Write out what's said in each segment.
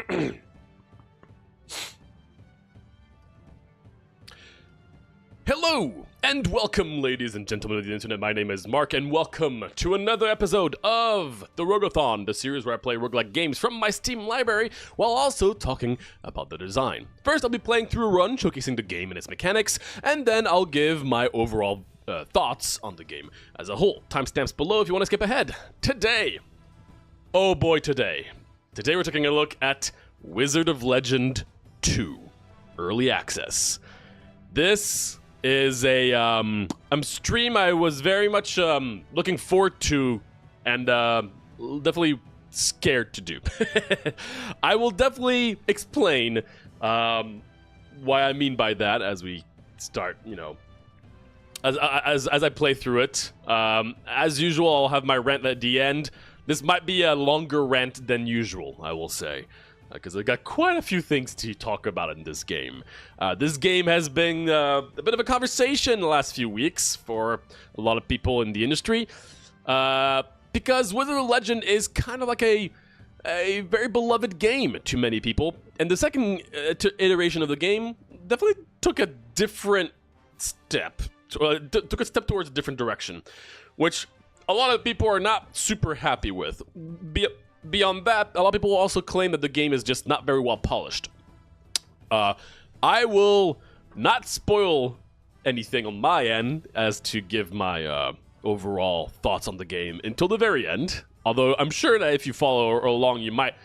Hello, and welcome, ladies and gentlemen of the internet. My name is Mark, and welcome to another episode of the Rogue-a-thon, the series where I play roguelike games from my Steam library, while also talking about the design. First, I'll be playing through a run, showcasing the game and its mechanics, and then I'll give my overall thoughts on the game as a whole. Timestamps below if you want to skip ahead. Today, oh boy, today we're taking a look at Wizard of Legend 2, Early Access. This is a stream I was very much looking forward to and definitely scared to do. I will definitely explain why I mean by that as we start, as I play through it. As usual, I'll have my rant at the end. This might be a longer rant than usual, I will say, because I got quite a few things to talk about in this game. This game has been a bit of a conversation the last few weeks for a lot of people in the industry, because Wizard of Legend is kind of like a very beloved game to many people, and the second iteration of the game definitely took a different step, took a step towards a different direction, which a lot of people are not super happy with. Beyond that, a lot of people also claim that the game is just not very well polished. I will not spoil anything on my end as to give my overall thoughts on the game until the very end. Although I'm sure that if you follow along, you might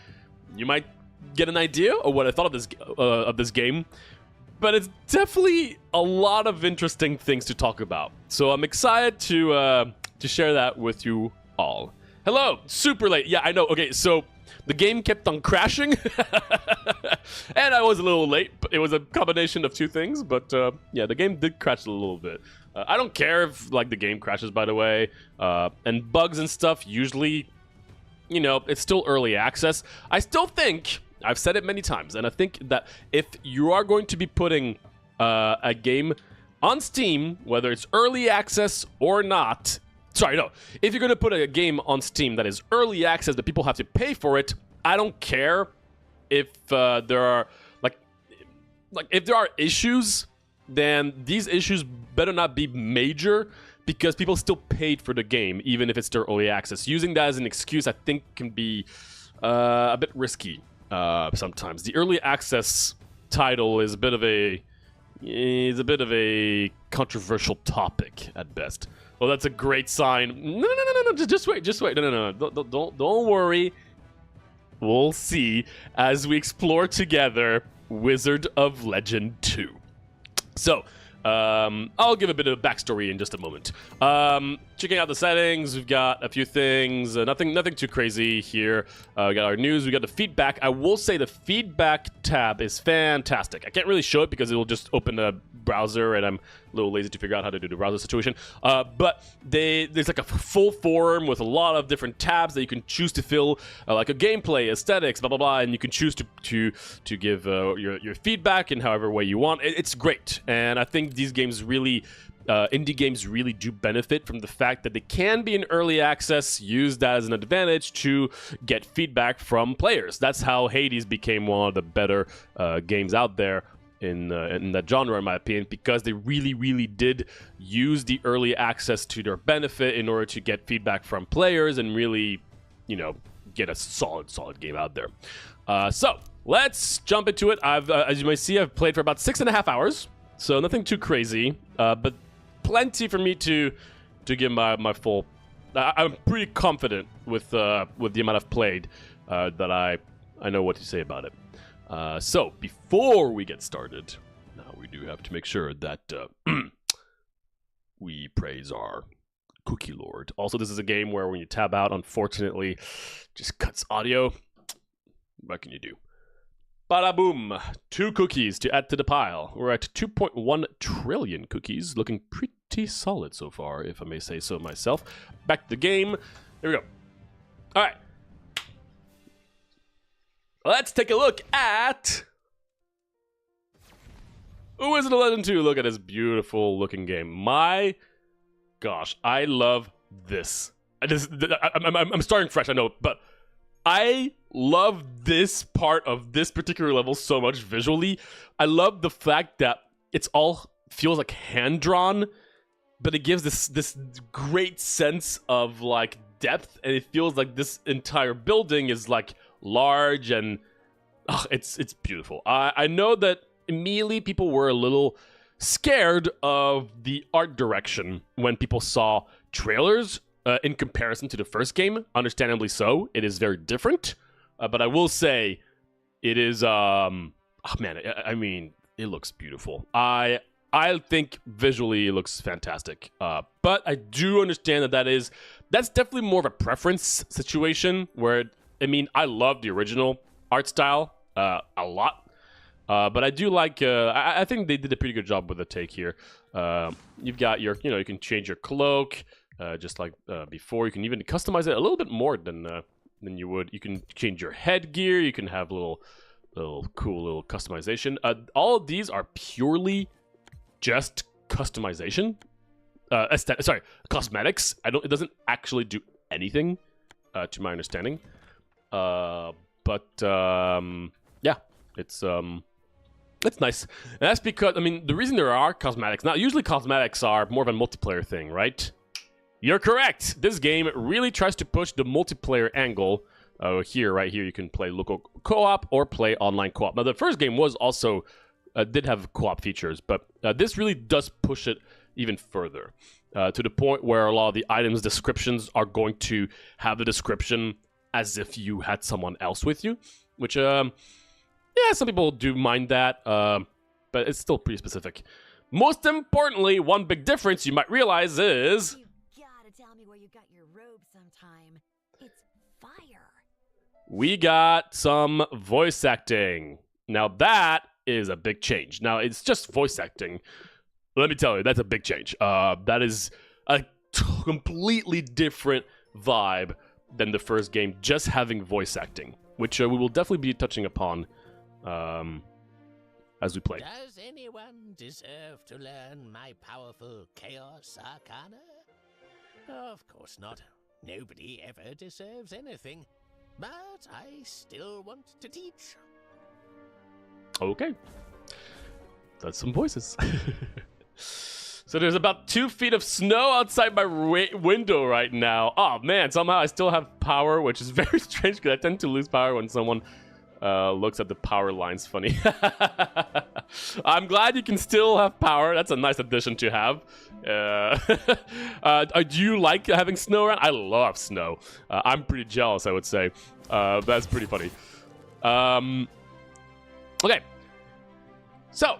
get an idea of what I thought of this game. But it's definitely a lot of interesting things to talk about. So I'm excited to share that with you all. Hello, super late. Yeah, I know. Okay, so the game kept on crashing, and I was a little late. But it was a combination of two things, but yeah, the game did crash a little bit. I don't care if the game crashes, by the way, and bugs and stuff. Usually, it's still early access. I still think I've said it many times, and I think that if you are going to be putting a game on Steam, whether it's early access or not. Sorry, no. If you're going to put a game on Steam that is early access, that people have to pay for it, I don't care if there are if there are issues, then these issues better not be major because people still paid for the game, even if it's still early access. Using that as an excuse, I think, can be a bit risky sometimes. The early access title is a bit of a controversial topic at best. Well, that's a great sign. No, just wait. No. Don't worry. We'll see as we explore together Wizard of Legend 2. So, I'll give a bit of a backstory in just a moment. Checking out the settings, we've got a few things. Nothing too crazy here. We got our news. We got the feedback. I will say the feedback tab is fantastic. I can't really show it because it will just open a browser, and I'm a little lazy to figure out how to do the browser situation. But there's like a full forum with a lot of different tabs that you can choose to fill, like a gameplay, aesthetics, blah blah blah, and you can choose to give your feedback in however way you want. It's great, and I think these games really. Indie games really do benefit from the fact that they can be in early access, use that as an advantage to get feedback from players. That's how Hades became one of the better games out there in that genre, in my opinion, because they really did use the early access to their benefit in order to get feedback from players and really, get a solid game out there. So let's jump into it. As you may see, I've played for about 6.5 hours, so nothing too crazy, but plenty for me to give my full. I'm pretty confident with the amount I've played that I know what to say about it. So before we get started, now we do have to make sure that we praise our cookie lord. Also, this is a game where when you tab out, unfortunately, just cuts audio. What can you do? Bada boom! 2 cookies to add to the pile. We're at 2.1 trillion cookies, looking pretty solid so far, if I may say so myself. Back to the game. Here we go. All right. Let's take a look at Wizard of Legend 2. Look at this beautiful looking game. My gosh, I love this. I'm starting fresh, I know, but I love this part of this particular level so much visually. I love the fact that it's all feels like hand-drawn, but it gives this great sense of like depth, and it feels like this entire building is like large and it's beautiful. I know that immediately people were a little scared of the art direction when people saw trailers in comparison to the first game. Understandably so. It is very different, but I will say it is I mean, it looks beautiful. I think visually it looks fantastic, but I do understand that's definitely more of a preference situation where, I mean, I love the original art style a lot. But I do like, I think they did a pretty good job with the take here. You've got your, you can change your cloak, just like before. You can even customize it a little bit more than you would. You can change your headgear. You can have little cool little customization. All of these are purely just customization. Cosmetics. It doesn't actually do anything, to my understanding. Yeah, it's nice. And that's because, I mean, the reason there are cosmetics, now usually cosmetics are more of a multiplayer thing, right? You're correct. This game really tries to push the multiplayer angle. Right here, you can play local co-op or play online co-op. Now, the first game was also, did have co-op features, but this really does push it even further. To the point where a lot of the items descriptions are going to have the description as if you had someone else with you, which, yeah, some people do mind that, but it's still pretty specific. Most importantly, one big difference you might realize is... You gotta tell me where you got your robe sometime. It's fire. We got some voice acting. Now that is a big change. Now, it's just voice acting. Let me tell you, that's a big change. That is a completely different vibe than the first game, just having voice acting, which we will definitely be touching upon as we play. Does anyone deserve to learn my powerful Chaos Arcana? Of course not. Nobody ever deserves anything. But I still want to teach. Okay. That's some voices. So there's about 2 feet of snow outside my window right now. Oh man, somehow I still have power, which is very strange because I tend to lose power when someone looks at the power lines funny. I'm glad you can still have power. That's a nice addition to have. Do you like having snow around? I love snow. I'm pretty jealous, I would say. That's pretty funny. Okay. So,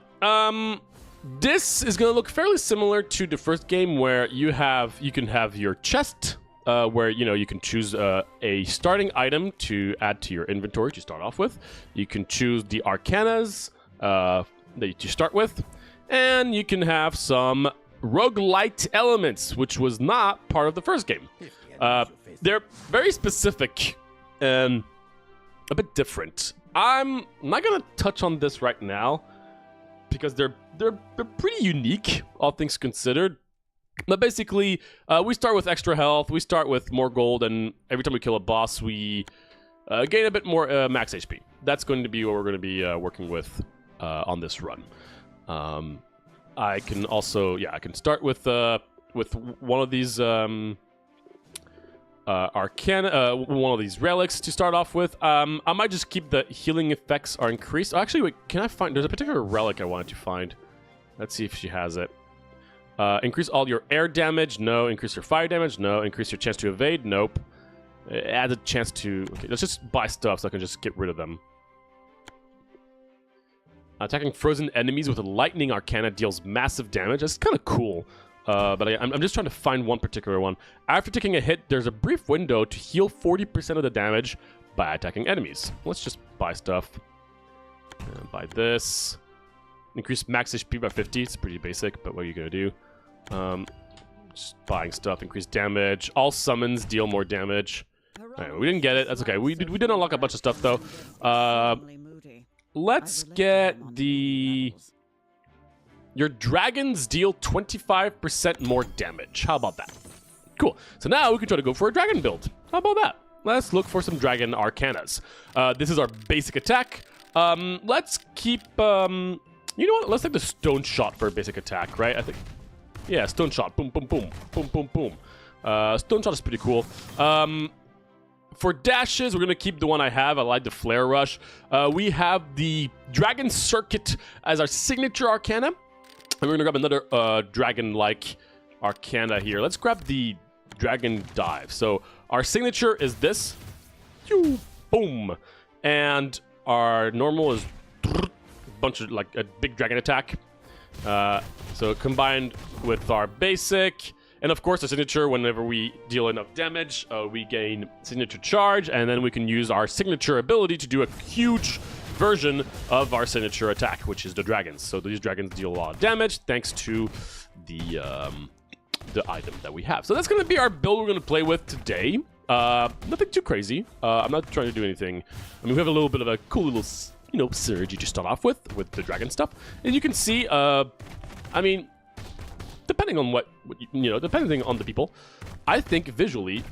this is going to look fairly similar to the first game where you can have your chest, where you can choose a starting item to add to your inventory to start off with. You can choose the Arcanas that you start with, and you can have some roguelite elements, which was not part of the first game. They're very specific and a bit different. I'm not gonna touch on this right now because they're pretty unique, all things considered. But basically, we start with extra health, we start with more gold, and every time we kill a boss, we gain a bit more max HP. That's going to be what we're going to be working with on this run. I can also, I can start with one of these Arcana, one of these relics to start off with. I might just keep the healing effects are increased. Oh, actually, wait, can I find... There's a particular relic I wanted to find. Let's see if she has it. Increase all your air damage. No. Increase your fire damage. No. Increase your chance to evade. Nope. Add a chance to... Okay, let's just buy stuff so I can just get rid of them. Attacking frozen enemies with a lightning arcana deals massive damage. That's kind of cool. But I'm just trying to find one particular one. After taking a hit, there's a brief window to heal 40% of the damage by attacking enemies. Let's just buy stuff. Buy this. Increase max HP by 50. It's pretty basic, but what are you going to do? Just buying stuff. Increase damage. All summons deal more damage. Right, we didn't get it. That's okay. We did unlock a bunch of stuff, though. Let's get the... Your dragons deal 25% more damage. How about that? Cool. So now we can try to go for a dragon build. How about that? let's look for some dragon arcanas. This is our basic attack. Let's keep, you know what? Let's take the stone shot for a basic attack, right? I think, yeah, stone shot. Boom, boom, boom, boom, boom, boom. Stone shot is pretty cool. For dashes, we're going to keep the one I have. I like the Flare Rush. We have the Dragon Circuit as our signature Arcana. And we're going to grab another Dragon-like Arcana here. Let's grab the Dragon Dive. So our signature is this. Boom. And our normal is a bunch of, like, a big dragon attack. So combined with our basic... And of course, the signature, whenever we deal enough damage, we gain signature charge, and then we can use our signature ability to do a huge version of our signature attack, which is the dragons. So these dragons deal a lot of damage thanks to the item that we have. So that's going to be our build we're going to play with today. Nothing too crazy. I'm not trying to do anything. I mean, we have a little bit of a cool little, you know, synergy to start off with the dragon stuff. And you can see, I mean... Depending on depending on the people, I think visually,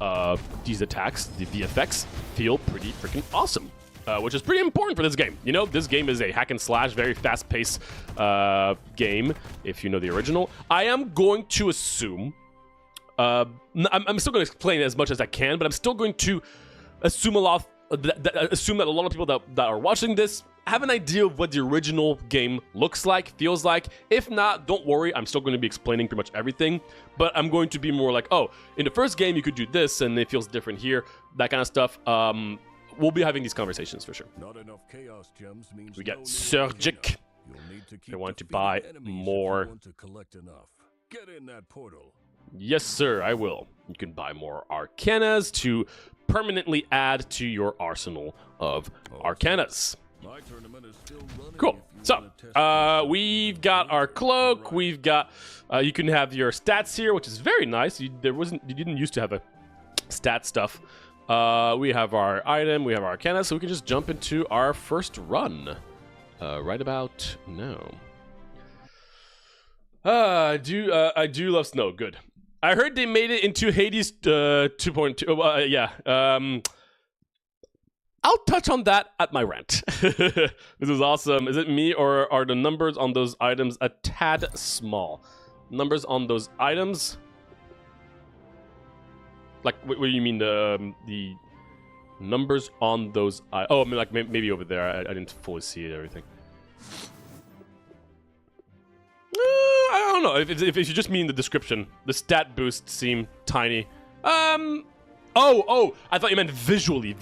these attacks, the VFX, feel pretty freaking awesome, which is pretty important for this game. You know, this game is a hack and slash, very fast-paced game, if you know the original. I am going to assume, I'm still going to explain as much as I can, but I'm still going to assume assume that a lot of people that are watching this have an idea of what the original game looks like, feels like. If not, don't worry, I'm still going to be explaining pretty much everything, but I'm going to be more like, oh, in the first game you could do this and it feels different here, that kind of stuff. We'll be having these conversations for sure. Not enough chaos gems means We got no Surgic. You'll need to keep I want to defeating buy enemies if you more. want to collect enough. Get in that portal. Yes, sir, I will. You can buy more Arcanas to permanently add to your arsenal of Arcanas. My tournament is still running. Cool. if you So, wanna test we've got our cloak. We've got, you can have your stats here, which is very nice. You didn't used to have a stat stuff. We have our item. We have our Arcana, so we can just jump into our first run. Right about now. I do love snow. Good. I heard they made it into Hades 2.2. Yeah. I'll touch on that at my rant. This is awesome. Is it me, or are the numbers on those items a tad small? Numbers on those items? Like, what do you mean the numbers on those? Oh, I mean, like maybe over there. I didn't fully see it. Everything. I don't know. If you just mean the description, the stat boosts seem tiny. Oh, I thought you meant visually.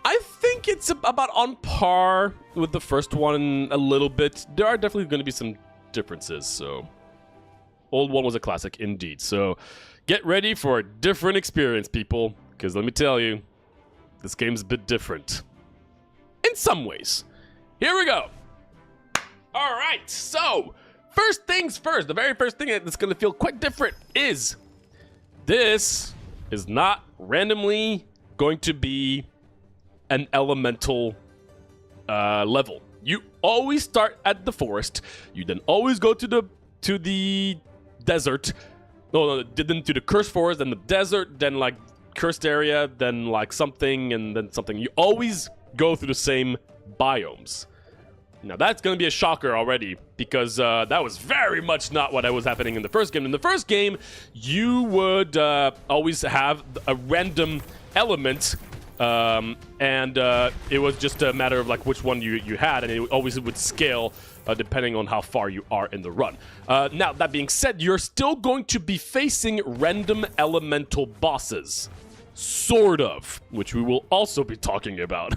I think it's about on par with the first one a little bit. There are definitely going to be some differences, so... Old one was a classic, indeed. So, get ready for a different experience, people. Because let me tell you, this game's a bit different. In some ways. Here we go. Alright, so... First things first. The very first thing that's going to feel quite different is... This is not randomly going to be... an elemental level. You always start at the forest. You then always go to the desert. No, then to the cursed forest, then the desert, then like cursed area, then like something, and then something. You always go through the same biomes. Now that's going to be a shocker already, because that was very much not what was happening in the first game. In the first game, you would always have a random element. And it was just a matter of like which one you had, and it always would scale depending on how far you are in the run. Now, that being said, you're still going to be facing random elemental bosses. Sort of, which we will also be talking about.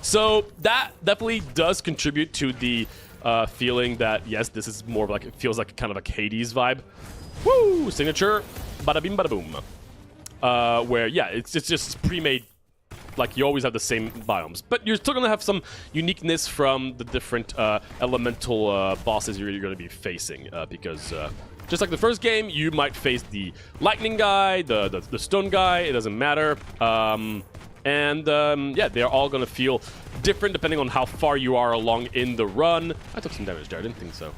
So that definitely does contribute to the feeling that, yes, this is more of like, it feels like kind of like Hades vibe. Woo! Signature, bada bing, bada boom. Where, yeah, it's just pre-made, like you always have the same biomes. But you're still going to have some uniqueness from the different elemental bosses you're going to be facing. Because just like the first game, you might face the lightning guy, the stone guy, it doesn't matter. Yeah, they're all going to feel different depending on how far you are along in the run. I took some damage there, I didn't think so.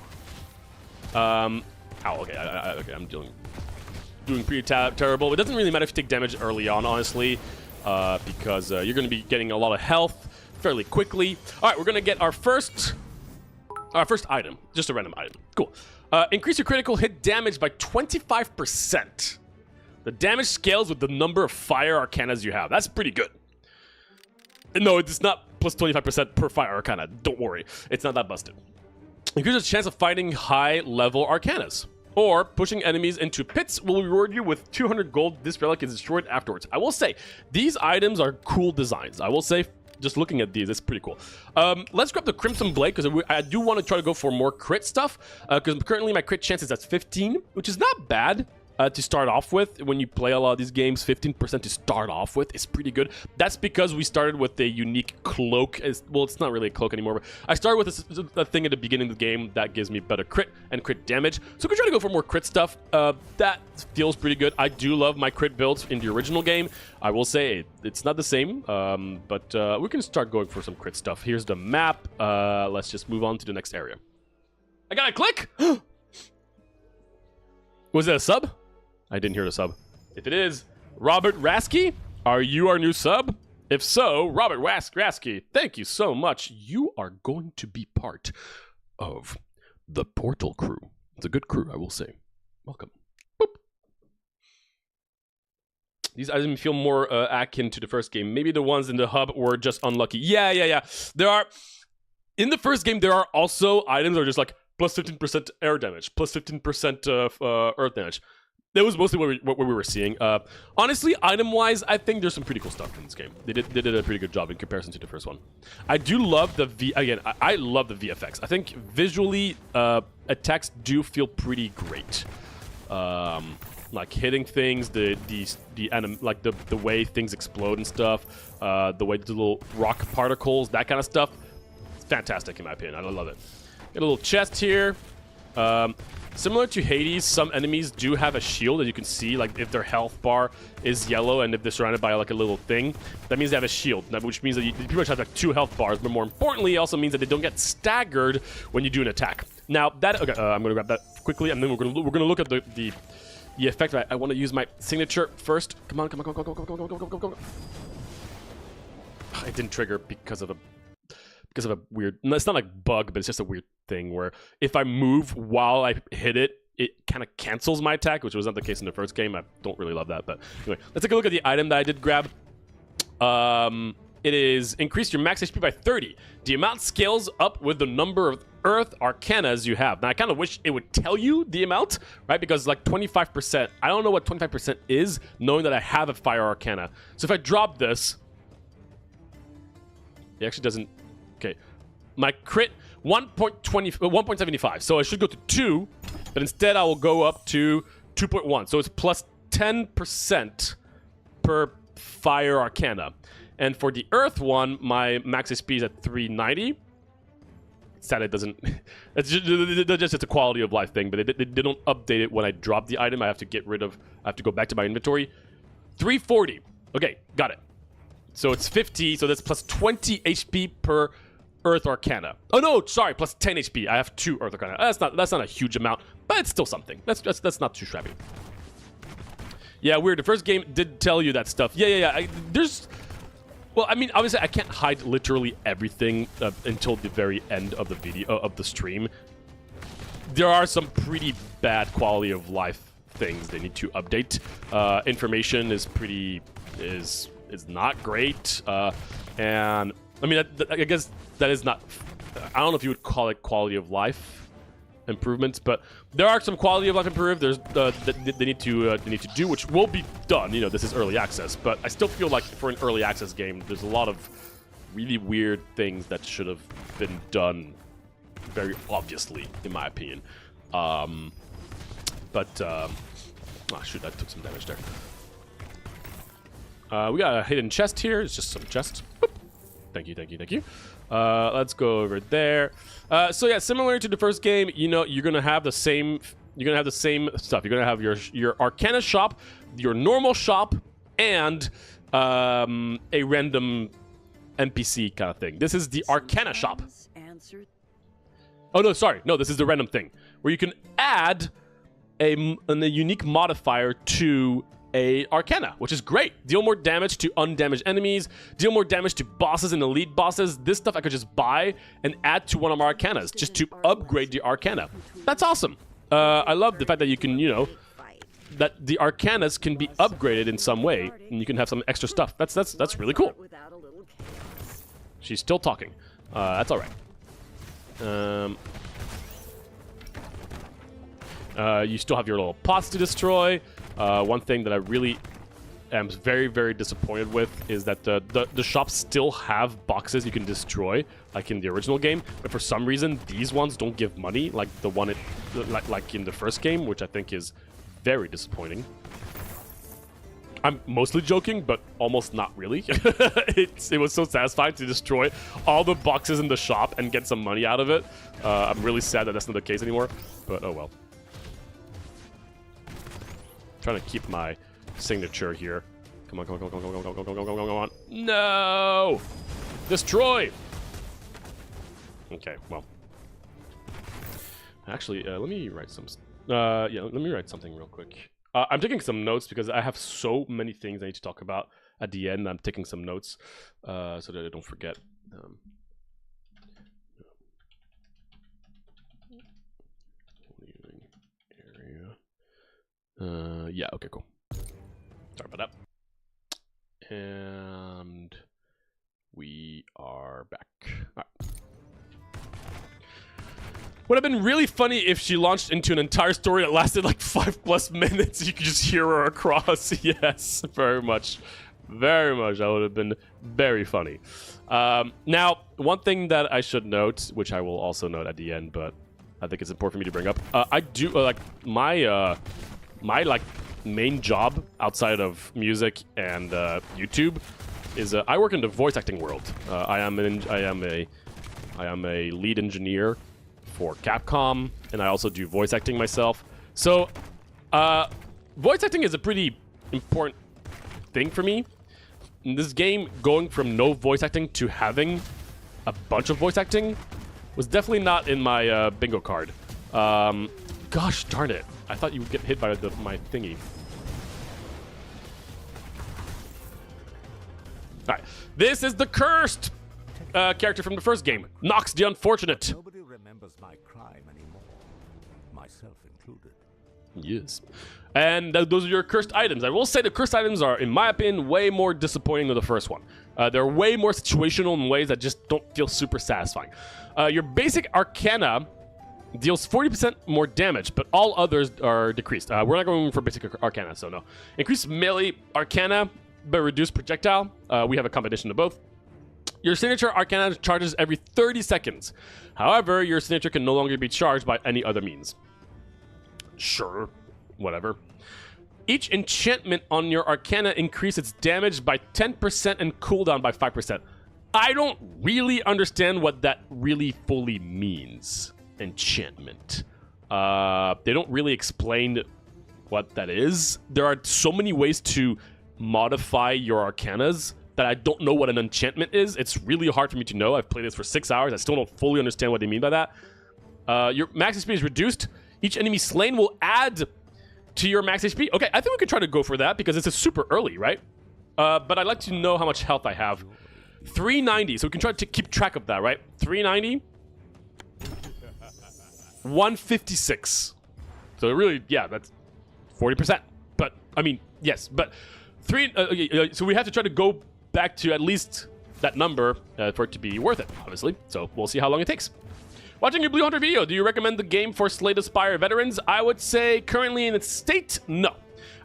Ow, okay, okay, I'm dealing... doing pretty terrible. It doesn't really matter if you take damage early on, honestly, because you're going to be getting a lot of health fairly quickly. All right, we're going to get our first item, just a random item. Cool. Increase your critical hit damage by 25%. The damage scales with the number of fire arcanas you have. That's pretty good. No, it's not plus 25% per fire arcana. Don't worry. It's not that busted. Increases the chance of fighting high-level arcanas. Or pushing enemies into pits will reward you with 200 gold. This relic is destroyed afterwards. I will say, these items are cool designs. I will say, just looking at these, it's pretty cool. Let's grab the Crimson Blade, because I do want to try to go for more crit stuff. Because currently my crit chance is at 15, which is not bad. To start off with, when you play a lot of these games, 15% to start off with is pretty good. That's because we started with a unique cloak. Well, it's not really a cloak anymore, but I started with a thing at the beginning of the game that gives me better crit and crit damage. So we can try to go for more crit stuff. That feels pretty good. I do love my crit builds in the original game. I will say it's not the same, but we can start going for some crit stuff. Here's the map. Let's just move on to the next area. I got a click! Was it a sub? I didn't hear the sub. If it is, Robert Rasky, are you our new sub? If so, Robert Rasky, thank you so much. You are going to be part of the Portal crew. It's a good crew, I will say. Welcome. Boop. These items feel more akin to the first game. Maybe the ones in the hub were just unlucky. Yeah. There are... In the first game, there are also items that are just like plus 15% air damage, plus 15% earth damage. That was mostly what we were seeing. Honestly, item-wise, I think there's some pretty cool stuff in this game. They did a pretty good job in comparison to the first one. I do love the I love the VFX. I think visually, attacks do feel pretty great. Like hitting things, the way things explode and stuff, the way the little rock particles, that kind of stuff. It's fantastic in my opinion. I love it. Get a little chest here. Similar to Hades, some enemies do have a shield that you can see, like if their health bar is yellow and if they're surrounded by like a little thing, that means they have a shield, which means that you pretty much have like 2 health bars, but more importantly, it also means that they don't get staggered when you do an attack. Now, that, okay, I'm gonna grab that quickly, and then we're gonna look at the effect. I want to use my signature first. Come on. It didn't trigger because of a weird... No, it's not like bug, but it's just a weird thing where if I move while I hit it, it kind of cancels my attack, which was not the case in the first game. I don't really love that, but anyway. Let's take a look at the item that I did grab. It is increase your max HP by 30. The amount scales up with the number of Earth Arcanas you have. Now, I kind of wish it would tell you the amount, right? Because like 25%, I don't know what 25% is, knowing that I have a Fire Arcana. So if I drop this, it actually doesn't... Okay, my crit 1.75, so I should go to 2, but instead I will go up to 2.1, so it's plus 10% per Fire Arcana. And for the Earth one, my max HP is at 390. Sad it doesn't... It's just a quality of life thing, but they don't update it when I drop the item. I have to get rid of... I have to go back to my inventory. 340. Okay, got it. So it's 50, so that's plus 20 HP per Earth Arcana. Oh no, sorry, plus 10 HP. I have 2 Earth Arcana. That's not a huge amount, but it's still something. That's not too shabby. Yeah, weird. The first game did tell you that stuff. Yeah. There's... Well, I mean, obviously, I can't hide literally everything until the very end of the video, of the stream. There are some pretty bad quality of life things they need to update. Information is not great, and I mean, I guess that is not... I don't know if you would call it quality of life improvements, but there are some quality of life improvements. There's they need to do, which will be done. You know, this is early access, but I still feel like for an early access game, there's a lot of really weird things that should have been done very obviously, in my opinion. Oh shoot, I took some damage there. We got a hidden chest here. It's just some chest. Boop. Thank you. Let's go over there. So yeah, similar to the first game, you know, you're gonna have the same stuff. You're gonna have your Arcana shop, your normal shop, and a random NPC kind of thing. This is the Arcana shop. Oh no, sorry. No, this is the random thing where you can add a unique modifier to a Arcana, which is great. Deal more damage to undamaged enemies, deal more damage to bosses and elite bosses. This stuff I could just buy and add to one of my Arcanas just to upgrade the Arcana. That's awesome. I love the fact that you can, you know, that the Arcanas can be upgraded in some way, and you can have some extra stuff. That's really cool. She's still talking. That's all right. You still have your little pots to destroy. One thing that I really am very, very disappointed with is that the shops still have boxes you can destroy, like in the original game, but for some reason these ones don't give money, like the one like in the first game, which I think is very disappointing. I'm mostly joking, but almost not really. It was so satisfying to destroy all the boxes in the shop and get some money out of it. I'm really sad that that's not the case anymore, but oh well. Trying to keep my signature here. Come on, come on, come on, come on, come on, come on, come on, come on, come on. No! Destroy! Okay, well. Actually, let me write some... yeah, let me write something real quick. I'm taking some notes because I have so many things I need to talk about at the end. I'm taking some notes so that I don't forget. Leaving area. Yeah, okay, cool. Sorry about that. And we are back. All right. Would have been really funny if she launched into an entire story that lasted like 5+ minutes. You could just hear her across. Yes, very much. Very much. That would have been very funny. Now, one thing that I should note, which I will also note at the end, but I think it's important for me to bring up. I do, like, my like, main job outside of music and YouTube is I work in the voice acting world. I am a lead engineer for Capcom, and I also do voice acting myself. So, voice acting is a pretty important thing for me. In this game, going from no voice acting to having a bunch of voice acting was definitely not in my bingo card. Gosh darn it. I thought you would get hit by my thingy. Alright, this is the cursed character from the first game, Nox the Unfortunate. Nobody remembers my crime anymore, myself included. Yes. And those are your cursed items. I will say the cursed items are, in my opinion, way more disappointing than the first one. They're way more situational in ways that just don't feel super satisfying. Your basic Arcana deals 40% more damage, but all others are decreased. We're not going for basic Arcana, so no. Increased melee Arcana, but reduced projectile. We have a combination of both. Your signature Arcana charges every 30 seconds. However, your signature can no longer be charged by any other means. Sure, whatever. Each enchantment on your Arcana increases its damage by 10% and cooldown by 5%. I don't really understand what that really fully means. Enchantment. They don't really explain what that is. There are so many ways to modify your Arcanas that I don't know what an enchantment is. It's really hard for me to know. I've played this for 6 hours. I still don't fully understand what they mean by that. Your max HP is reduced. Each enemy slain will add to your max HP. Okay, I think we could try to go for that because it's a super early, right? But I'd like to know how much health I have. 390, so we can try to keep track of that, right? 390. 156. So really, yeah, that's 40%. But, I mean, yes, but so we have to try to go back to at least that number for it to be worth it, obviously. So we'll see how long it takes. Watching your Blue Hunter video, do you recommend the game for Slay the Spire veterans? I would say currently in its state, no.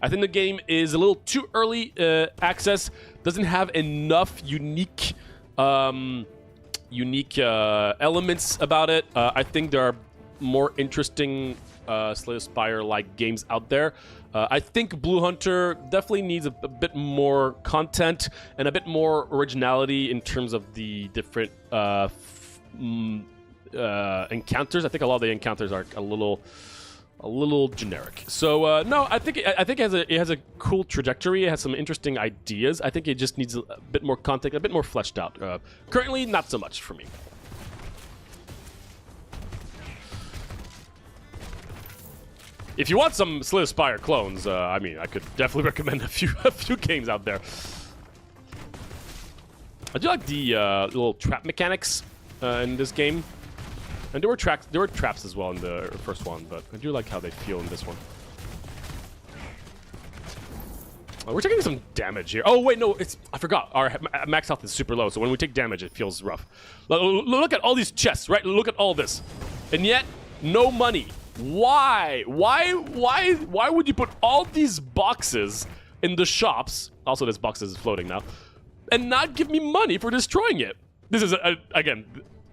I think the game is a little too early access, doesn't have enough unique elements about it. I think there are more interesting Slay the Spire-like games out there. I think Blue Hunter definitely needs a bit more content and a bit more originality in terms of the different encounters. I think a lot of the encounters are a little generic. So no, I think it has a cool trajectory. It has some interesting ideas. I think it just needs a bit more content, a bit more fleshed out. Currently, not so much for me. if you want some Slay the Spire clones, I mean, I could definitely recommend a few games out there. I do like the little trap mechanics in this game, and there were traps as well in the first one, but I do like how they feel in this one. Oh, we're taking some damage here. Oh wait, no, I forgot. Our max health is super low, so when we take damage, it feels rough. Look at all these chests, right? Look at all this, and yet no money. Why? Why would you put all these boxes in the shops? Also, this box is floating now, and not give me money for destroying it. This is again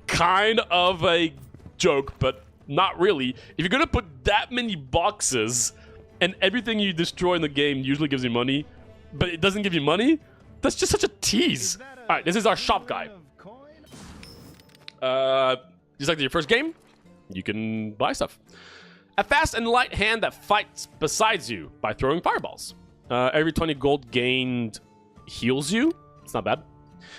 kind of a joke, but not really. If you're gonna put that many boxes and everything you destroy in the game usually gives you money, but it doesn't give you money, that's just such a tease. All right, this is our shop guy. Just like your first game, you can buy stuff. A fast and light hand that fights besides you by throwing fireballs. Every 20 gold gained heals you. It's not bad.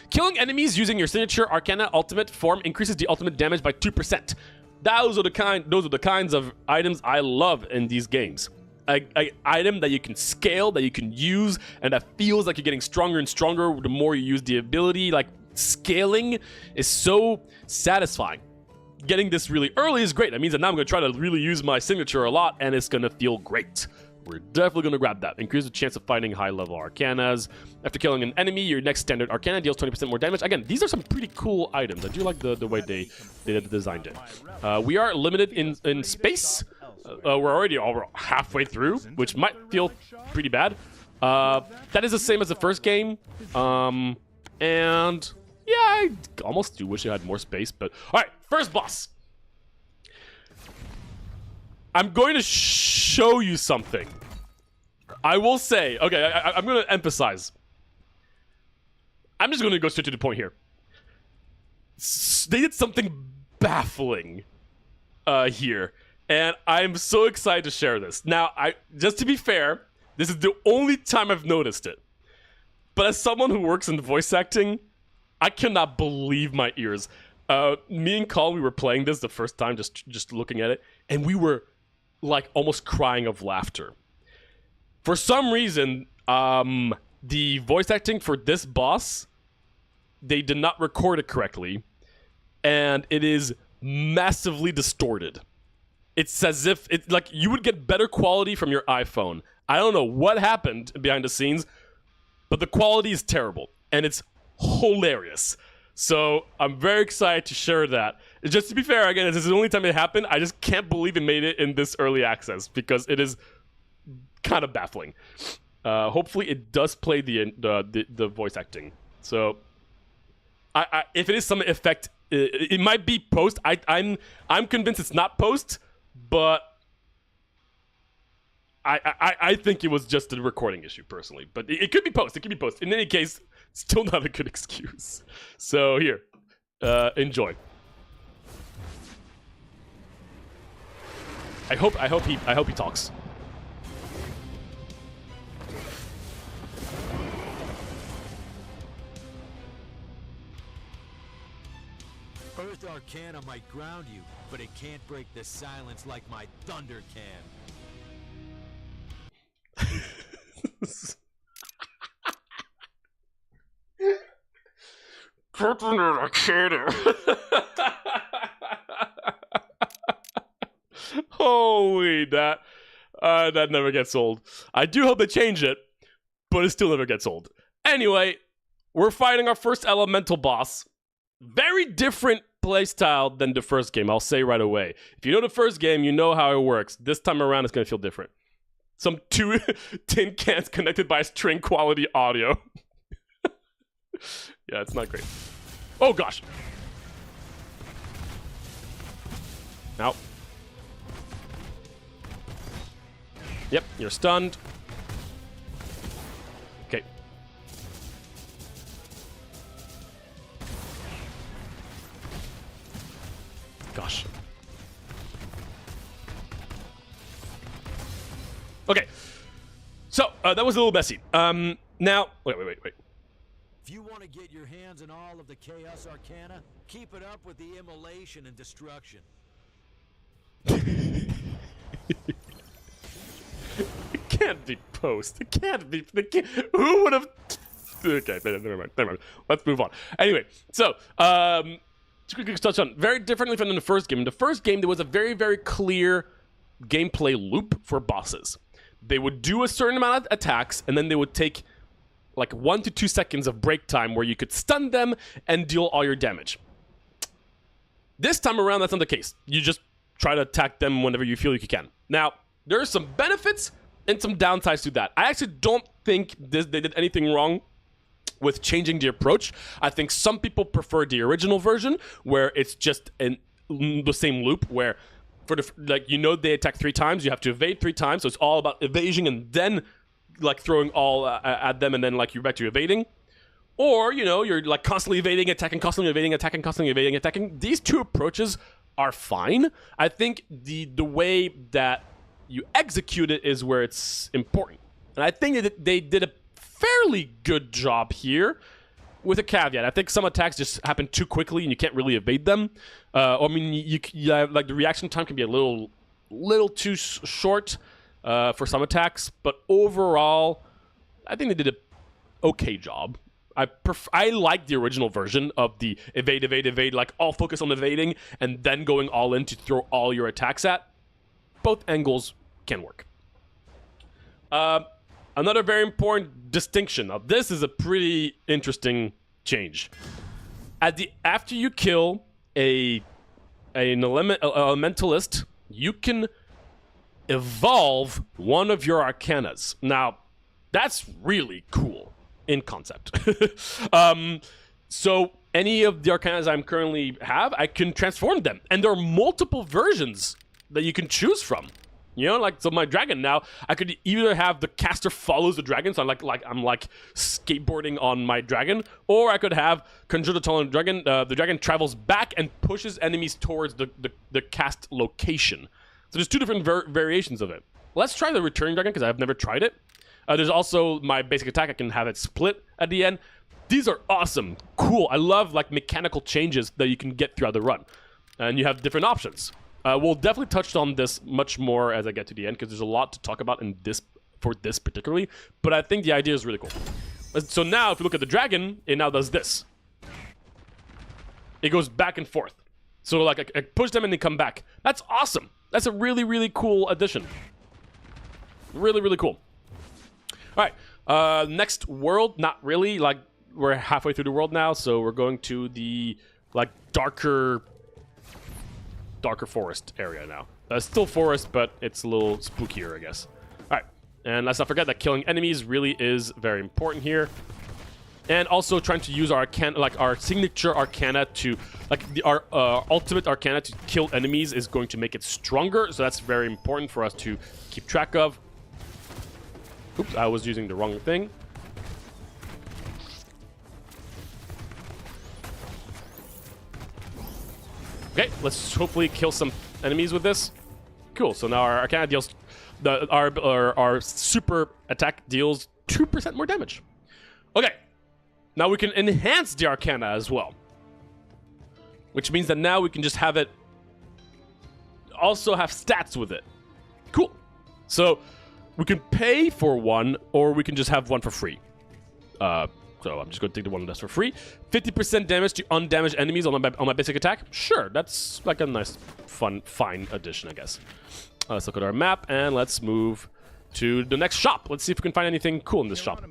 Killing enemies using your signature Arcana ultimate form increases the ultimate damage by 2%. Those are the kinds of items I love in these games. An item that you can scale, that you can use, and that feels like you're getting stronger and stronger the more you use the ability. Like, scaling is so satisfying. Getting this really early is great. That means that now I'm going to try to really use my signature a lot, and it's going to feel great. We're definitely going to grab that. Increase the chance of fighting high-level Arcanas. After killing an enemy, your next standard Arcana deals 20% more damage. Again, these are some pretty cool items. I do like the way they designed it. We are limited in space. We're already halfway through, which might feel pretty bad. That is the same as the first game. And yeah, I almost do wish I had more space, but all right, first boss. I'm going to show you something. I will say, okay, I'm going to emphasize. I'm just going to go straight to the point here. They did something baffling here. And I'm so excited to share this. Now, just to be fair, this is the only time I've noticed it. But as someone who works in voice acting, I cannot believe my ears. Me and Colin, we were playing this the first time, just looking at it, and we were like almost crying of laughter. For some reason, the voice acting for this boss, they did not record it correctly, and it is massively distorted. It's as if it's like you would get better quality from your iPhone. I don't know what happened behind the scenes, but the quality is terrible, and it's hilarious. So I'm very excited to share that. Just to be fair, again, this is the only time it happened. I just can't believe it made it in this early access because it is kind of baffling. Hopefully, it does play the voice acting. So, if it is some effect, it might be post. I'm convinced it's not post, but I think it was just a recording issue personally. But it could be post. It could be post. In any case, still not a good excuse. So here, enjoy. I hope he talks. Earth Arcana might ground you, but it can't break the silence like my thunder can. Holy, that never gets old. I do hope they change it, but it still never gets old. Anyway, we're fighting our first elemental boss. Very different playstyle than the first game, I'll say right away. If you know the first game, you know how it works. This time around, it's going to feel different. Some 2 tin cans connected by string quality audio. Yeah, it's not great. Oh, gosh. Now. Yep, you're stunned. Okay. Gosh. Okay. So, that was a little messy. Now, wait. If you want to get your hands on all of the Chaos Arcana, keep it up with the immolation and destruction. can't be post. It can't be. Who would have? Okay, never mind. Let's move on. Anyway, so just quickly touch on very differently from the first game. In the first game, there was a very, very clear gameplay loop for bosses. They would do a certain amount of attacks, and then they would take like 1 to 2 seconds of break time where you could stun them and deal all your damage. This time around, that's not the case. You just try to attack them whenever you feel like you can. Now, there are some benefits and some downsides to that. I actually don't think they did anything wrong with changing the approach. I think some people prefer the original version where it's just the same loop where for they attack 3 times, you have to evade 3 times, so it's all about evasion and then like throwing all at them and then like you're back to evading. Or, you're like constantly evading, attacking, constantly evading, attacking, constantly evading, attacking. These 2 approaches are fine. I think the way that you execute it is where it's important. And I think that they did a fairly good job here with a caveat. I think some attacks just happen too quickly and you can't really evade them. You like the reaction time can be a little too short for some attacks, but overall, I think they did an okay job. I like the original version of the evade, like all focus on evading and then going all in to throw all your attacks at. Both angles can work. Another very important distinction. Now, this is a pretty interesting change. After you kill an elementalist, you can evolve one of your arcanas. Now, that's really cool in concept. So any of the arcanas I currently have, I can transform them. And there are multiple versions that you can choose from. So my dragon now, I could either have the caster follows the dragon, so I'm like skateboarding on my dragon, or I could have conjure the taller dragon. The dragon travels back and pushes enemies towards the cast location. So there's 2 different variations of it. Let's try the return dragon because I've never tried it. There's also my basic attack. I can have it split at the end. These are awesome, cool. I love like mechanical changes that you can get throughout the run, and you have different options. We'll definitely touch on this much more as I get to the end because there's a lot to talk about for this particularly, but I think the idea is really cool. So now if you look at the dragon, it now does this. It goes back and forth. So like I push them and they come back. That's awesome. That's a really, really cool addition. Really, really cool. All right, next world, not really, like we're halfway through the world now, so we're going to the like darker forest area now. Still forest, but it's a little spookier, I guess. All right, and let's not forget that killing enemies really is very important here. And also trying to use our arcana, like our signature arcana to, like our ultimate arcana to kill enemies is going to make it stronger. So that's very important for us to keep track of. Oops, I was using the wrong thing. Okay, let's hopefully kill some enemies with this. Cool, so now our Arcana deals, our super attack deals 2% more damage. Okay, now we can enhance the Arcana as well. Which means that now we can just have it also have stats with it. Cool. So we can pay for one, or we can just have one for free. So I'm just going to take the one that's for free. 50% damage to undamaged enemies on my basic attack. Sure, that's like a nice, fine addition, I guess. Let's look at our map, and let's move to the next shop. Let's see if we can find anything cool in this shop.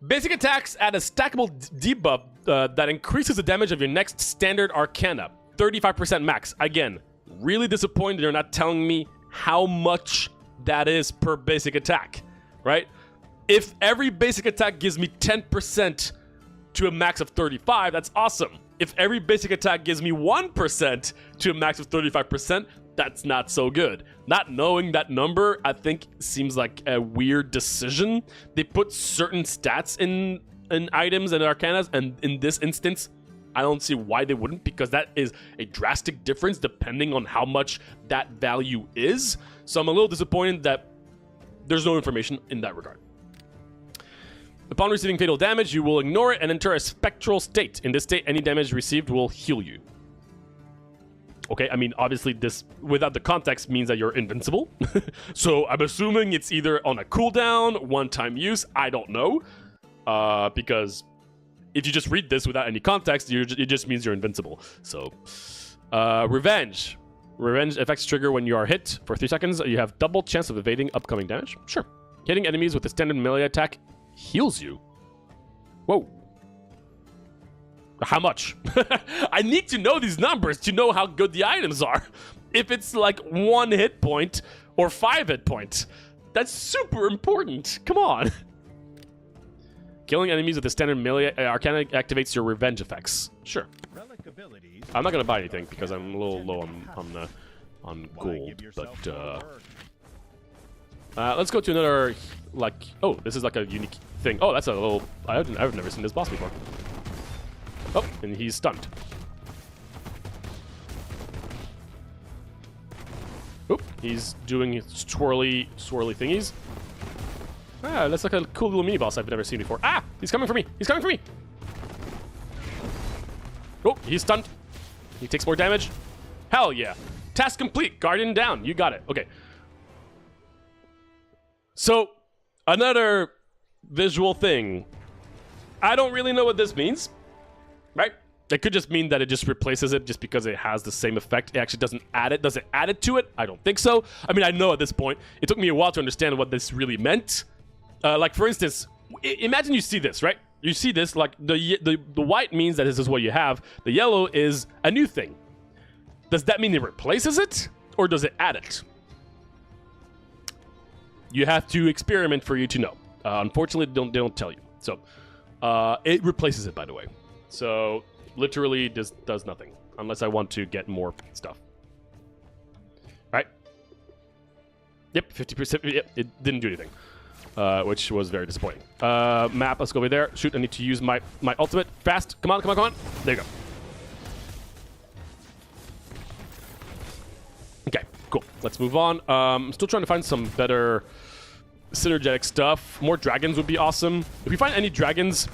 Basic attacks add a stackable debuff that increases the damage of your next standard Arcana. 35% max. Again, really disappointed they're not telling me how much that is per basic attack, right? If every basic attack gives me 10% to a max of 35, that's awesome. If every basic attack gives me 1% to a max of 35%, that's not so good. Not knowing that number, I think, seems like a weird decision. They put certain stats in items and arcanas, and in this instance, I don't see why they wouldn't, because that is a drastic difference depending on how much that value is. So I'm a little disappointed that there's no information in that regard. Upon receiving fatal damage, you will ignore it and enter a spectral state. In this state, any damage received will heal you. Okay, I mean, obviously this, without the context, means that you're invincible. So I'm assuming it's either on a cooldown, one-time use, I don't know. Because if you just read this without any context, it just means you're invincible. So, Revenge. Revenge effects trigger when you are hit for 3 seconds. You have double chance of evading upcoming damage. Sure. Hitting enemies with a standard melee attack heals you. Whoa. How much? I need to know these numbers to know how good the items are. If it's like 1 hit point or 5 hit points, that's super important. Come on. Killing enemies with a standard melee Arcana activates your revenge effects. Sure. I'm not gonna buy anything because I'm a little low on gold. But let's go to another, like, oh, this is like a unique thing. Oh, that's a little. I've never seen this boss before. Oh, and he's stunned. Oop, he's doing swirly thingies. Ah, that's like a cool little mini boss I've never seen before. Ah, he's coming for me. He's coming for me. Oh, he's stunned. He takes more damage. Hell yeah. Task complete. Guardian down. You got it. Okay. So, another visual thing. I don't really know what this means. Right? It could just mean that it just replaces it just because it has the same effect. It actually doesn't add it. Does it add it to it? I don't think so. I mean, I know at this point. It took me a while to understand what this really meant. Like, for instance, imagine you see this, right? You see this, like, the white means that this is what you have. The yellow is a new thing. Does that mean it replaces it? Or does it add it? You have to experiment for you to know. Unfortunately, they don't tell you. So, it replaces it, by the way. So, literally does nothing. Unless I want to get more stuff. Right? Yep, 50%. Yep, it didn't do anything. Which was very disappointing. Map, let's go over there. Shoot, I need to use my ultimate. Fast. Come on, come on, come on. There you go. Okay, cool. Let's move on. I'm still trying to find some better synergetic stuff. More dragons would be awesome. If we find any dragons,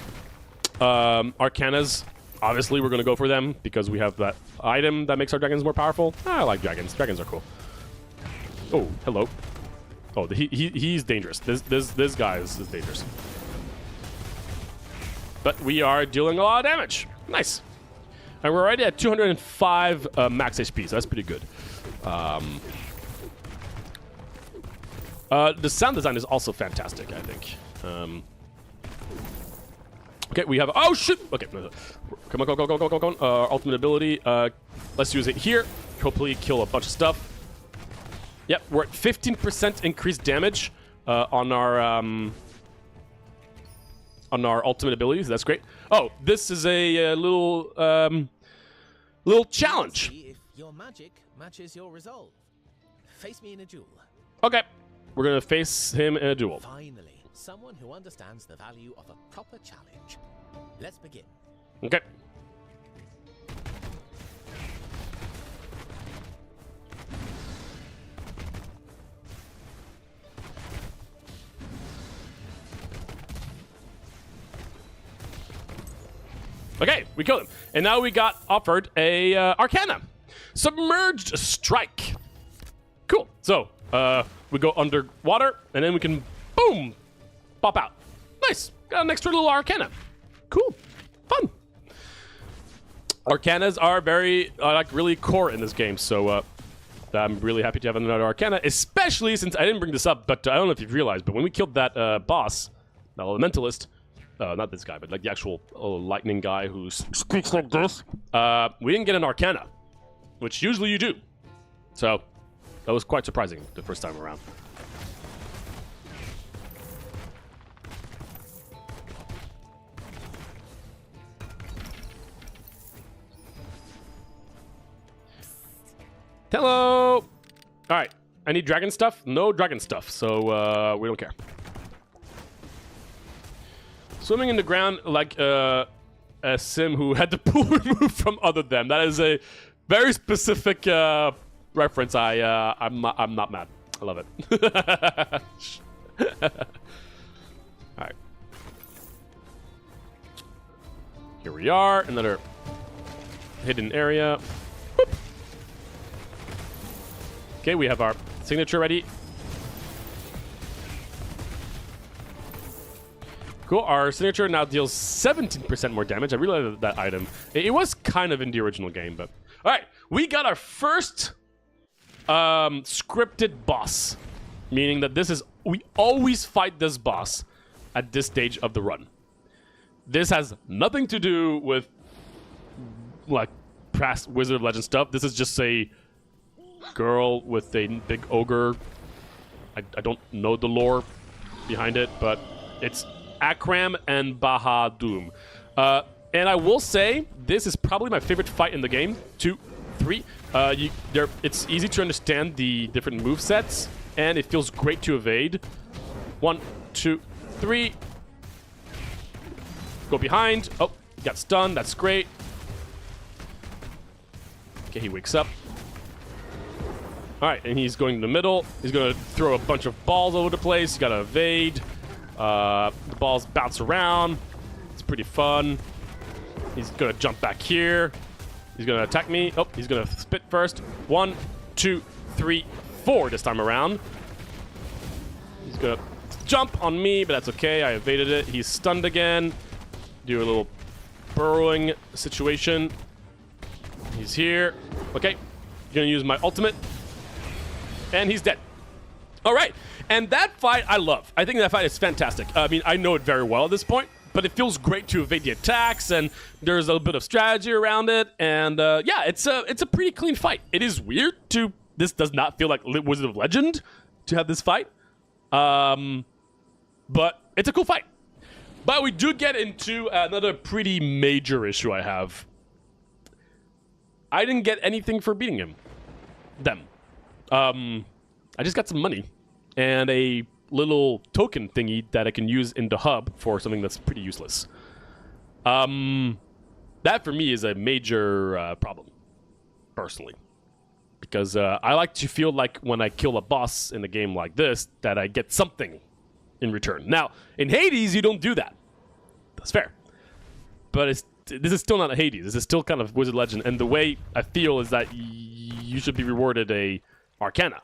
Arcanas, obviously we're going to go for them because we have that item that makes our dragons more powerful. I like dragons. Dragons are cool. Oh, hello. Oh, he's dangerous. This guy is dangerous. But we are dealing a lot of damage. Nice. And we're already at 205 max HP, so that's pretty good. The sound design is also fantastic, I think. Okay, we have... Oh, shit! Okay. Come on, go. Ultimate ability. Let's use it here. Hopefully kill a bunch of stuff. Yep, we're at 15% increased damage on our ultimate abilities. That's great. Oh, this is a little challenge. See if your magic matches your resolve. Face me in a duel. Okay, we're gonna face him in a duel. Finally, someone who understands the value of a proper challenge. Let's begin. Okay. Okay, we killed him. And now we got offered a Arcana. Submerged Strike. Cool. So, we go underwater, and then we can, boom, pop out. Nice. Got an extra little Arcana. Cool. Fun. Arcanas are very, like, really core in this game, so I'm really happy to have another Arcana, especially since I didn't bring this up, but I don't know if you've realized, but when we killed that boss, the Elementalist, not this guy, but like the actual lightning guy who speaks like this. We didn't get an Arcana, which usually you do. So that was quite surprising the first time around. Hello. All right. I need dragon stuff. No dragon stuff, so we don't care. Swimming in the ground like a sim who had the pool removed from other them. That is a very specific reference. I'm not mad. I love it. All right. Here we are. Another hidden area. Boop. Okay, we have our signature ready. Cool, our signature now deals 17% more damage. I really like that item. It was kind of in the original game, but... Alright, we got our first scripted boss. Meaning that this is... We always fight this boss at this stage of the run. This has nothing to do with, like, past Wizard of Legend stuff. This is just a girl with a big ogre. I don't know the lore behind it, but it's Akram and Bahadoom. And I will say, this is probably my favorite fight in the game. 2, 3. It's easy to understand the different movesets, and it feels great to evade. 1, 2, 3. Go behind. Oh, got stunned. That's great. Okay, he wakes up. All right, and he's going to the middle. He's going to throw a bunch of balls over the place. You got to evade. The balls bounce around. It's pretty fun. He's going to jump back here. He's going to attack me. Oh, he's going to spit first. 1, 2, 3, 4 this time around. He's going to jump on me, but that's okay. I evaded it. He's stunned again. Do a little burrowing situation. He's here. Okay. Gonna use my ultimate. And he's dead. All right. And that fight I love. I think that fight is fantastic. I mean, I know it very well at this point, but it feels great to evade the attacks, and there's a bit of strategy around it. And yeah, it's a pretty clean fight. It is weird to... This does not feel like Wizard of Legend to have this fight. But it's a cool fight. But we do get into another pretty major issue I have. I didn't get anything for beating them. I just got some money and a little token thingy that I can use in the hub for something that's pretty useless. That for me is a major problem, personally. Because I like to feel like when I kill a boss in a game like this, that I get something in return. Now, in Hades, you don't do that. That's fair. But this is still not a Hades. This is still kind of Wizard Legend. And the way I feel is that you should be rewarded a Arcana.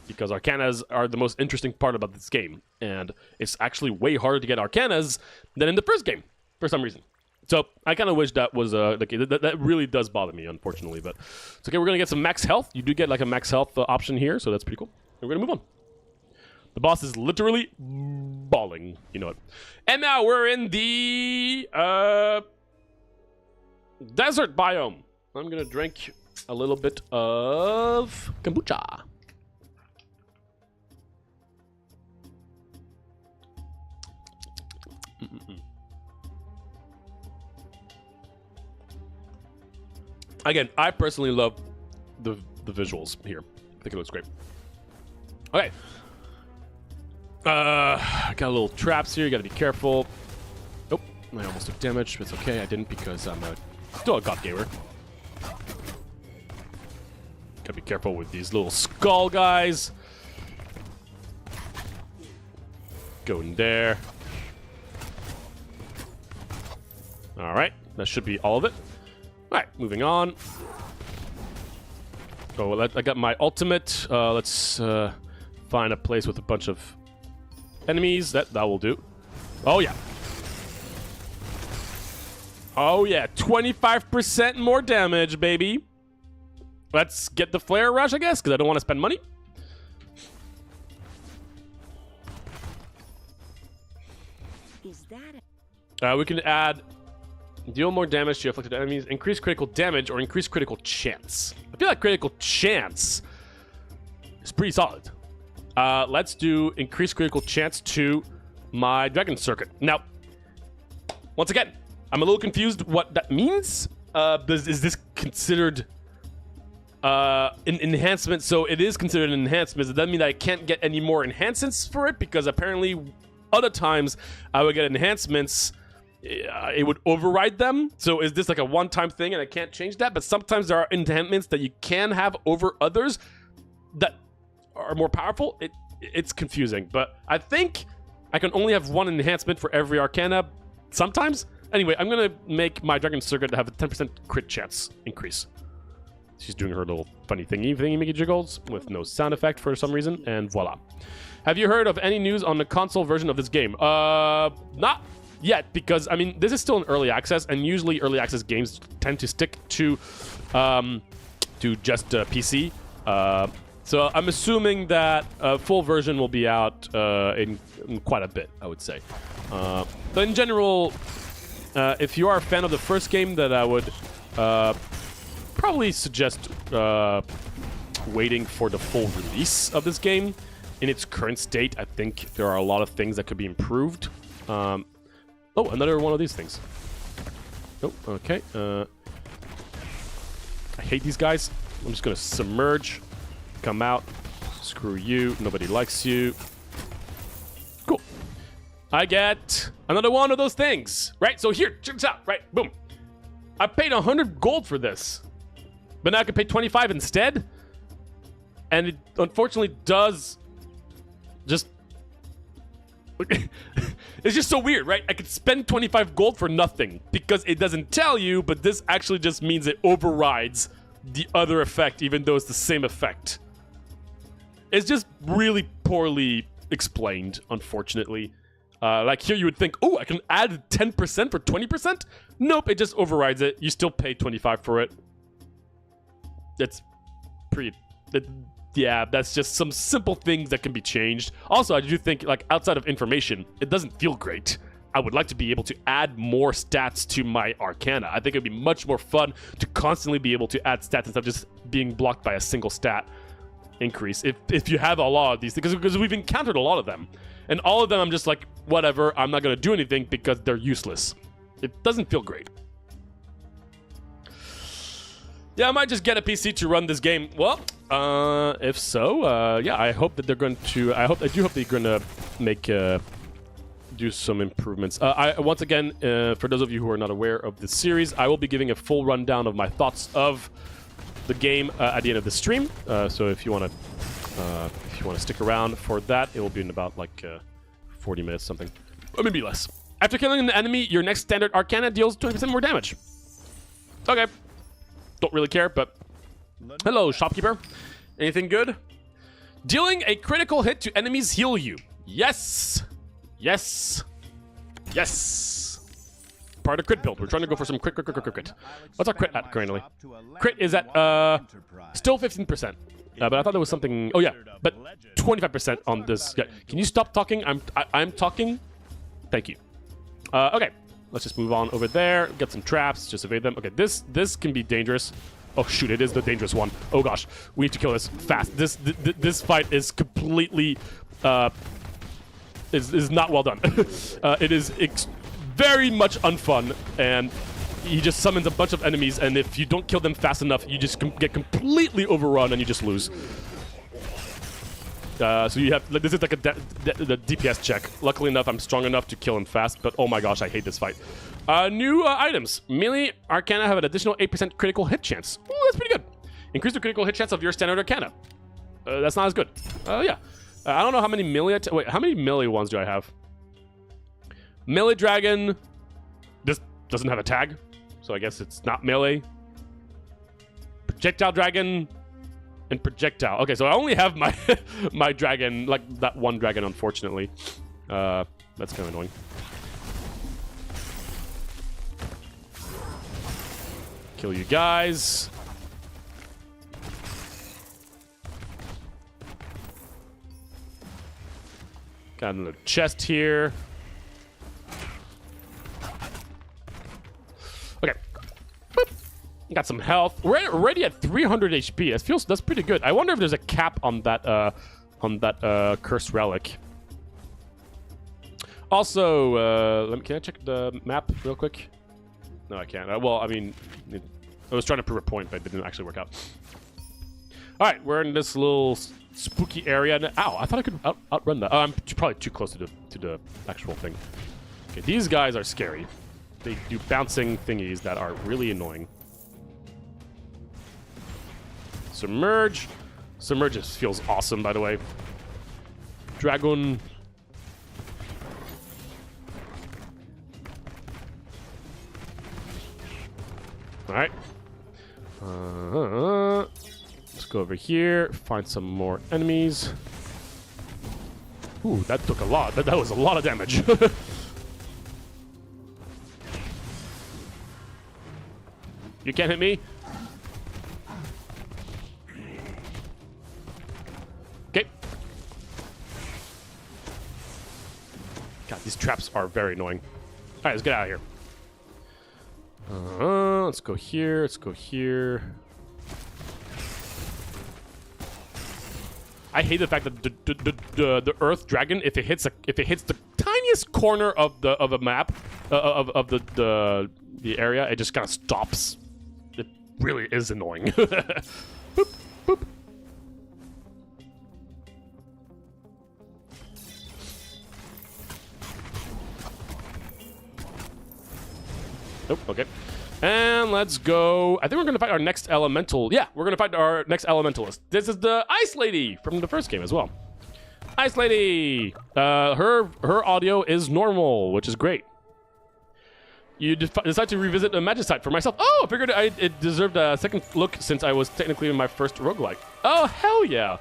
Because Arcanas are the most interesting part about this game. And it's actually way harder to get Arcanas than in the first game, for some reason. So I kind of wish that was that really does bother me, unfortunately. But it's okay. We're gonna get some max health. You do get like a max health option here, so that's pretty cool. And we're gonna move on. The boss is literally bawling. You know it. And now we're in the desert biome. I'm gonna drink a little bit of kombucha. Again, I personally love the visuals here. I think it looks great. Okay. Got a little traps here. You gotta be careful. Oh, I almost took damage. It's okay. I didn't because I'm still a god gamer. Gotta be careful with these little skull guys. Go in there. All right. That should be all of it. All right, moving on. Oh, I got my ultimate. Let's find a place with a bunch of enemies. That will do. Oh, yeah. Oh, yeah. 25% more damage, baby. Let's get the flare rush, I guess, because I don't want to spend money. Is that We can add... Deal more damage to afflicted enemies, increase critical damage, or increase critical chance. I feel like critical chance is pretty solid. Let's do increase critical chance to my dragon circuit. Now, once again, I'm a little confused what that means. Is this considered an enhancement? So it is considered an enhancement. Does that mean that I can't get any more enhancements for it? Because apparently other times I would get enhancements... it would override them. So is this like a one-time thing and I can't change that? But sometimes there are enhancements that you can have over others that are more powerful. It's confusing, but I think I can only have one enhancement for every Arcana sometimes. Anyway, I'm gonna make my Dragon Circuit have a 10% crit chance increase. She's doing her little funny thingy jiggles with no sound effect for some reason, and voila. Have you heard of any news on the console version of this game? Not yet, because, I mean, this is still in early access, and usually early access games tend to stick to just PC. So I'm assuming that a full version will be out in quite a bit, I would say. But in general, if you are a fan of the first game, then I would probably suggest waiting for the full release of this game. In its current state, I think there are a lot of things that could be improved. Oh, another one of these things. Oh, okay. I hate these guys. I'm just gonna submerge. Come out. Screw you. Nobody likes you. Cool. I get another one of those things. Right? So here, check this out. Right? Boom. I paid 100 gold for this. But now I can pay 25 instead. And it unfortunately does just... It's just so weird, right? I could spend 25 gold for nothing because it doesn't tell you, but this actually just means it overrides the other effect, even though it's the same effect. It's just really poorly explained, unfortunately. Like here you would think, oh, I can add 10% for 20%? Nope, it just overrides it. You still pay 25 for it. It's pretty... yeah, that's just some simple things that can be changed. Also, I do think, like, outside of information, it doesn't feel great. I would like to be able to add more stats to my Arcana. I think it'd be much more fun to constantly be able to add stats instead of just being blocked by a single stat increase. If you have a lot of these things, because we've encountered a lot of them. And all of them, I'm just like, whatever, I'm not going to do anything because they're useless. It doesn't feel great. Yeah, I might just get a PC to run this game. Well, if so, yeah, I hope that they're going to... I do hope they're going to make... do some improvements. Once again, for those of you who are not aware of this series, I will be giving a full rundown of my thoughts of the game at the end of the stream. So if you want to stick around for that, it will be in about like 40 minutes something, or maybe less. After killing an enemy, your next standard Arcana deals 20% more damage. Okay, don't really care, but hello, shopkeeper. Anything good? Dealing a critical hit to enemies heal you. Yes. Yes. Yes. Part of crit build. We're trying to go for some crit. What's our crit at currently? Crit is at still 15%. But I thought there was something. Oh yeah, but 25% on this. Yeah. Can you stop talking? I'm talking. Thank you. Okay. Let's just move on over there. Get some traps. Just evade them. Okay. This can be dangerous. Oh shoot! It is the dangerous one. Oh gosh, we need to kill this fast. This fight is completely. Is not well done. It is very much unfun, and he just summons a bunch of enemies, and if you don't kill them fast enough, you just get completely overrun and you just lose. So you have, like, this is like the DPS check. Luckily enough, I'm strong enough to kill him fast, but oh my gosh, I hate this fight. New items. Melee Arcana have an additional 8% critical hit chance. Ooh, that's pretty good. Increase the critical hit chance of your standard Arcana. That's not as good. Yeah. I don't know how many melee... Wait, how many melee ones do I have? Melee Dragon... This doesn't have a tag, so I guess it's not melee. Projectile Dragon... And Projectile. Okay, so I only have my my dragon, like that one dragon, unfortunately. That's kind of annoying. Kill you guys. Got another chest here. Okay. Boop. Got some health. We're already at 300 HP. That's pretty good. I wonder if there's a cap on that cursed relic. Also, can I check the map real quick? No, I can't. Well, I mean, I was trying to prove a point, but it didn't actually work out. All right, we're in this little spooky area. Ow, I thought I could outrun that. I'm probably too close to the actual thing. Okay, these guys are scary. They do bouncing thingies that are really annoying. Submerge. Submerge just feels awesome, by the way. Dragon. All right. Let's go over here, find some more enemies. Ooh, that took a lot. That was a lot of damage. You can't hit me. Okay. God, these traps are very annoying. All right, let's get out of here. Let's go here. Let's go here. I hate the fact that the Earth Dragon, if it hits the tiniest corner of a map of the area, it just kind of stops. It really is annoying. Boop, boop. Nope. Okay. And let's go. I think we're going to fight our next elemental. Yeah, we're going to fight our next elementalist. This is the Ice Lady from the first game as well. Ice Lady. Her audio is normal, which is great. You decide to revisit a magic site for myself. Oh, I figured it deserved a second look since I was technically in my first roguelike. Oh, hell yeah.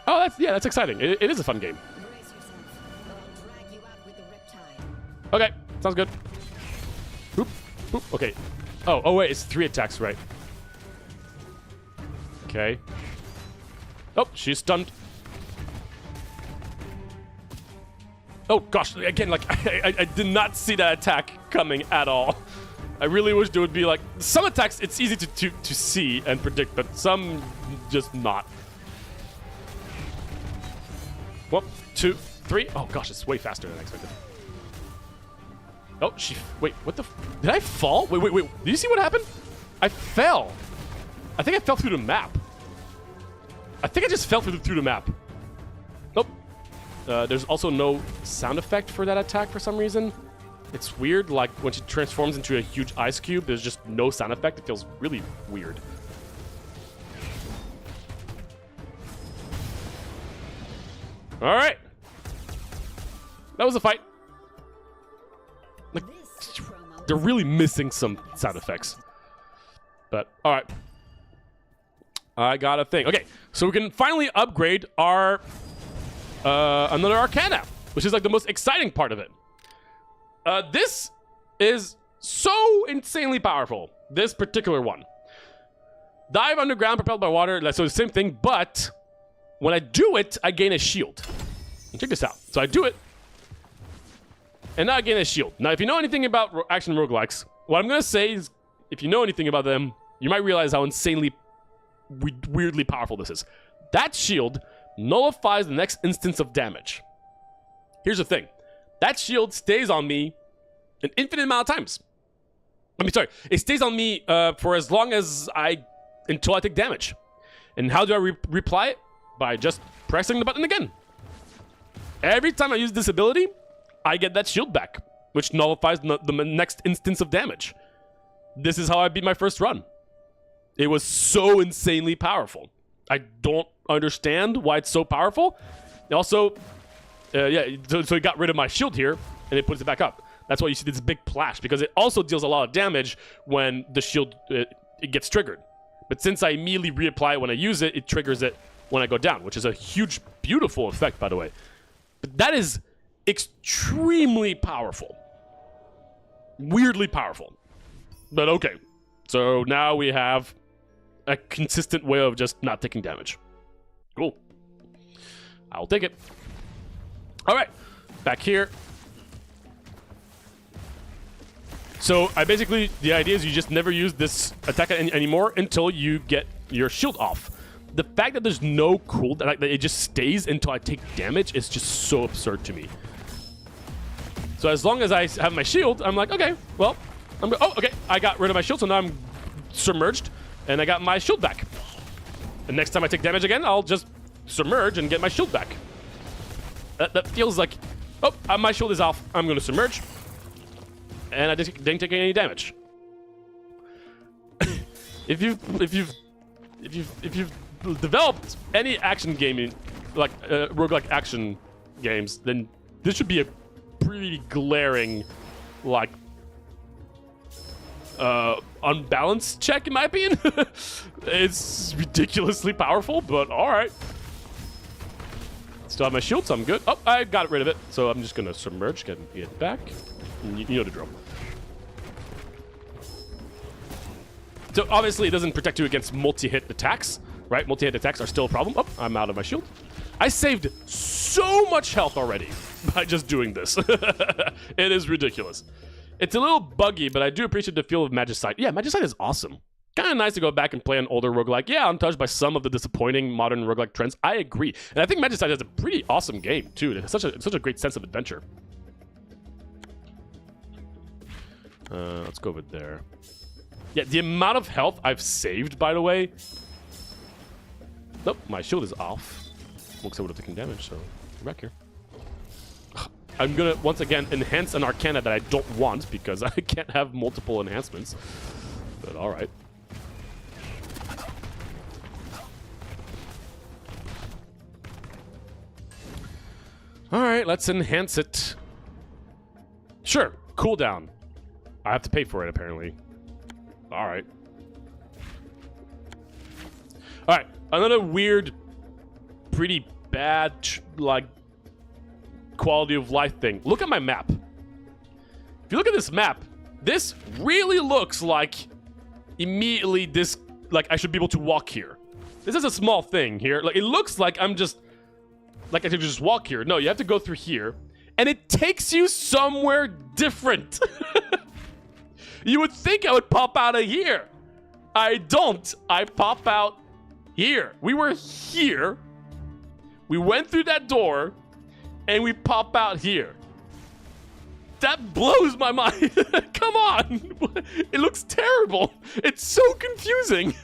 Oh, that's exciting. It is a fun game. Brace yourself, or I'll drag you out with the riptide. Okay, sounds good. Boop, boop. Okay. Oh, wait, it's 3 attacks, right? Okay. Oh, she's stunned. Oh gosh, again, like I did not see that attack coming at all. I really wish there would be like some attacks. It's easy to see and predict, but some just not. 1, 2, 3. Oh gosh, it's way faster than I expected. Oh, wait, what the? Did I fall? Wait. Did you see what happened? I fell. I think I fell through the map. I think I just fell through the map. Nope. There's also no sound effect for that attack for some reason. It's weird, like when she transforms into a huge ice cube, there's just no sound effect. It feels really weird. All right. That was a fight. Like, This promo they're really missing some sound effects. But, all right. I got a thing. Okay, so we can finally upgrade our another Arcana, which is like the most exciting part of it. This is so insanely powerful, this particular one. Dive underground, propelled by water, so the same thing, but when I do it, I gain a shield. And check this out. So I do it, and now I gain a shield. Now, if you know anything about action roguelikes, what I'm going to say is, if you know anything about them, you might realize how insanely weirdly powerful this is. That shield nullifies the next instance of damage. Here's the thing. That shield stays on me an infinite amount of times. It stays on me for as long as until I take damage. And how do I reply it? By just pressing the button again. Every time I use this ability, I get that shield back, which nullifies the next instance of damage. This is how I beat my first run. It was so insanely powerful. I don't understand why it's so powerful. Also, so it got rid of my shield here, and it puts it back up. That's why you see this big plash, because it also deals a lot of damage when the shield it gets triggered. But since I immediately reapply it when I use it, it triggers it when I go down, which is a huge, beautiful effect, by the way. But that is extremely powerful. Weirdly powerful. But okay. So now we have a consistent way of just not taking damage. Cool. I'll take it. All right. Back here. So the idea is you just never use this attack anymore until you get your shield off. The fact that there's no cooldown, like that it just stays until I take damage, is just so absurd to me. So as long as I have my shield, I'm like, okay, well, okay, I got rid of my shield, so now I'm submerged, and I got my shield back. And next time I take damage again, I'll just submerge and get my shield back. That feels like, my shield is off. I'm going to submerge, and I didn't take any damage. If you've developed any action gaming, like roguelike action games, then this should be a pretty glaring, like, unbalanced check, in my opinion. It's ridiculously powerful, but all right. Still have my shield, so I'm good. Oh, I got rid of it. So I'm just going to submerge, get it back. You know the drill. So obviously it doesn't protect you against multi-hit attacks, right? Multi-hit attacks are still a problem. Oh, I'm out of my shield. I saved so much health already by just doing this. It is ridiculous. It's a little buggy, but I do appreciate the feel of Magicite. Yeah, Magicite is awesome. Kind of nice to go back and play an older roguelike. Yeah, I'm touched by some of the disappointing modern roguelike trends. I agree. And I think Magicite is a pretty awesome game, too. It has such a great sense of adventure. Let's go over there. Yeah, the amount of health I've saved, by the way. Nope, my shield is off. Looks like I would have taken damage, so I'm back here. I'm gonna, once again, enhance an Arcana that I don't want because I can't have multiple enhancements. But alright. Alright, let's enhance it. Sure, cooldown. I have to pay for it, apparently. Alright. Alright, another weird, pretty bad, like, quality of life thing. Look at my map. If you look at this map, this really looks like immediately this, like, I should be able to walk here. This is a small thing here. Like, it looks like I'm just, like I could just walk here. No, you have to go through here. And it takes you somewhere different. You would think I would pop out of here. I don't. I pop out here. We were here. We went through that door. And we pop out here. That blows my mind. Come on. It looks terrible. It's so confusing.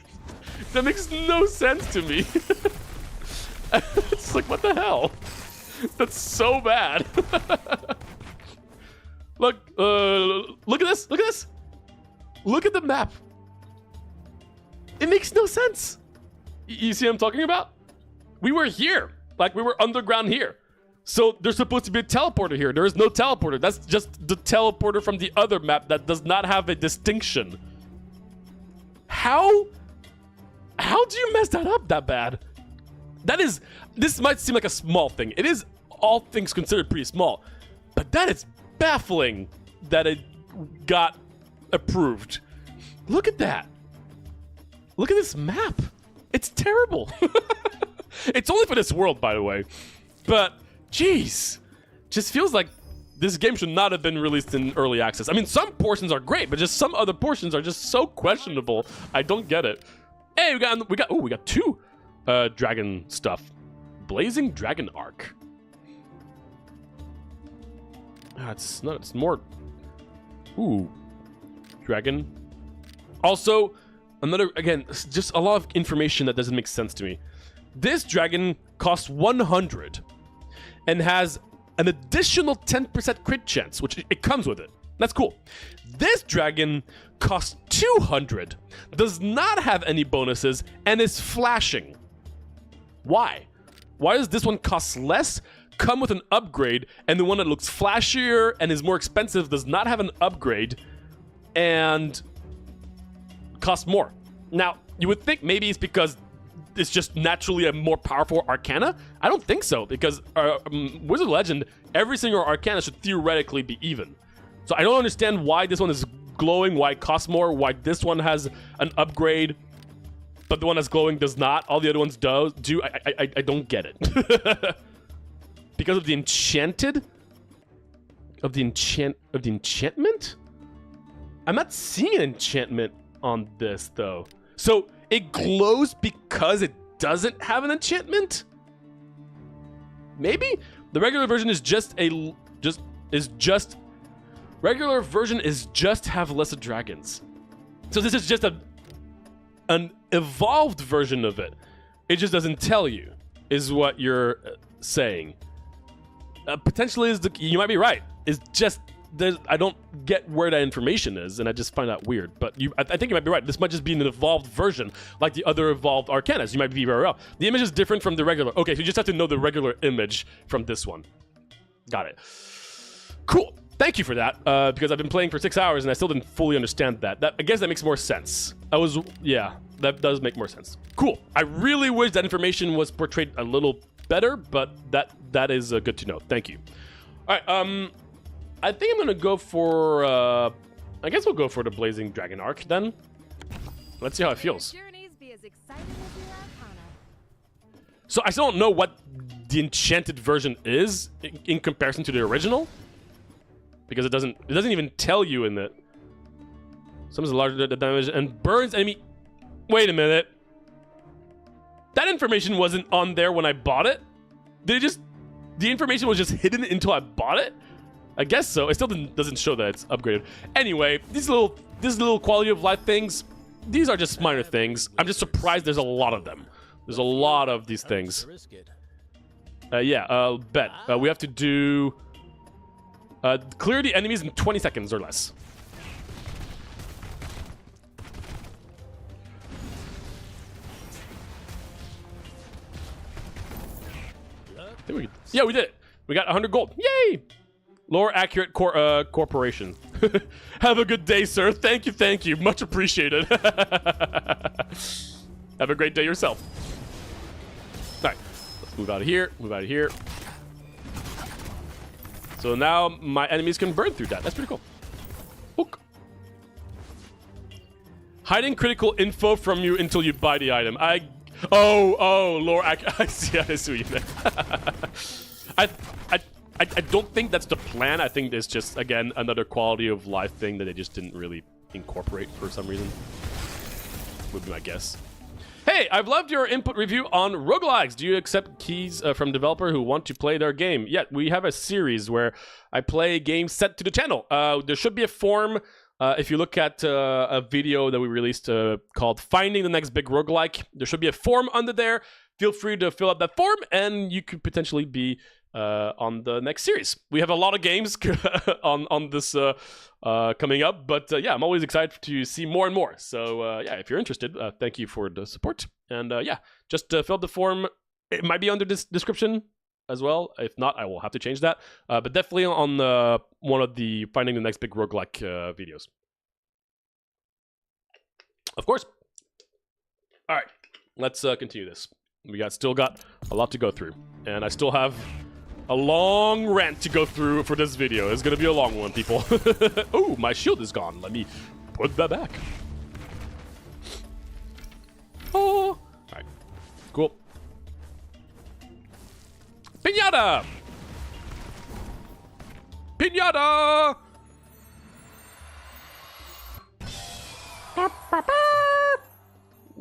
That makes no sense to me. It's like, what the hell? That's so bad. Look at this. Look at this. Look at the map. It makes no sense. You see what I'm talking about? We were here. Like, we were underground here. So there's supposed to be a teleporter here. There is no teleporter. That's just the teleporter from the other map that does not have a distinction. How do you mess that up that bad? This might seem like a small thing. It is, all things considered, pretty small. But that is baffling that it got approved. Look at that. Look at this map. It's terrible. It's only for this world, by the way. But, jeez. Just feels like this game should not have been released in early access. I mean, some portions are great, but just some other portions are just so questionable. I don't get it. Hey, we got two dragon stuff. Blazing Dragon Arc. It's more. Ooh. Dragon. Also, another, again, just a lot of information that doesn't make sense to me. This dragon costs 100 and has an additional 10% crit chance, which it comes with it. That's cool. This dragon costs 200, does not have any bonuses, and is flashing. Why? Why does this one cost less, come with an upgrade, and the one that looks flashier and is more expensive does not have an upgrade and costs more? Now, you would think maybe it's because it's just naturally a more powerful Arcana. I don't think so, because Wizard of Legend, every single Arcana should theoretically be even. So I don't understand why this one is glowing, why it costs more, why this one has an upgrade, but the one that's glowing does not. All the other ones do. I don't get it. Because of the enchanted? Of the enchantment? I'm not seeing an enchantment on this, though. So it glows because it doesn't have an enchantment? Maybe? The regular version is regular version is just have lesser dragons. So this is just an evolved version of it. It just doesn't tell you, is what you're saying. Potentially, you might be right. It's just, I don't get where that information is, and I just find that weird. But I think you might be right. This might just be an evolved version, like the other evolved Arcanas. You might be very well. The image is different from the regular. Okay, so you just have to know the regular image from this one. Got it. Cool. Thank you for that, because I've been playing for 6 hours and I still didn't fully understand that. I guess that makes more sense. Yeah, that does make more sense. Cool. I really wish that information was portrayed a little better, but that is good to know. Thank you. All right, I think I'm gonna go for, I guess we'll go for the Blazing Dragon Arc then. Let's see how it feels. Journeys be as exciting as your Arcana. So I still don't know what the enchanted version is in comparison to the original. Because it doesn't even tell you in it. Summons larger damage and burns enemy. Wait a minute. That information wasn't on there when I bought it. The information was just hidden until I bought it? I guess so. It still doesn't show that it's upgraded. Anyway, these little quality of life things, these are just minor things. I'm just surprised there's a lot of them. There's a lot of these things. Yeah, bet. We have to do... clear the enemies in 20 seconds or less. Yeah, we did it. We got 100 gold. Yay! Lore accurate corporation. Have a good day, sir. Thank you. Much appreciated. Have a great day yourself. All right, let's move out of here. So now my enemies can burn through that. That's pretty cool. Hook. Hiding critical info from you until you buy the item. Oh, lore. I see what you meant. I don't think that's the plan. I think it's just, again, another quality of life thing that they just didn't really incorporate for some reason. Would be my guess. Hey, I've loved your input review on roguelikes. Do you accept keys from developer who want to play their game? Yeah, we have a series where I play games sent to the channel. There should be a form if you look at a video that we released called Finding the Next Big Roguelike. There should be a form under there. Feel free to fill out that form and you could potentially be on the next series. We have a lot of games on this coming up, but yeah, I'm always excited to see more and more. So yeah, if you're interested, thank you for the support. And yeah, just fill out the form. It might be under this description as well. If not, I will have to change that. But definitely on one of the Finding the Next Big Roguelike videos. Of course. All right, let's continue this. We still got a lot to go through, and I still have a long rant to go through for this video. It's gonna be a long one, people. Oh, my shield is gone. Let me put that back. Oh, all right, cool. Piñata! Piñata!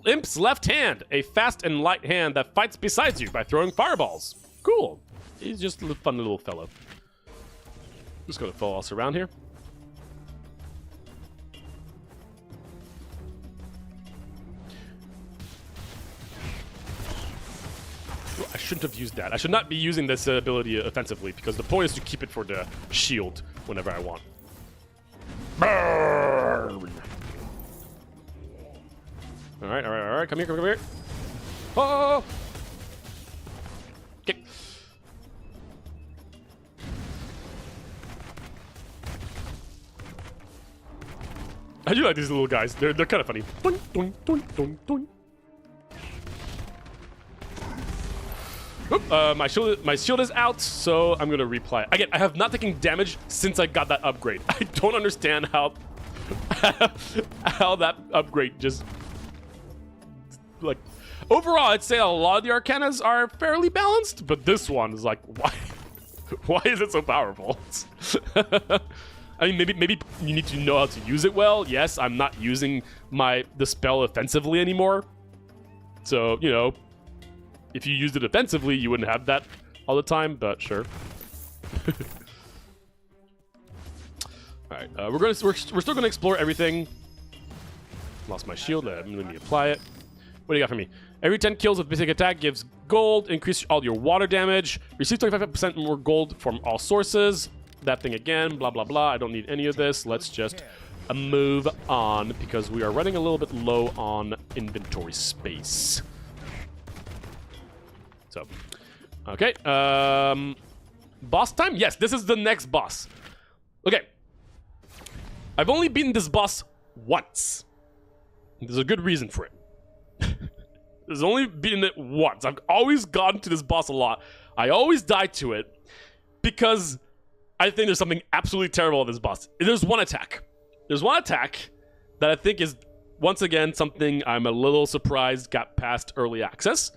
Imp's left hand, a fast and light hand that fights beside you by throwing fireballs. Cool. He's just a fun little fellow. Just gonna follow us around here. Well, I shouldn't have used that. I should not be using this ability offensively because the point is to keep it for the shield whenever I want. Burn! All right. Come here. Oh! Okay. I do like these little guys. They're kind of funny. Doink, doink, doink, doink, doink. Oop, my shield is out, so I'm gonna reapply. Again, I have not taken damage since I got that upgrade. I don't understand how that upgrade just like. Overall, I'd say a lot of the Arcanas are fairly balanced, but this one is like, why is it so powerful? I mean, maybe you need to know how to use it well. Yes, I'm not using the spell offensively anymore. So, you know, if you used it offensively, you wouldn't have that all the time, but sure. All right, we're still gonna explore everything. Lost my shield. Let me apply it. What do you got for me? Every 10 kills with basic attack gives gold. Increase all your water damage. Receive 25% more gold from all sources. That thing again. Blah blah blah. I don't need any of this. Let's just move on because we are running a little bit low on inventory space. So, okay. Boss time? Yes, this is the next boss. Okay. I've only beaten this boss once. There's a good reason for it. There's only beaten it once. I've always gone to this boss a lot. I always die to it because I think there's something absolutely terrible with this boss. There's one attack. There's one attack that I think is, once again, something I'm a little surprised got past early access.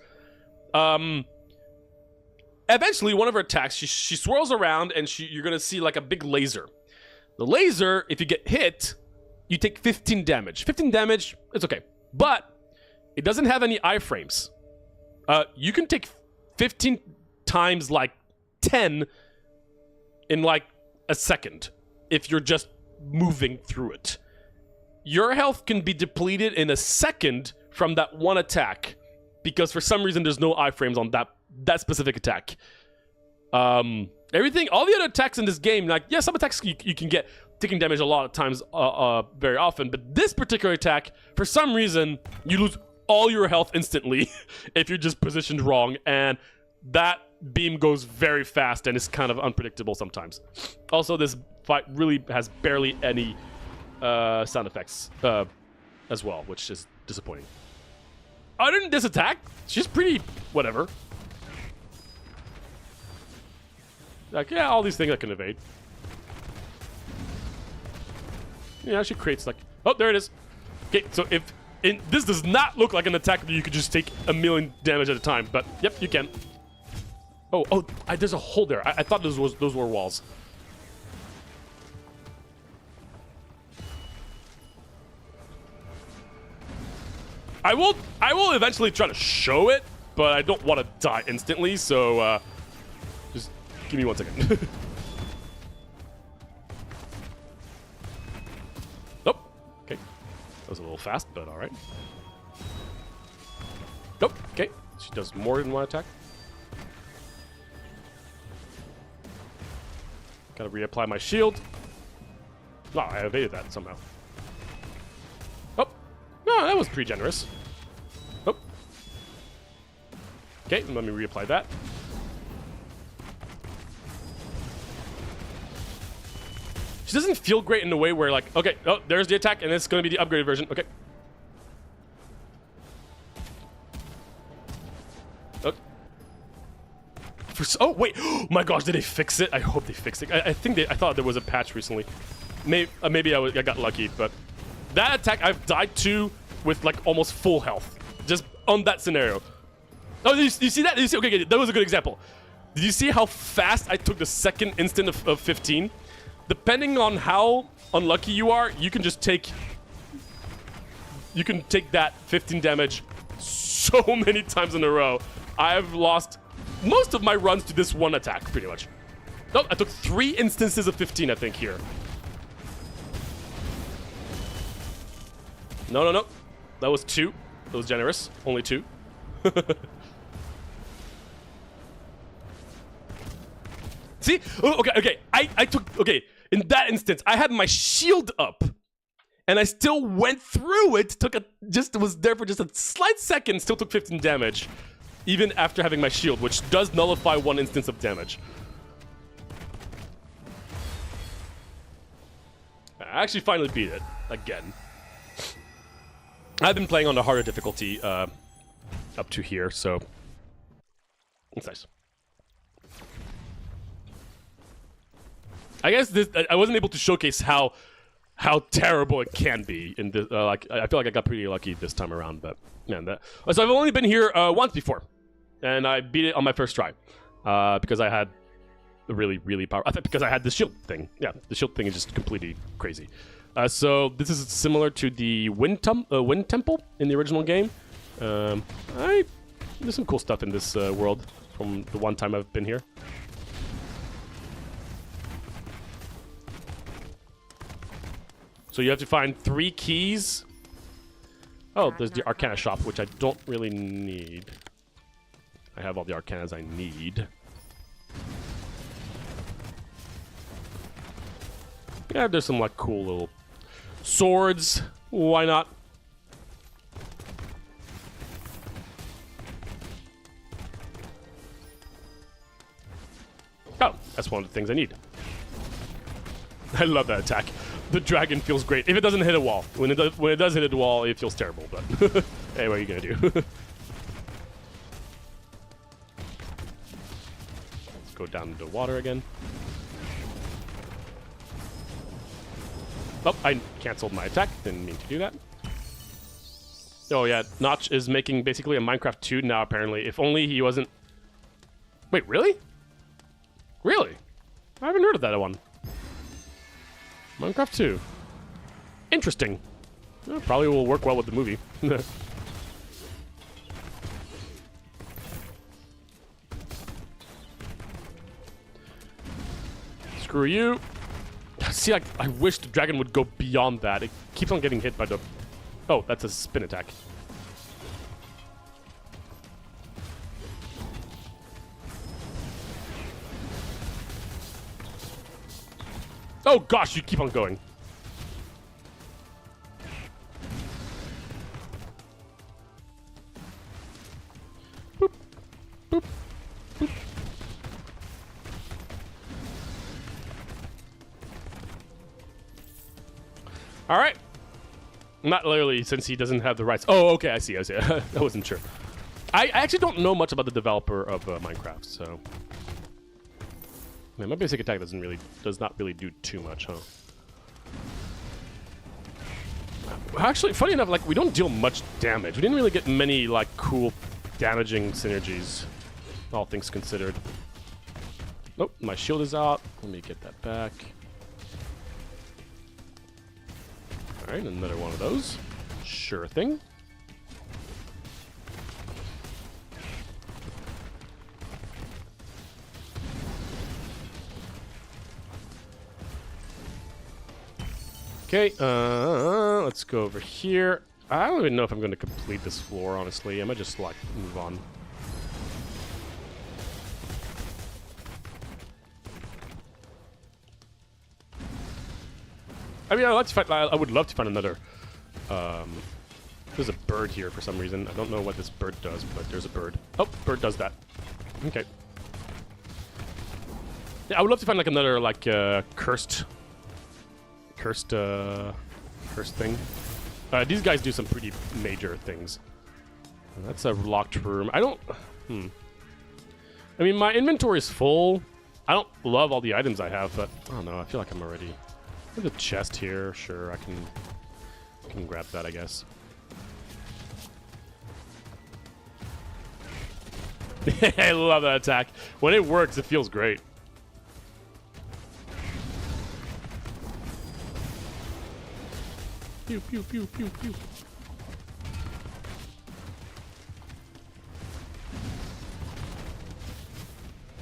Eventually, one of her attacks, she swirls around and you're going to see like a big laser. The laser, if you get hit, you take 15 damage. 15 damage, it's okay. But it doesn't have any iframes. You can take 15 times like 10 in like a second if you're just moving through it. Your health can be depleted in a second from that one attack because for some reason there's no iframes on that specific attack. Everything, all the other attacks in this game, like, yeah, some attacks you can get taking damage a lot of times, very often, but this particular attack, for some reason, you lose all your health instantly if you're just positioned wrong, and that beam goes very fast and is kind of unpredictable sometimes. Also, this fight really has barely any sound effects as well, which is disappointing. Other than this attack, she's pretty whatever. Like, yeah, all these things I can evade. Yeah, she creates like... Oh, there it is. Okay, so if... this does not look like an attack that you could just take a million damage at a time, but yep, you can. Oh, there's a hole there. I thought those were walls. I will eventually try to show it, but I don't want to die instantly, so just give me 1 second. Nope. Okay. That was a little fast, but all right. Nope. Okay. She does more than one attack. Gotta reapply my shield. No, I evaded that somehow. Oh. No, that was pretty generous. Oh. Okay, let me reapply that. She doesn't feel great in a way where, like, okay, oh, there's the attack, and it's going to be the upgraded version. Okay. Oh, wait. Oh, my gosh, did they fix it? I hope they fixed it. I thought there was a patch recently. Maybe I got lucky, but that attack I've died to with, like, almost full health. Just on that scenario. Oh, you see that? You see? Okay, that was a good example. Did you see how fast I took the second instant of 15? Depending on how unlucky you are, you can just take... You can take that 15 damage so many times in a row. I've lost most of my runs to this one attack, pretty much. Nope, I took 3 instances of 15, I think, here. No. That was 2. That was generous. Only 2. See? Oh, okay. I took... Okay, in that instance, I had my shield up. And I still went through it. Was there for just a slight second. Still took 15 damage. Even after having my shield, which does nullify 1 instance of damage. I actually finally beat it. Again. I've been playing on the harder difficulty up to here, so... It's nice. I guess I wasn't able to showcase how terrible it can be in this. Like, I feel like I got pretty lucky this time around, but man, so I've only been here once before, and I beat it on my first try because I had a really powerful. Because I had the shield thing. Yeah, the shield thing is just completely crazy. So this is similar to the Wind Temple in the original game. There's some cool stuff in this world from the one time I've been here. So you have to find 3 keys. Oh, there's the Arcana shop, which I don't really need. I have all the Arcanas I need. Yeah, there's some like cool little swords. Why not? Oh, that's one of the things I need. I love that attack. The dragon feels great. If it doesn't hit a wall. When it does hit a wall, it feels terrible, but hey, what are you gonna do? Let's go down into water again. Oh, I canceled my attack. Didn't mean to do that. Oh yeah, Notch is making basically a Minecraft 2 now, apparently. If only he wasn't... Wait, really? Really? I haven't heard of that one. Minecraft 2. Interesting. Well, probably will work well with the movie. Screw you. See, I wish the dragon would go beyond that. It keeps on getting hit by the... Oh, that's a spin attack. Oh gosh, you keep on going. Boop, boop, boop. All right. Not literally, since he doesn't have the rights. Oh, okay, I see. I wasn't sure. I actually don't know much about the developer of Minecraft, so... Man, my basic attack does not really do too much, huh? Actually, funny enough, like, we don't deal much damage. We didn't really get many, like, cool damaging synergies, all things considered. Oh, my shield is out. Let me get that back. Alright, another one of those. Sure thing. Okay, let's go over here. I don't even know if I'm going to complete this floor, honestly. I might just, like, move on. I mean, I would love to find another... there's a bird here for some reason. I don't know what this bird does, but there's a bird. Oh, bird does that. Okay. Yeah, I would love to find, like, another, like, cursed thing. These guys do some pretty major things. That's a locked room. I don't... I mean, my inventory is full. I don't love all the items I have, but I don't know. I feel like I'm already... There's a chest here. Sure, I can grab that, I guess. I love that attack. When it works, it feels great. Pew, pew, pew, pew, pew.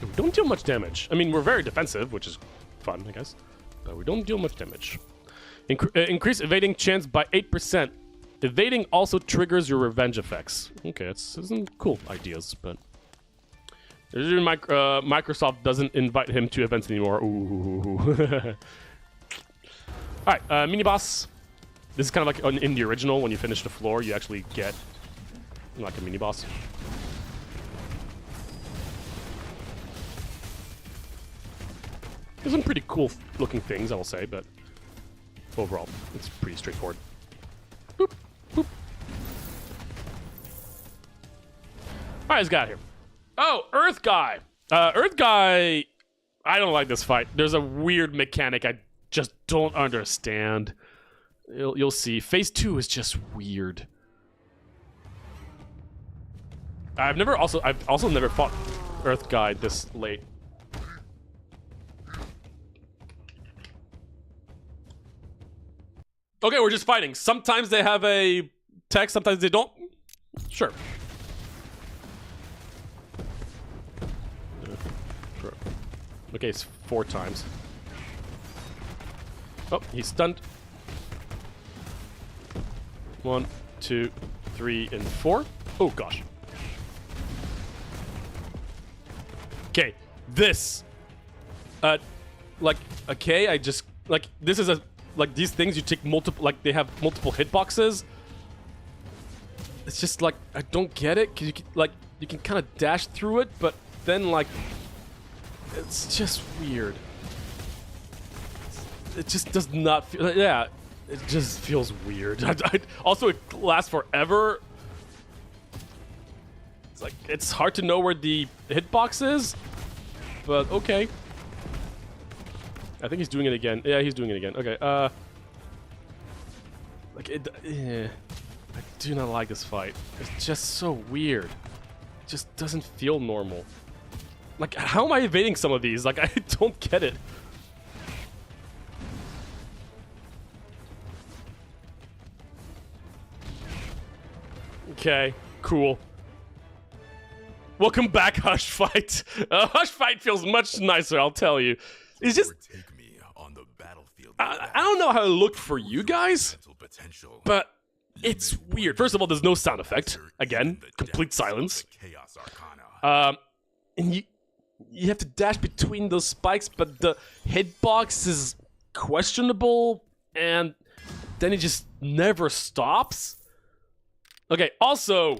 We don't deal much damage. I mean, we're very defensive, which is fun, I guess. But we don't deal much damage. Increase evading chance by 8%. Evading also triggers your revenge effects. Okay, that's some cool ideas, but... Microsoft doesn't invite him to events anymore. Ooh. Alright, mini-boss. This is kind of like in the original, when you finish the floor, you actually get like a mini-boss. There's some pretty cool looking things, I will say, but overall, it's pretty straightforward. Boop, boop. Alright, let's get out of here. Oh, Earth Guy! Earth Guy... I don't like this fight. There's a weird mechanic I just don't understand. You'll see. Phase 2 is just weird. I've also never fought Earth Guy this late. Okay, we're just fighting. Sometimes they have a text, sometimes they don't. Sure. Sure. Okay, it's 4 times. Oh, he's stunned. 1, 2, 3, and 4. Oh gosh. Okay, this. Like, okay, I just like this is a like these things you take multiple like they have multiple hitboxes. It's just like I don't get it because you can kind of dash through it, but then like it's just weird. it just does not feel. Yeah, it just feels weird. Also, it lasts forever. It's like it's hard to know where the hitbox is, but okay. I think he's doing it again. Yeah, he's doing it again. Okay. Like it. Yeah, I do not like this fight. It's just so weird. It just doesn't feel normal. Like, how am I evading some of these? Like, I don't get it. Okay, cool. Welcome back, Hush Fight. Hush Fight feels much nicer, I'll tell you. It's just... Overtake me on the battlefield. I don't know how it looked for you guys, but it's weird. First of all, there's no sound effect. Again, complete silence. Chaos Arcana. And you have to dash between those spikes, but the hitbox is questionable, and then it just never stops. Okay, also,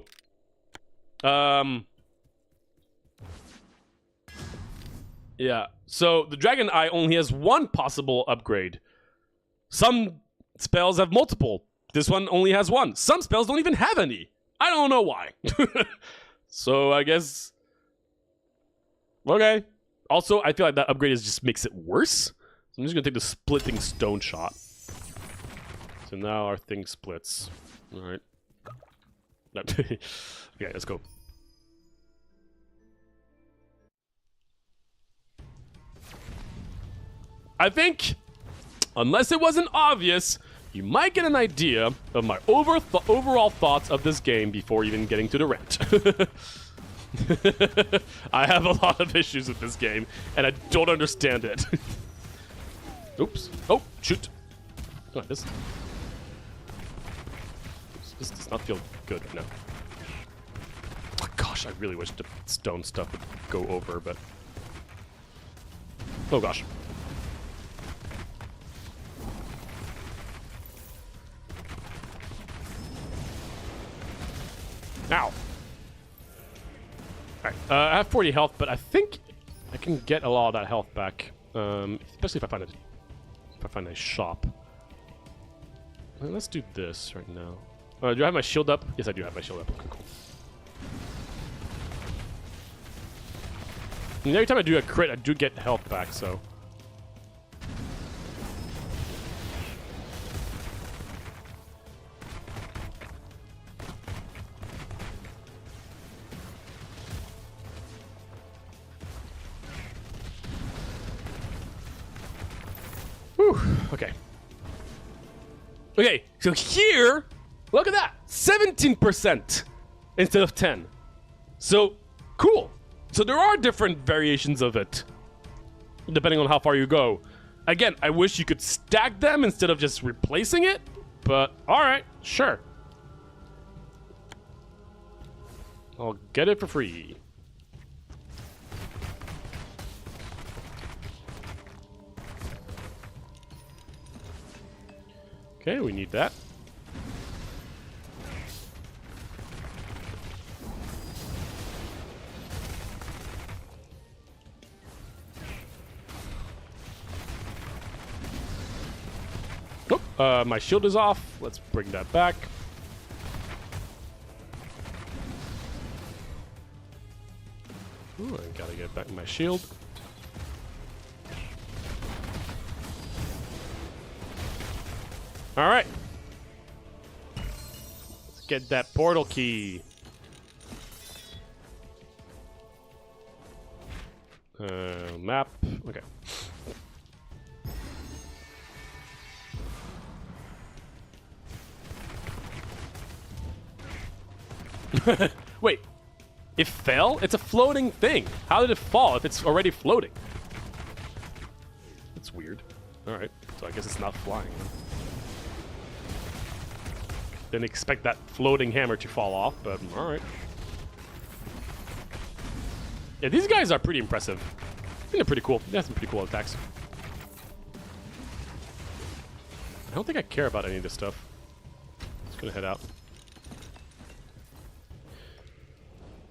yeah, so the Dragon Eye only has one possible upgrade. Some spells have multiple. This one only has one. Some spells don't even have any. I don't know why. So I guess... Okay. Also, I feel like that upgrade just makes it worse. So I'm just going to take the splitting stone shot. So now our thing splits. Alright. Okay, let's go. I think, unless it wasn't obvious, you might get an idea of my overall thoughts of this game before even getting to the rant. I have a lot of issues with this game, and I don't understand it. Oops. Oh, shoot. Oh, this does not feel good right now. Oh, gosh, I really wish the stone stuff would go over, but... Oh, gosh. Ow. Alright, I have 40 health, but I think I can get a lot of that health back. Especially if I find a shop. Well, let's do this right now. Do I have my shield up? Yes, I do have my shield up. Okay, cool. And every time I do a crit, I do get health back, so... Okay. Okay, so here, look at that, 17% instead of 10. So, cool. So there are different variations of it, depending on how far you go. Again, I wish you could stack them instead of just replacing it, but alright, sure. I'll get it for free. Okay, we need that. Oh, my shield is off. Let's bring that back. Ooh, I gotta get back my shield. All right. Let's get that portal key. Map. Okay. Wait. It fell? It's a floating thing. How did it fall if it's already floating? That's weird. All right. So I guess it's not flying. Didn't expect that floating hammer to fall off, but alright. Yeah, these guys are pretty impressive. I think they're pretty cool. They have some pretty cool attacks. I don't think I care about any of this stuff. Just gonna head out.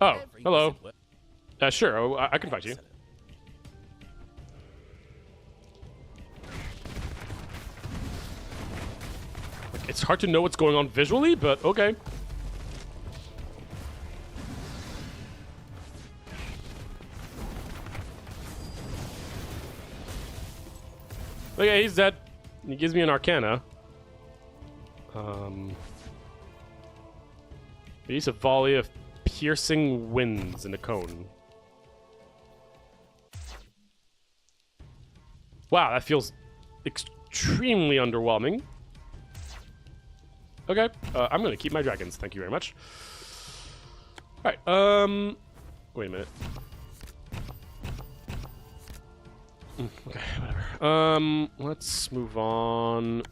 Oh, hello. Sure, oh, I can fight you. It's hard to know what's going on visually, but okay. Okay, he's dead. He gives me an Arcana. Release a volley of piercing winds in a cone. Wow, that feels extremely underwhelming. Okay, I'm gonna keep my dragons. Thank you very much. All right. Wait a minute. Okay, whatever. Let's move on.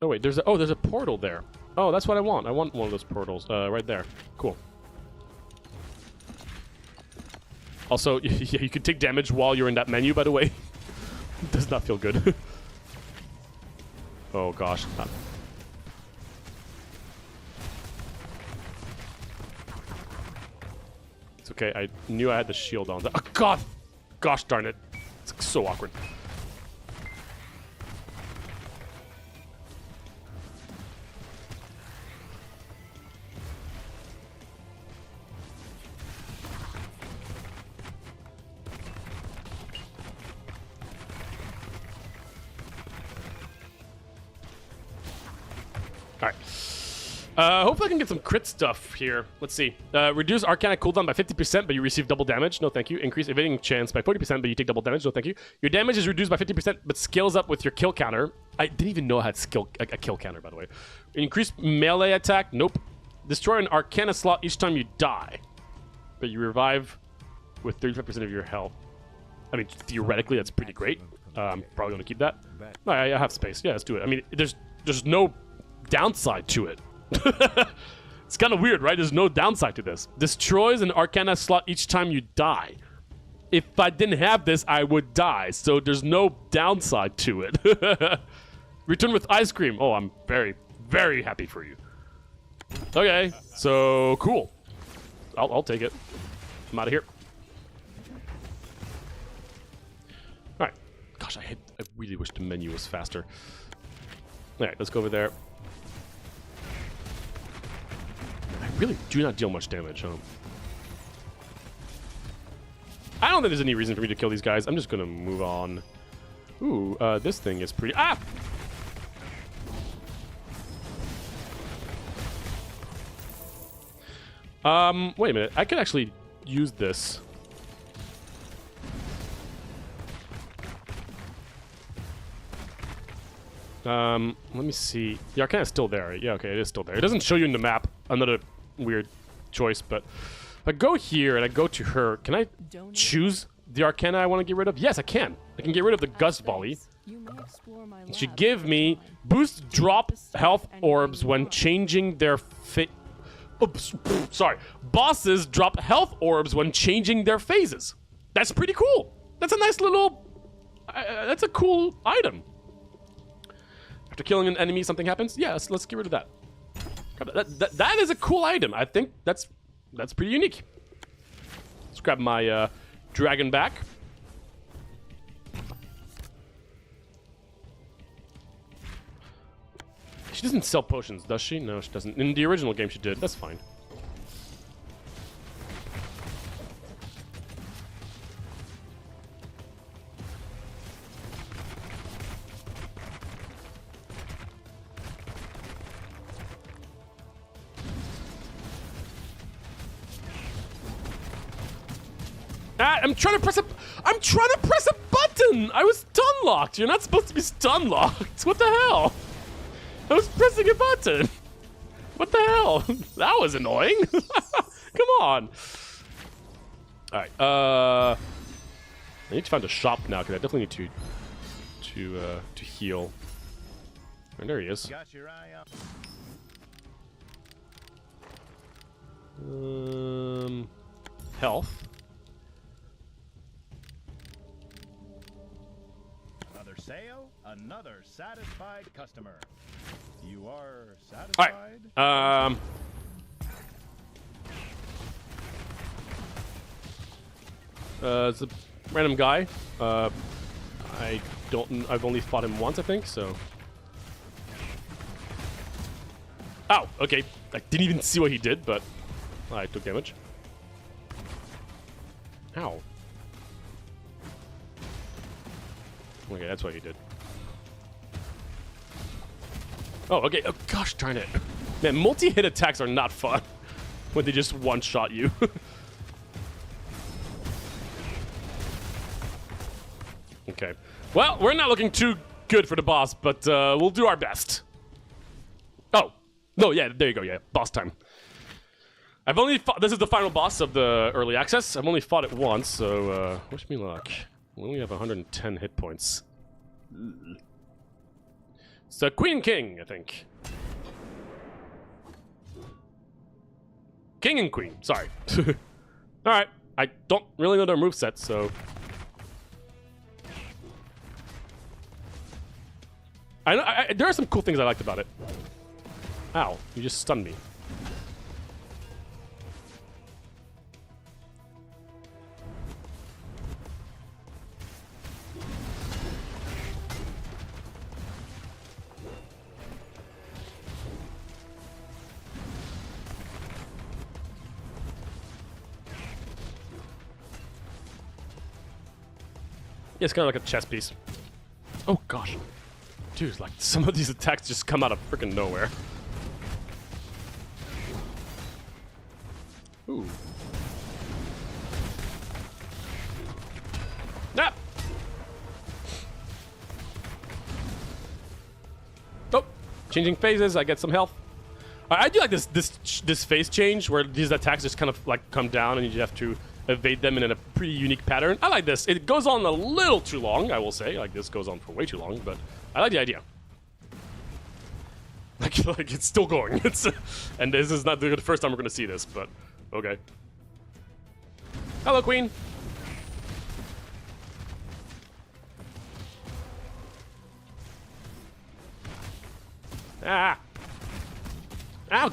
Oh wait, there's a portal there. Oh, that's what I want. I want one of those portals. Right there. Cool. Also, yeah, you can take damage while you're in that menu, by the way. It does not feel good. Oh gosh. It's okay. I knew I had the shield on. Oh god! Gosh darn it. It's so awkward. Alright. Hopefully I can get some crit stuff here. Let's see. Reduce Arcana cooldown by 50%, but you receive double damage. No, thank you. Increase evading chance by 40%, but you take double damage. No, thank you. Your damage is reduced by 50%, but scales up with your kill counter. I didn't even know I had a kill counter, by the way. Increase melee attack. Nope. Destroy an Arcana slot each time you die, but you revive with 35% of your health. I mean, theoretically, that's pretty great. I'm probably going to keep that. No, I have space. Yeah, let's do it. I mean, there's no downside to it. It's kind of weird, right? There's no downside to this. Destroys an Arcana slot each time you die. If I didn't have this, I would die. So there's no downside to it. Return with ice cream. Oh, I'm very, very happy for you. Okay, so cool. I'll take it. I'm out of here. All right. Gosh, I really wish the menu was faster. All right, let's go over there. I really do not deal much damage, huh? I don't think there's any reason for me to kill these guys. I'm just gonna move on. Ooh, this thing is pretty... Ah! Wait a minute. I could actually use this. Let me see. The Arcana is still there. Yeah, okay, it is still there. It doesn't show you in the map. Another weird choice, but if I go here and I go to her, can I choose the Arcana I want to get rid of? Yes, I can. I can get rid of the Gust Volley. She give me boost drop health orbs when changing their Oops, sorry. Bosses drop health orbs when changing their phases. That's pretty cool. That's a nice little... that's a cool item. After killing an enemy, something happens? Yeah, let's get rid of that. That is a cool item. I think that's pretty unique. Let's grab my dragon back. She doesn't sell potions, does she? No, she doesn't. In the original game, she did. That's fine. Ah, I'm trying to press a button! I was stun locked! You're not supposed to be stun locked! What the hell? I was pressing a button! What the hell? That was annoying! Come on! Alright, I need to find a shop now, because I definitely need to heal. And there he is. Got your eye on. Health. Another sale, another satisfied customer. You are satisfied? Alright. It's a random guy. I've only fought him once, I think, so. Ow, okay. I didn't even see what he did, but I took damage. Ow. Okay, that's what he did. Oh, okay. Oh, gosh darn it. Man, multi-hit attacks are not fun when they just one-shot you. Okay. Well, we're not looking too good for the boss, but we'll do our best. Oh. No, yeah, there you go. Yeah, boss time. I've only fought... This is the final boss of the early access. I've only fought it once, so wish me luck. We only have 110 hit points. So Queen and King, I think. King and Queen, sorry. Alright, I don't really know their moveset, so... there are some cool things I liked about it. Ow, you just stunned me. Yeah, it's kind of like a chess piece. Oh gosh. Dude, like some of these attacks just come out of freaking nowhere. Ooh. Ah! Oh, changing phases, I get some health. I do like this phase change where these attacks just kind of like come down and you have to evade them in a pretty unique pattern. I like this. It goes on a little too long, I will say. Like, this goes on for way too long, but I like the idea. Like it's still going. And this is not the first time we're going to see this, but okay. Hello, Queen. Ah. Ow.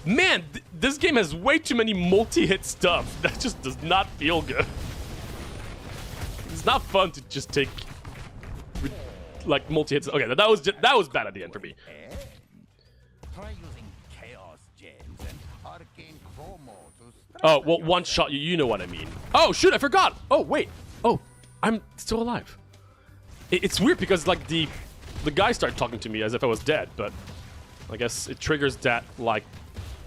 Man, this game has way too many multi-hit stuff. That just does not feel good. It's not fun to just take like multi-hits. Okay, that was bad at the end for me. Try using chaos gems and arcane chromo to Oh, well, one shot you know what I mean. Oh, shoot, I forgot. Oh, wait. Oh, I'm still alive. It's weird because like the guy started talking to me as if I was dead, but I guess it triggers that like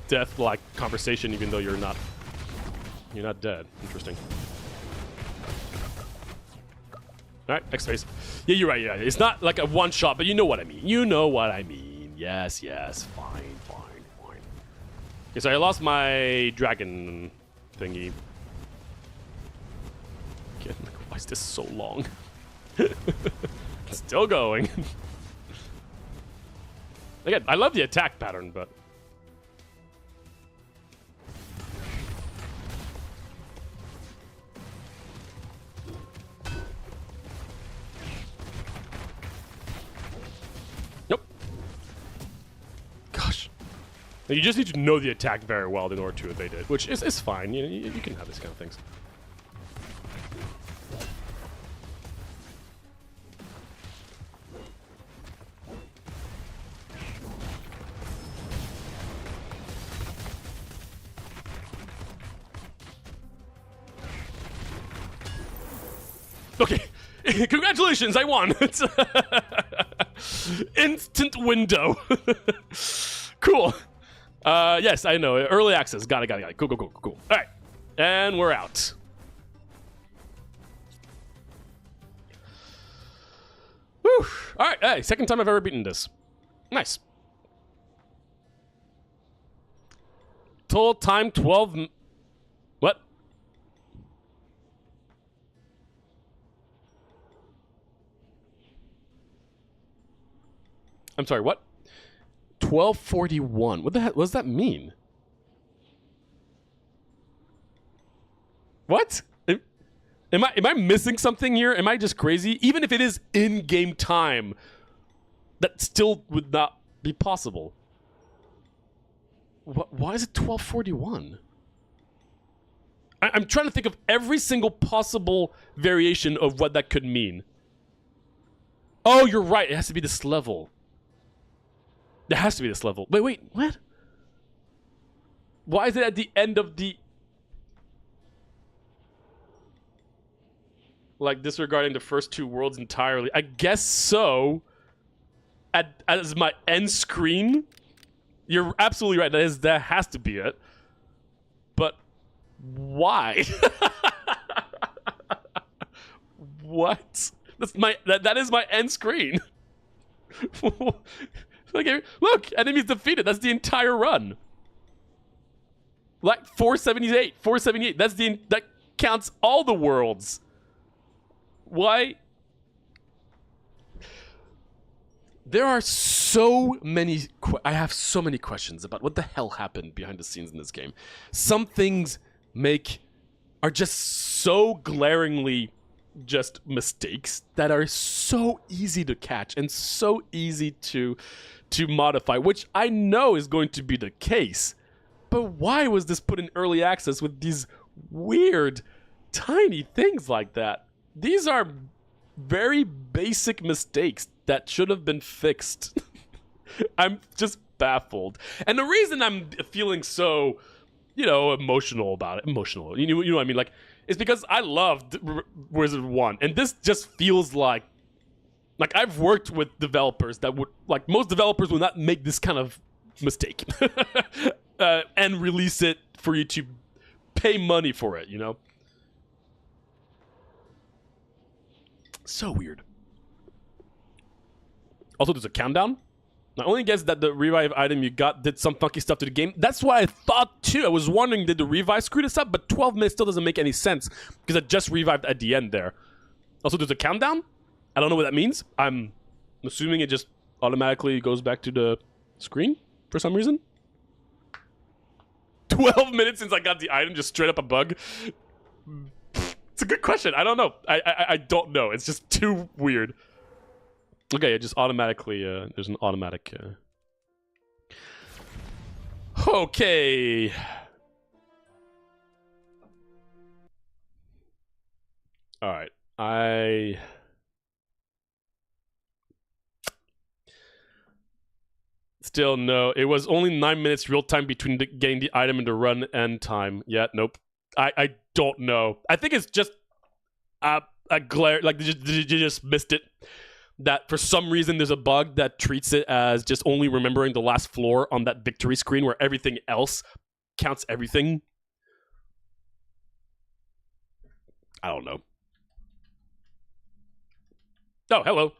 death-like conversation even though you're not dead. Interesting. All right, next phase. Yeah, you're right. Yeah, it's not like a one shot, but you know what I mean. You know what I mean. Yes, fine. Okay, so I lost my dragon thingy. Again, like, why is this so long? Still going. Again, I love the attack pattern, but... Nope. Gosh. You just need to know the attack very well in order to evade it, which is fine. You can have these kind of things. Okay, congratulations, I won. It's instant window. Cool. Yes, I know. Early access. Got it. Cool. All right, and we're out. Whew. All right, hey, second time I've ever beaten this. Nice. Total time 12. What? I'm sorry, what? 1241. What the heck? What does that mean? What? Am I missing something here? Am I just crazy? Even if it is in-game time, that still would not be possible. Why is it 1241? I'm trying to think of every single possible variation of what that could mean. Oh, you're right. It has to be this level. It has to be this level. Wait, what? Why is it at the end of the... Like, disregarding the first two worlds entirely. I guess so. As my end screen? You're absolutely right. That has to be it. But why? What? That is my end screen. Look, enemies defeated. That's the entire run. Like 478, 478. That counts all the worlds. Why? There are so many... I have so many questions about what the hell happened behind the scenes in this game. Some things are just so glaringly just mistakes that are so easy to catch and so easy to modify, which I know is going to be the case. But why was this put in early access with these weird, tiny things like that? These are very basic mistakes that should have been fixed. I'm just baffled. And the reason I'm feeling so, emotional about it, you know what I mean? Like, it's because I loved Wizard 1, and this just feels like I've worked with developers that would, like, most developers would not make this kind of mistake and release it for you to pay money for it, So weird. Also, there's a countdown. I only guess that the revive item you got did some funky stuff to the game. That's what I thought too. I was wondering, did the revive screw this up? But 12 minutes still doesn't make any sense because it just revived at the end there. Also, there's a countdown. I don't know what that means. I'm assuming it just automatically goes back to the screen for some reason. 12 minutes since I got the item, just straight up a bug. It's a good question. I don't know. I don't know. It's just too weird. Okay, it just automatically, there's an automatic, Okay. Alright, I still no. It was only 9 minutes real time between getting the item and the run end time. Yeah, nope. I don't know. I think it's just a glare, like you just missed it. That for some reason there's a bug that treats it as just only remembering the last floor on that victory screen where everything else counts everything. I don't know. Oh, hello.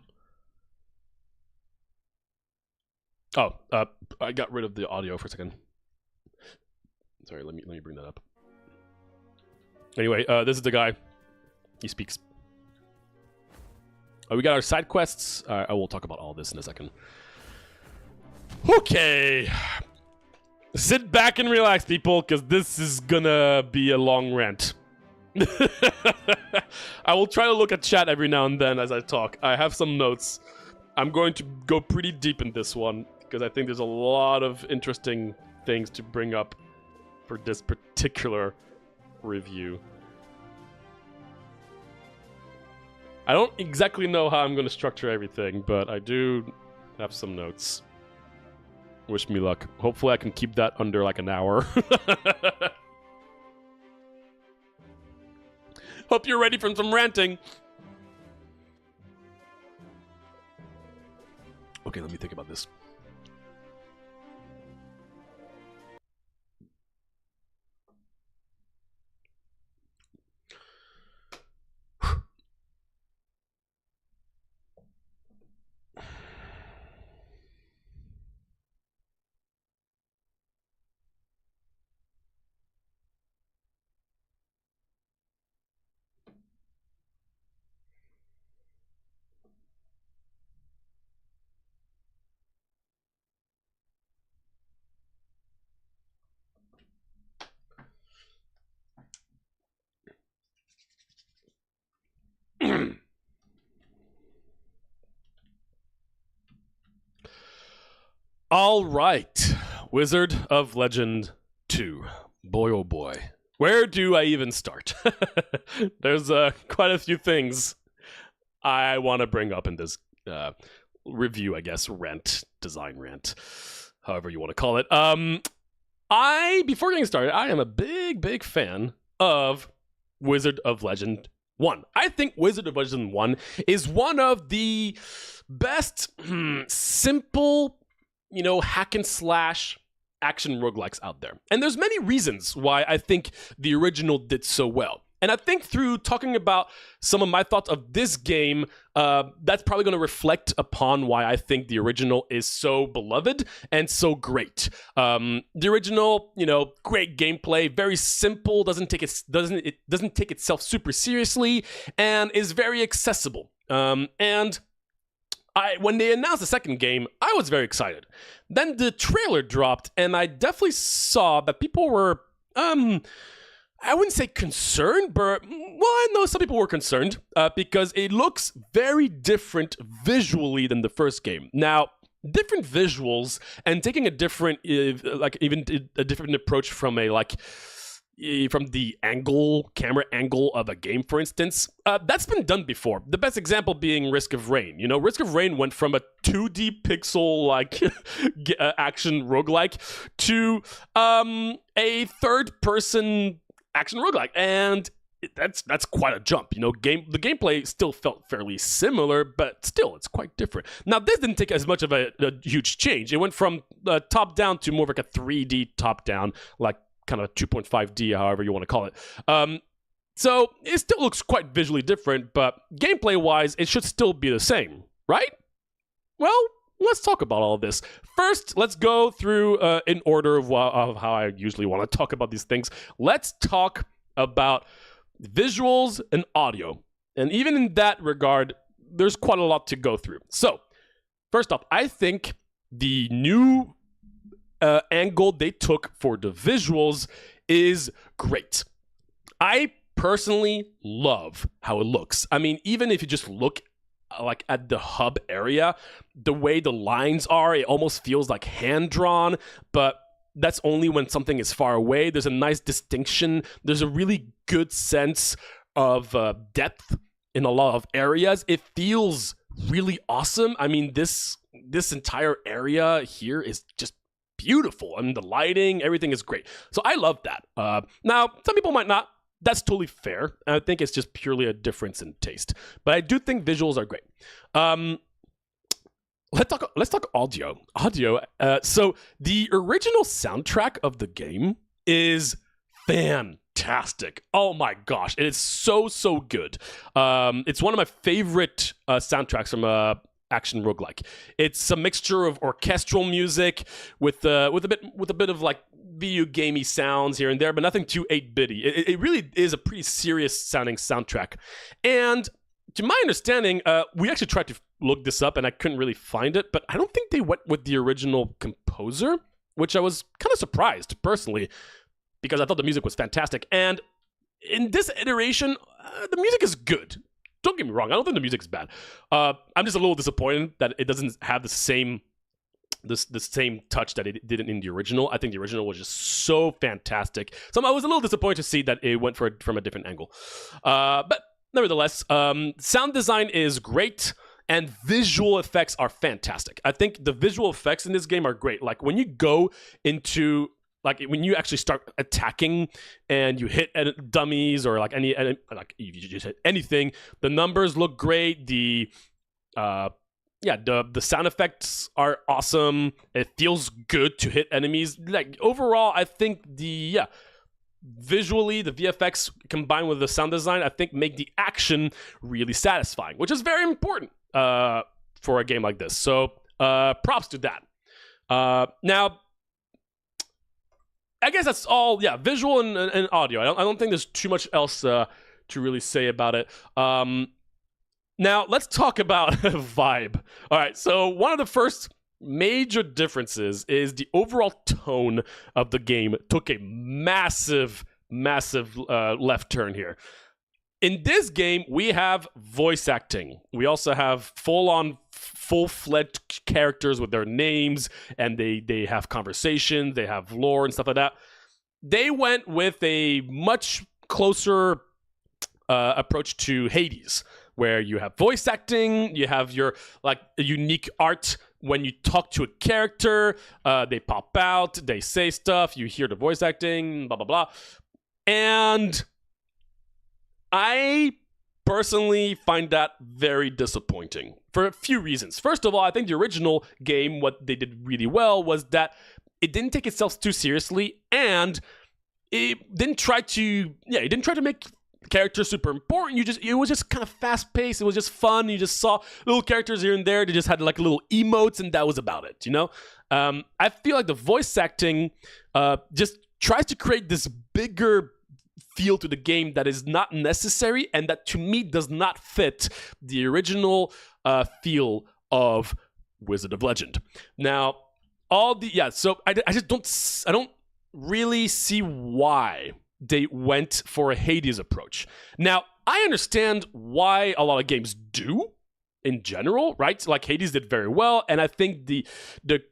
Oh, I got rid of the audio for a second. Sorry, let me bring that up. Anyway, this is the guy. He speaks. We got our side quests. I will talk about all this in a second. Okay. Sit back and relax, people, because this is gonna be a long rant. I will try to look at chat every now and then as I talk. I have some notes. I'm going to go pretty deep in this one, because I think there's a lot of interesting things to bring up for this particular review. I don't exactly know how I'm going to structure everything, but I do have some notes. Wish me luck. Hopefully I can keep that under like an hour. Hope you're ready for some ranting. Okay, let me think about this. All right, Wizard of Legend 2. Boy, oh boy. Where do I even start? There's quite a few things I want to bring up in this review, I guess, design rant, however you want to call it. Before getting started, I am a big fan of Wizard of Legend 1. I think Wizard of Legend 1 is one of the best simple, hack and slash action roguelikes out there. And there's many reasons why I think the original did so well. And I think through talking about some of my thoughts of this game, that's probably going to reflect upon why I think the original is so beloved and so great. The original, great gameplay, very simple, doesn't take itself super seriously, and is very accessible. And when they announced the second game, I was very excited. Then the trailer dropped, and I definitely saw that people were I wouldn't say concerned, but I know some people were concerned because it looks very different visually than the first game. Now, different visuals and taking a different, even a different approach from from the camera angle of a game, for instance, that's been done before. The best example being Risk of Rain. Risk of Rain went from a 2D pixel action roguelike to a third-person action roguelike, and that's quite a jump. The gameplay still felt fairly similar, but still, it's quite different. Now, this didn't take as much of a huge change. It went from top down to more of a 3D top down, kind of 2.5D, however you want to call it. So it still looks quite visually different, but gameplay wise, it should still be the same, right? Well, let's talk about all of this. First, let's go through in order of how I usually want to talk about these things. Let's talk about visuals and audio. And even in that regard, there's quite a lot to go through. So, first off, I think the new angle they took for the visuals is great. I personally love how it looks. I mean, even if you just look at the hub area, the way the lines are, it almost feels like hand-drawn, but that's only when something is far away. There's a nice distinction. There's a really good sense of depth in a lot of areas. It feels really awesome. I mean, this entire area here is just beautiful. I mean, the lighting, everything is great. So I love that. Now, some people might not. That's totally fair. I think it's just purely a difference in taste. But I do think visuals are great. Let's talk audio. So the original soundtrack of the game is fantastic. Oh my gosh, it is so good. It's one of my favorite soundtracks from action roguelike. It's a mixture of orchestral music with a bit of video gamey sounds here and there, but nothing too 8-bitty. It really is a pretty serious sounding soundtrack. And to my understanding, we actually tried to look this up and I couldn't really find it, but I don't think they went with the original composer, which I was kind of surprised personally, because I thought the music was fantastic. And in this iteration, the music is good. Don't get me wrong, I don't think the music's bad. I'm just a little disappointed that it doesn't have the same touch that it did in the original. I think the original was just so fantastic. So I was a little disappointed to see that it went from a different angle. But nevertheless, sound design is great, and visual effects are fantastic. I think the visual effects in this game are great. Like when you go into when you actually start attacking and you hit dummies or you just hit anything, the numbers look great. The sound effects are awesome. It feels good to hit enemies. Overall, I think visually, the VFX combined with the sound design, I think make the action really satisfying, which is very important for a game like this. So props to that. Now, I guess that's all. Yeah, visual and audio. I don't think there's too much else to really say about it. Now, let's talk about vibe. All right, so one of the first major differences is the overall tone of the game took a massive left turn here. In this game, we have voice acting. We also have full-fledged characters with their names, and they have conversation, they have lore and stuff like that. They went with a much closer approach to Hades, where you have voice acting, you have your unique art when you talk to a character, they pop out, they say stuff, you hear the voice acting, blah, blah, blah. And I personally find that very disappointing for a few reasons. First of all, I think the original game, what they did really well was that it didn't take itself too seriously, and it didn't try to make characters super important. It was just kind of fast paced. It was just fun. You just saw little characters here and there. They just had like little emotes, and that was about it. You know, I feel like the voice acting just tries to create this bigger feel to the game that is not necessary, and that to me does not fit the original feel of Wizard of Legend. Now, so I don't really see why they went for a Hades approach. Now, I understand why a lot of games do in general, right? Like Hades did very well, and I think the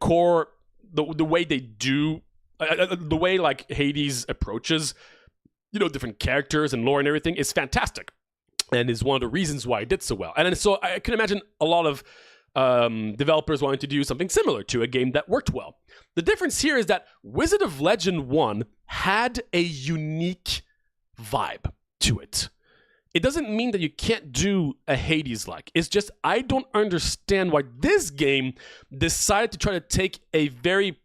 core, the way they do, the way like Hades approaches, different characters and lore and everything is fantastic, and is one of the reasons why it did so well. And so I can imagine a lot of developers wanting to do something similar to a game that worked well. The difference here is that Wizard of Legend 1 had a unique vibe to it. It doesn't mean that you can't do a Hades-like. It's just I don't understand why this game decided to try to take a very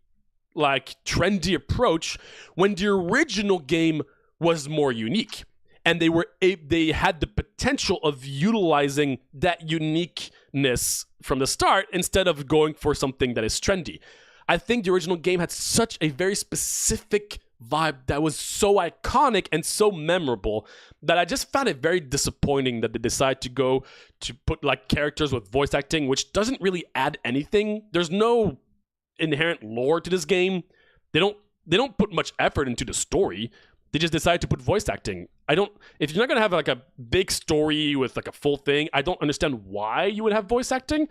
trendy approach when the original game was more unique. And they had the potential of utilizing that uniqueness from the start instead of going for something that is trendy. I think the original game had such a very specific vibe that was so iconic and so memorable that I just found it very disappointing that they decided to go to put characters with voice acting, which doesn't really add anything. There's no inherent lore to this game. They don't put much effort into the story. They just decided to put voice acting. If you're not going to have a big story with a full thing, I don't understand why you would have voice acting.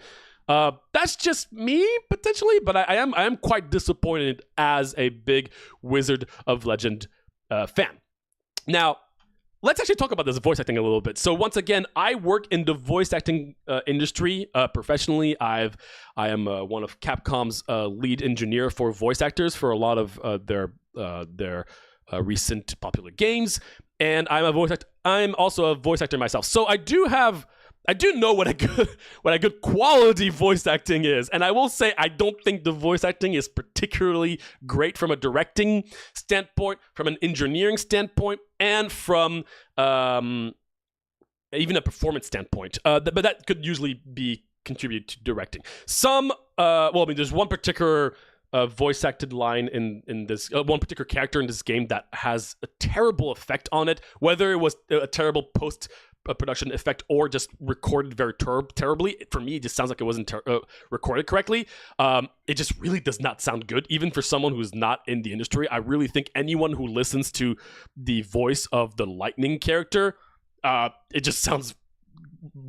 That's just me, potentially, but I am quite disappointed as a big Wizard of Legend fan. Now, let's actually talk about this voice acting a little bit. So once again, I work in the voice acting industry professionally. I am one of Capcom's lead engineer for voice actors for a lot of their recent popular games, and I'm also a voice actor myself. So I do know what a good quality voice acting is, and I will say I don't think the voice acting is particularly great from a directing standpoint, from an engineering standpoint, and from even a performance standpoint. But that could usually be contributed to directing. There's one particular voice acted line in this one particular character in this game that has a terrible effect on it, whether it was a terrible post production effect or just recorded very terribly. For me, it just sounds like it wasn't recorded correctly. It just really does not sound good, even for someone who's not in the industry. I really think anyone who listens to the voice of the Lightning character, it just sounds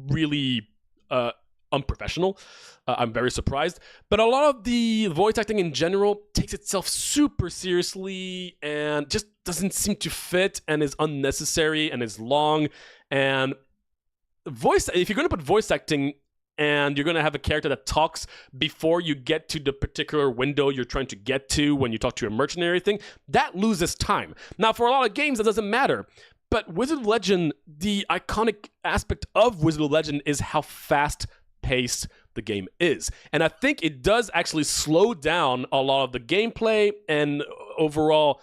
really unprofessional. I'm very surprised. But a lot of the voice acting in general takes itself super seriously and just doesn't seem to fit and is unnecessary and is long. And if you're going to put voice acting and you're going to have a character that talks before you get to the particular window you're trying to get to when you talk to a merchant and everything, that loses time. Now, for a lot of games, that doesn't matter. But Wizard of Legend, the iconic aspect of Wizard of Legend is how fast-paced the game is. And I think it does actually slow down a lot of the gameplay, and overall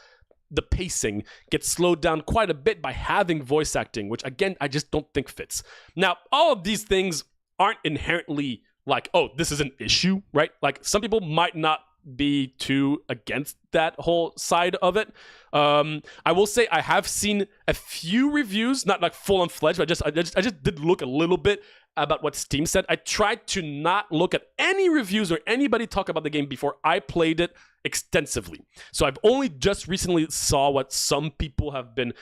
the pacing gets slowed down quite a bit by having voice acting, which again, I just don't think fits. Now, all of these things aren't inherently this is an issue, right? Some people might not be too against that whole side of it. I will say I have seen a few reviews, not full on fledged, but I just did look a little bit about what Steam said. I tried to not look at any reviews or anybody talk about the game before I played it extensively. So I've only just recently saw what some people have been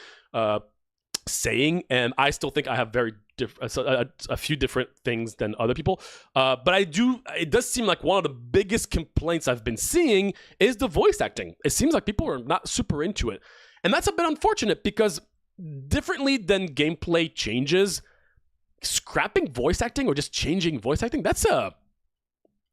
saying, and I still think I have a few different things than other people. But it does seem like one of the biggest complaints I've been seeing is the voice acting. It seems like people are not super into it. And that's a bit unfortunate because differently than gameplay changes, scrapping voice acting or just changing voice acting, that's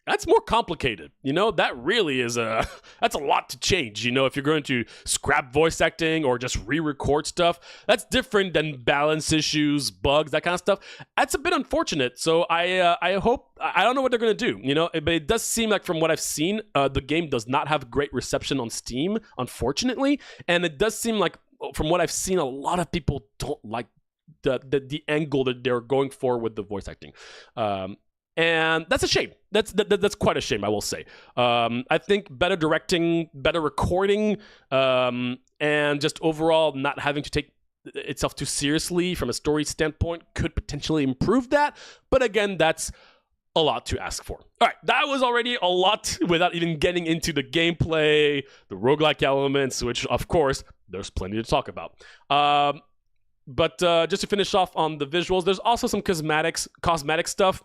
that's more complicated. You know, that really is that's a lot to change. You know, if you're going to scrap voice acting or just re-record stuff, that's different than balance issues, bugs, that kind of stuff. That's a bit unfortunate. So I hope, I don't know what they're going to do, you know, but it does seem like from what I've seen, the game does not have great reception on Steam, unfortunately. And it does seem like, from what I've seen, a lot of people don't like the angle that they're going for with the voice acting. And that's a shame. That's quite a shame, I will say. I think better directing, better recording, and just overall not having to take itself too seriously from a story standpoint could potentially improve that. But again, that's a lot to ask for. All right, that was already a lot without even getting into the gameplay, the roguelike elements, which, of course, there's plenty to talk about. But just to finish off on the visuals, there's also some cosmetic stuff.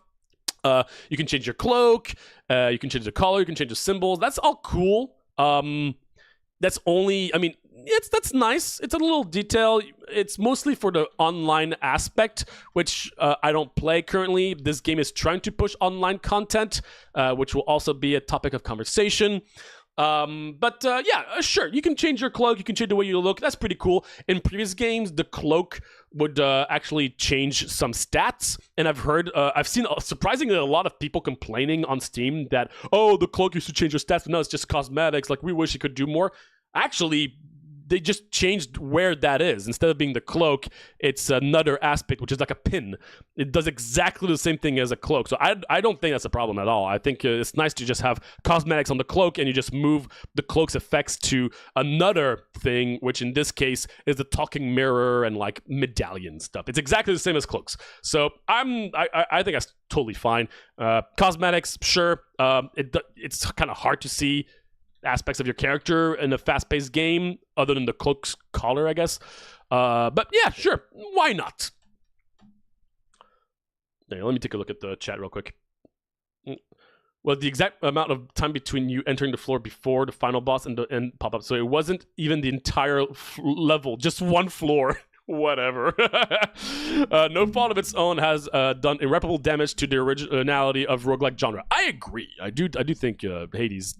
You can change your cloak, you can change the color, you can change the symbols. That's all cool. That's only, I mean, that's nice. It's a little detail. It's mostly for the online aspect, which I don't play currently. This game is trying to push online content, which will also be a topic of conversation. Sure, you can change your cloak, you can change the way you look. That's pretty cool. In previous games, the cloak would actually change some stats, and I've seen surprisingly a lot of people complaining on Steam that, oh, the cloak used to change your stats, but no, it's just cosmetics, like we wish it could do more. Actually, they just changed where that is. Instead of being the cloak, it's another aspect, which is like a pin. It does exactly the same thing as a cloak. So I don't think that's a problem at all. I think it's nice to just have cosmetics on the cloak and you just move the cloak's effects to another thing, which in this case is the talking mirror and like medallion stuff. It's exactly the same as cloaks. So I think that's totally fine. Cosmetics, sure. It's kind of hard to see aspects of your character in a fast-paced game other than the cloak's collar, I guess. But yeah, sure, why not? There, let me take a look at the chat real quick. Well, the exact amount of time between you entering the floor before the final boss and the end pop up, so it wasn't even the entire level, just one floor. Whatever. No fault of its own has done irreparable damage to the originality of roguelike genre. I agree. I do think Hades,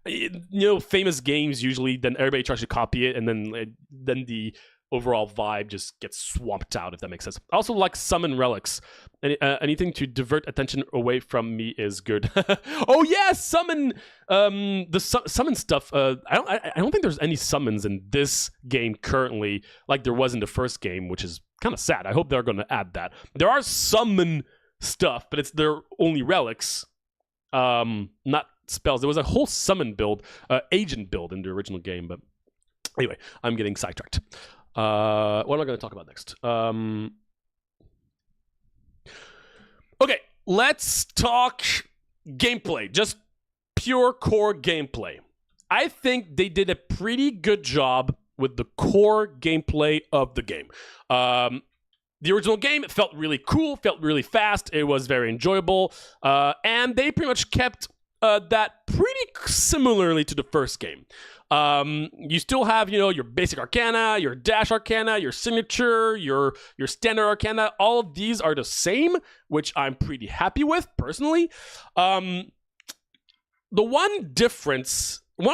you know, famous games usually, then everybody tries to copy it, and then the overall vibe just gets swamped out, if that makes sense. I also like summon relics. Anything to divert attention away from me is good. Oh yeah, summon summon stuff. I don't think there's any summons in this game currently, like there was in the first game, which is kind of sad. I hope they're going to add that. There are summon stuff, but they're only relics, not spells. There was a whole summon build, agent build in the original game, but anyway, I'm getting sidetracked. What am I going to talk about next? Okay, let's talk gameplay. Just pure core gameplay. I think they did a pretty good job with the core gameplay of the game. The original game, it felt really cool, felt really fast, it was very enjoyable, and they pretty much kept that pretty similarly to the first game. You still have, you know, your basic Arcana, your dash Arcana, your signature, your standard Arcana. All of these are the same, which I'm pretty happy with, personally. The one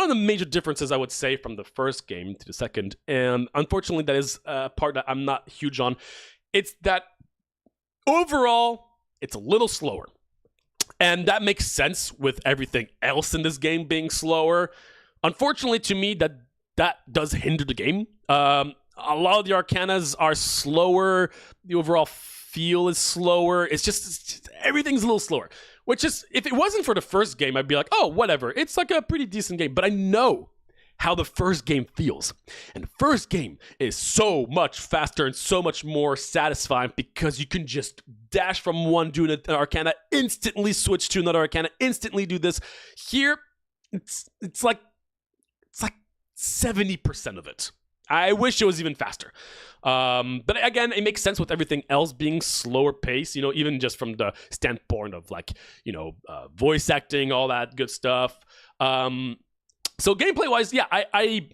of the major differences I would say from the first game to the second, and unfortunately that is a part that I'm not huge on, it's that overall, it's a little slower. And that makes sense with everything else in this game being slower. Unfortunately, to me, that does hinder the game. A lot of the Arcanas are slower. The overall feel is slower. It's just everything's a little slower. Which is, if it wasn't for the first game, I'd be like, oh, whatever. It's like a pretty decent game. But I know how the first game feels. And the first game is so much faster and so much more satisfying because you can just dash from one, do an Arcana, instantly switch to another Arcana, instantly do this. Here, it's like 70% of it. I wish it was even faster. But again, it makes sense with everything else being slower pace, you know, even just from the standpoint of like, you know, voice acting, all that good stuff. So gameplay wise, yeah, I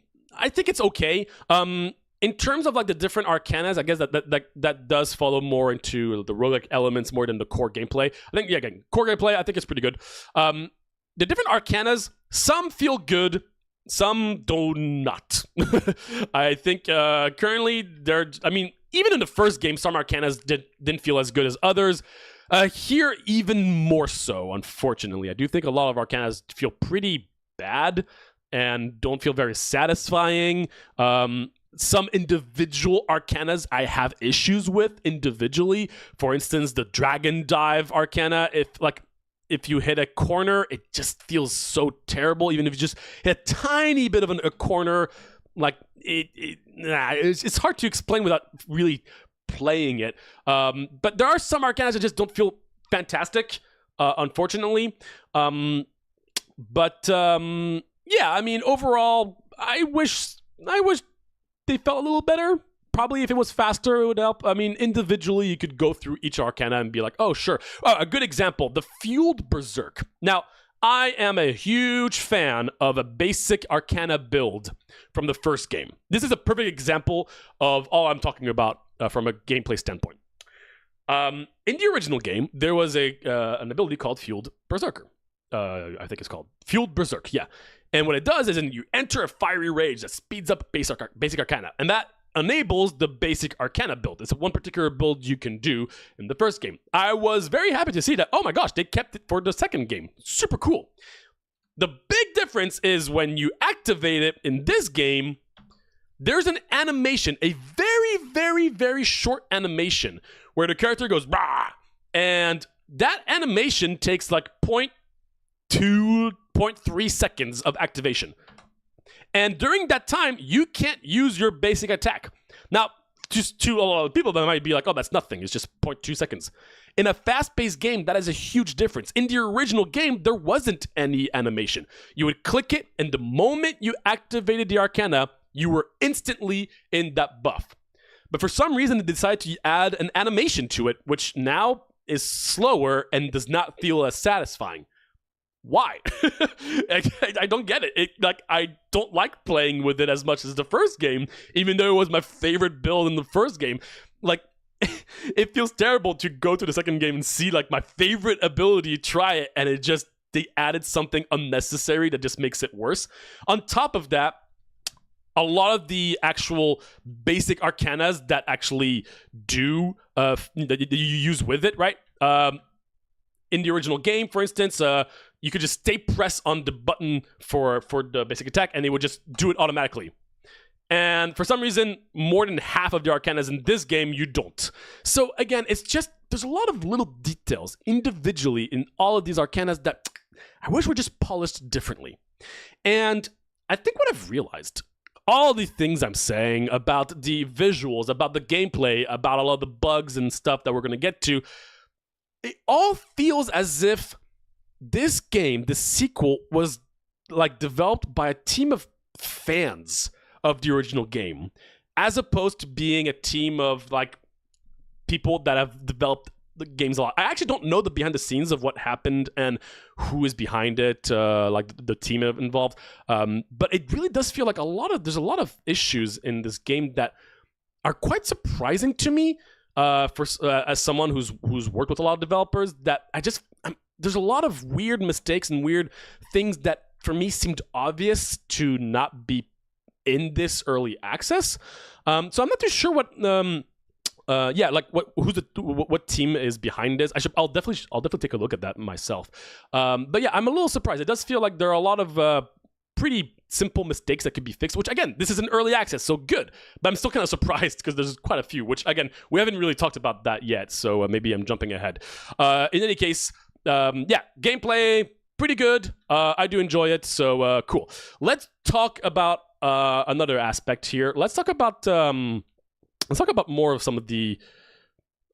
think it's okay. In terms of like the different Arcanas, I guess that does follow more into the roguelike elements more than the core gameplay. I think, yeah, again, core gameplay, I think it's pretty good. the different Arcanas, some feel good, some do not. I think currently even in the first game, some Arcanas didn't feel as good as others. Here, even more so, unfortunately. I do think a lot of Arcanas feel pretty bad and don't feel very satisfying. Some individual Arcanas I have issues with individually. For instance, the Dragon Dive Arcana, if you hit a corner, it just feels so terrible. Even if you just hit a tiny bit of a corner, like it's hard to explain without really playing it. But there are some Arcanas that just don't feel fantastic, unfortunately. Yeah, I mean, overall, I wish they felt a little better. Probably if it was faster, it would help. I mean, individually, you could go through each Arcana and be like, oh, sure. A good example, the Fueled Berserk. Now, I am a huge fan of a basic Arcana build from the first game. This is a perfect example of all I'm talking about from a gameplay standpoint. In the original game, there was an ability called Fueled Berserker. I think it's called Fueled Berserk, yeah. And what it does is you enter a fiery rage that speeds up basic Arcana. And that enables the basic Arcana build. It's one particular build you can do in the first game. I was very happy to see that, oh my gosh, they kept it for the second game. Super cool. The big difference is when you activate it in this game, there's an animation, a very, very, very short animation where the character goes, rah, and that animation takes like 0.3 seconds of activation. And during that time, you can't use your basic attack. Now, just to a lot of people that might be like, oh, that's nothing. It's just 0.2 seconds. In a fast-paced game, that is a huge difference. In the original game, there wasn't any animation. You would click it, and the moment you activated the Arcana, you were instantly in that buff. But for some reason, they decided to add an animation to it, which now is slower and does not feel as satisfying. Why? I don't get it. I don't like playing with it as much as the first game, even though it was my favorite build in the first game. Like, it feels terrible to go to the second game and see like my favorite ability, try it, and they added something unnecessary that just makes it worse. On top of that, a lot of the actual basic Arcanas that actually do that you use with it, right? In the original game, for instance, you could just stay press on the button for the basic attack, and it would just do it automatically. And for some reason, more than half of the Arcanas in this game, you don't. So again, it's just, there's a lot of little details individually in all of these Arcanas that I wish were just polished differently. And I think what I've realized, all the things I'm saying about the visuals, about the gameplay, about all of the bugs and stuff that we're going to get to, it all feels as if this game, the sequel, was like developed by a team of fans of the original game, as opposed to being a team of like people that have developed the games a lot. I actually don't know the behind the scenes of what happened and who is behind it, like the team involved. But it really does feel like there's a lot of issues in this game that are quite surprising to me. As someone who's worked with a lot of developers, that there's a lot of weird mistakes and weird things that for me seemed obvious to not be in this early access. So I'm not too sure what what team is behind this. I'll definitely take a look at that myself. But yeah, I'm a little surprised. It does feel like there are a lot of pretty simple mistakes that could be fixed, which again, this is an early access, so good. But I'm still kind of surprised because there's quite a few, which again, we haven't really talked about that yet, so maybe I'm jumping ahead. In any case, gameplay, pretty good. I do enjoy it, so cool. Let's talk about another aspect here. Let's talk about more of some of the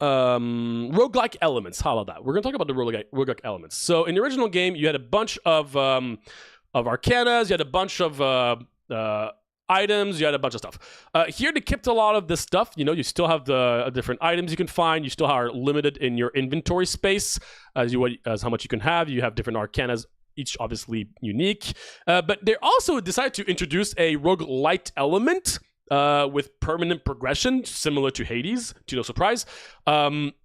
roguelike elements. How about that? We're going to talk about the roguelike elements. So in the original game, you had a bunch of Arcanas, you had a bunch of items, you had a bunch of stuff. Here they kept a lot of this stuff. You know, you still have the different items you can find. You still are limited in your inventory space as how much you can have. You have different Arcanas, each obviously unique. But they also decided to introduce a rogue-lite element with permanent progression, similar to Hades, to no surprise,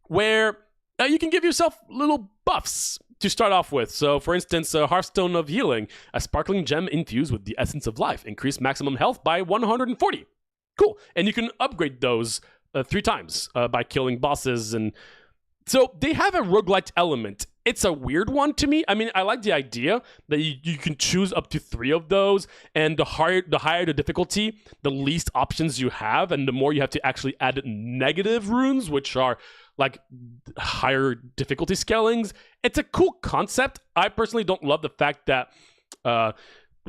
where you can give yourself little buffs to start off with. So, for instance, Hearthstone of Healing, a sparkling gem infused with the essence of life. Increase maximum health by 140. Cool. And you can upgrade those 3 times by killing bosses. And so they have a roguelite element. It's a weird one to me. I mean, I like the idea that you can choose up to 3 of those, and the higher the difficulty, the least options you have, and the more you have to actually add negative runes, which are like higher difficulty scalings. It's a cool concept. I personally don't love the fact that the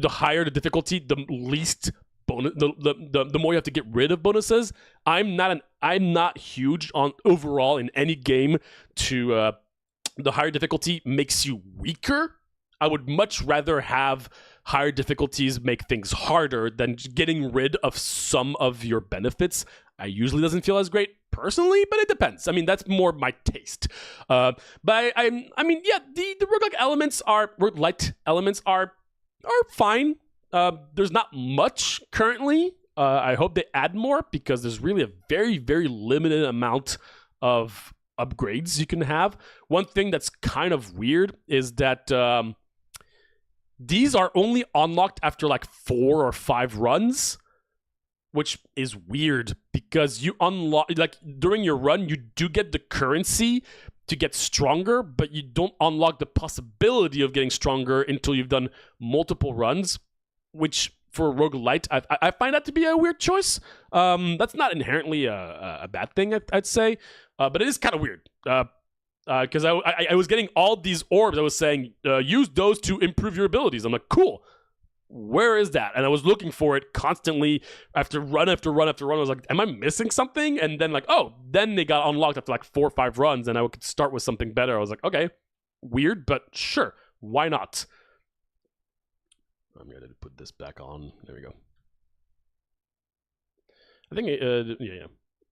higher the difficulty, the least bonus, the more you have to get rid of bonuses. I'm not huge on overall in any game to the higher difficulty makes you weaker. I would much rather have higher difficulties make things harder than getting rid of some of your benefits. I usually doesn't feel as great personally, but it depends. I mean, that's more my taste. But I mean, yeah, the roguelite elements are fine. There's not much currently. I hope they add more because there's really a very, very limited amount of upgrades you can have. One thing that's kind of weird is that these are only unlocked after like 4 or 5 runs, which is weird because you unlock, like during your run, you do get the currency to get stronger, but you don't unlock the possibility of getting stronger until you've done multiple runs, which for roguelite, I find that to be a weird choice. That's not inherently a bad thing, I'd say, but it is kind of weird. Because I was getting all these orbs. I was saying, use those to improve your abilities. I'm like, cool. Where is that? And I was looking for it constantly after run after run after run. I was like, am I missing something? And then like, oh, then they got unlocked after like 4 or 5 runs, and I could start with something better. I was like, okay, weird, but sure, why not? I'm going to put this back on. There we go. I think, yeah.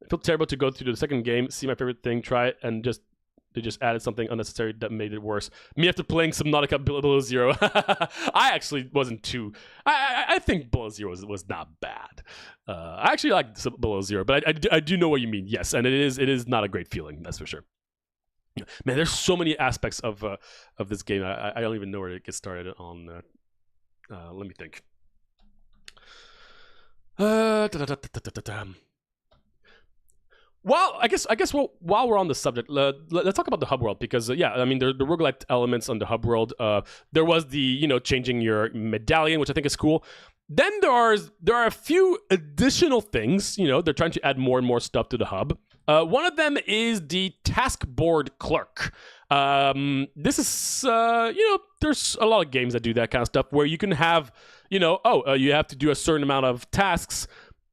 I feel terrible to go through the second game, see my favorite thing, try it, and they just added something unnecessary that made it worse. Me after playing Subnautica Below Zero. I actually wasn't too... I think Below Zero was not bad. I actually like Below Zero, but I do know what you mean, yes, and it is not a great feeling, that's for sure. Man, there's so many aspects of this game. I don't even know where to get started on... let me think. Well, I guess while we're on the subject, let's talk about the hub world because yeah, I mean the roguelite elements on the hub world. There was the changing your medallion, which I think is cool. Then there are a few additional things. They're trying to add more and more stuff to the hub. One of them is the task board clerk. This is there's a lot of games that do that kind of stuff where you can have you have to do a certain amount of tasks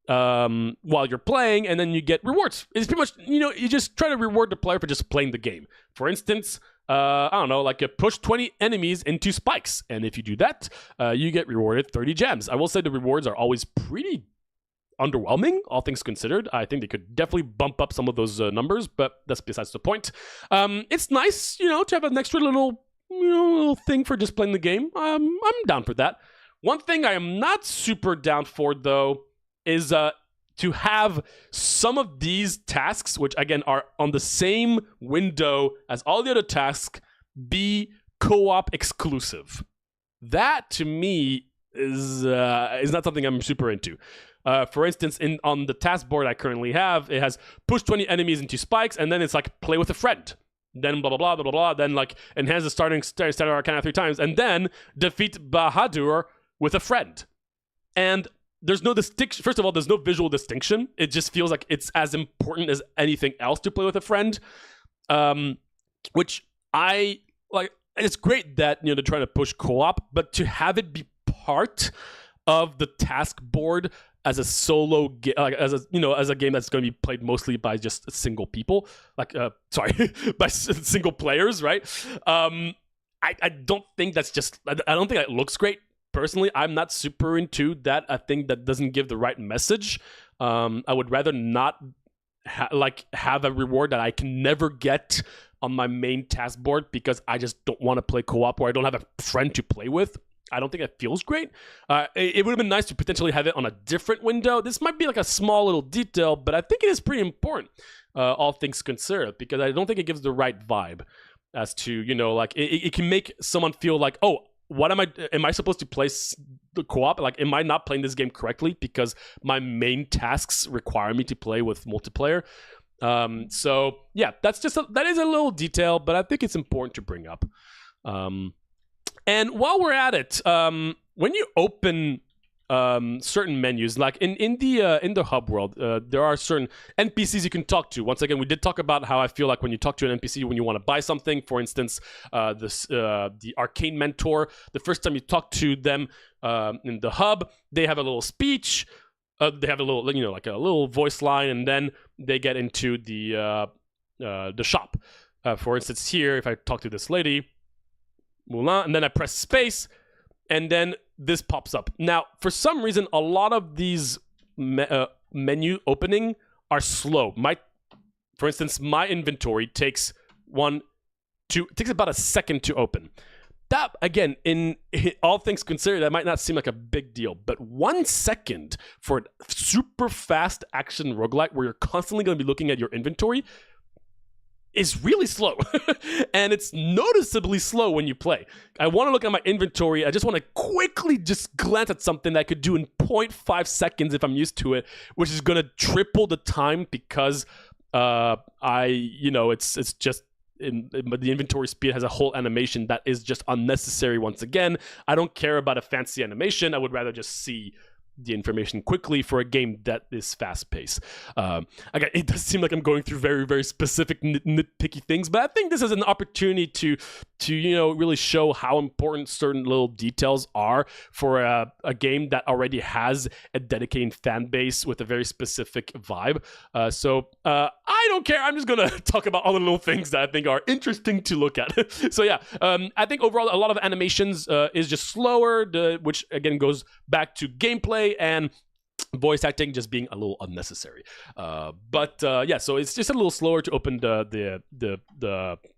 while you're playing, and then you get rewards. It's pretty much you just try to reward the player for just playing the game. For instance, I don't know, like push 20 enemies into spikes, and if you do that, you get rewarded 30 gems. I will say the rewards are always pretty underwhelming, all things considered. I think they could definitely bump up some of those numbers, but that's besides the point. It's nice, to have an extra little thing for just playing the game. I'm down for that. One thing I am not super down for, though, is to have some of these tasks, which again are on the same window as all the other tasks, be co-op exclusive. That to me is not something I'm super into. For instance, on the task board I currently have, it has push 20 enemies into spikes, and then it's like play with a friend. Then blah blah blah blah blah blah. Then like enhance the standard Arcana 3 times, and then defeat Bahadur with a friend. And there's no distinction. First of all, there's no visual distinction. It just feels like it's as important as anything else to play with a friend. Which I like. It's great that they're trying to push co-op, but to have it be part of the task board as a solo game, like as a game that's going to be played mostly by just single people, by single players, right? I don't think that's just. I don't think that looks great. Personally, I'm not super into that. I think that doesn't give the right message. I would rather not have a reward that I can never get on my main task board because I just don't want to play co-op or I don't have a friend to play with. I don't think it feels great. It would have been nice to potentially have it on a different window. This might be like a small little detail, but I think it is pretty important, all things considered, because I don't think it gives the right vibe. as to, you know, like it can make someone feel like, oh, what am I supposed to play the co-op? Like, am I not playing this game correctly because my main tasks require me to play with multiplayer? So yeah, that is a little detail, but I think it's important to bring up. And while we're at it, when you open certain menus, like in the hub world, there are certain NPCs you can talk to. Once again, we did talk about how I feel like when you talk to an NPC when you want to buy something, for instance, the Arcane mentor, the first time you talk to them in the hub, they have a little speech, they have a little, you know, like a little voice line, and then they get into the shop. For instance, here, if I talk to this lady, Moulin, and then I press space, and then this pops up. Now, for some reason, a lot of these menu opening are slow. For instance, my inventory takes about a second to open. That, again, in all things considered, that might not seem like a big deal, but 1 second for a super fast action roguelike where you're constantly going to be looking at your inventory is really slow. And it's noticeably slow when you play. I want to look at my inventory. I just want to quickly just glance at something that I could do in 0.5 seconds if I'm used to it, which is going to triple the time because it's just the inventory speed has a whole animation that is just unnecessary once again. I don't care about a fancy animation. I would rather just see the information quickly for a game that is fast-paced. Again, it does seem like I'm going through very, very specific nitpicky things, but I think this is an opportunity to really show how important certain little details are for a game that already has a dedicated fan base with a very specific vibe. So I don't care. I'm just gonna talk about all the little things that I think are interesting to look at. So yeah, I think overall a lot of animations is just slower, which again goes back to gameplay and voice acting just being a little unnecessary. But so it's just a little slower to open the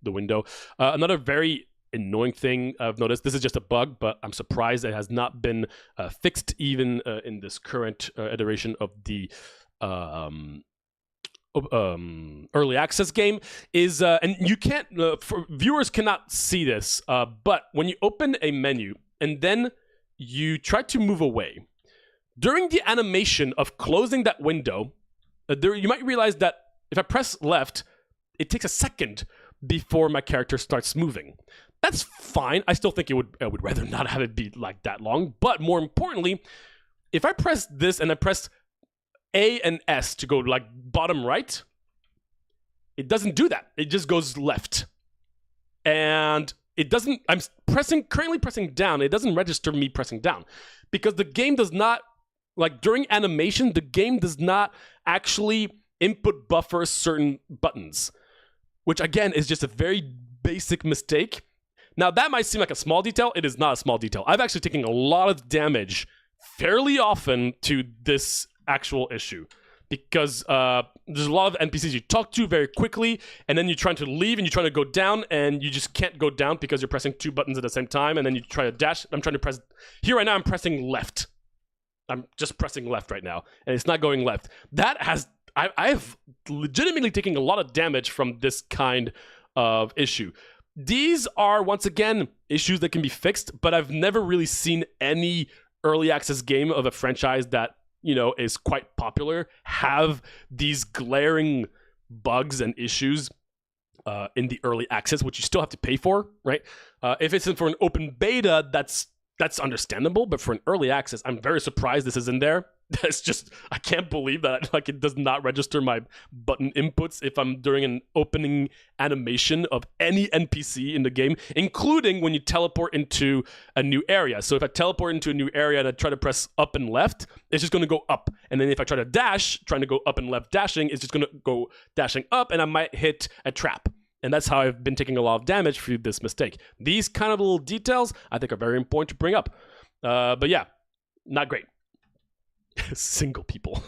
window. Another very annoying thing I've noticed, this is just a bug, but I'm surprised it has not been fixed even in this current iteration of the early access game, is and you can't viewers cannot see this, but when you open a menu and then you try to move away, during the animation of closing that window, you might realize that if I press left, it takes a second before my character starts moving. That's fine. I still think I would rather not have it be like that long. But more importantly, if I press this and I press A and S to go like bottom right, it doesn't do that. It just goes left. And it doesn't, I'm currently pressing down. It doesn't register me pressing down because the game does not, like during animation, the game does not actually input buffer certain buttons, which again is just a very basic mistake. Now that might seem like a small detail. It is not a small detail. I've actually taken a lot of damage fairly often to this actual issue because there's a lot of NPCs you talk to very quickly, and then you're trying to leave and you're trying to go down and you just can't go down because you're pressing two buttons at the same time, and then you try to dash. I'm trying to press here right now. I'm pressing left. I'm just pressing left right now, and it's not going left. I've legitimately taken a lot of damage from this kind of issue. These are, once again, issues that can be fixed, but I've never really seen any early access game of a franchise that, is quite popular have these glaring bugs and issues in the early access, which you still have to pay for, right? If it's for an open beta, that's understandable, but for an early access, I'm very surprised this is in there. That's just, I can't believe that it does not register my button inputs if I'm during an opening animation of any NPC in the game, including when you teleport into a new area. So if I teleport into a new area and I try to press up and left, it's just going to go up. And then if I try to dash, trying to go up and left dashing, it's just going to go dashing up, and I might hit a trap. And that's how I've been taking a lot of damage through this mistake. These kind of little details I think are very important to bring up. But yeah, not great. Single people.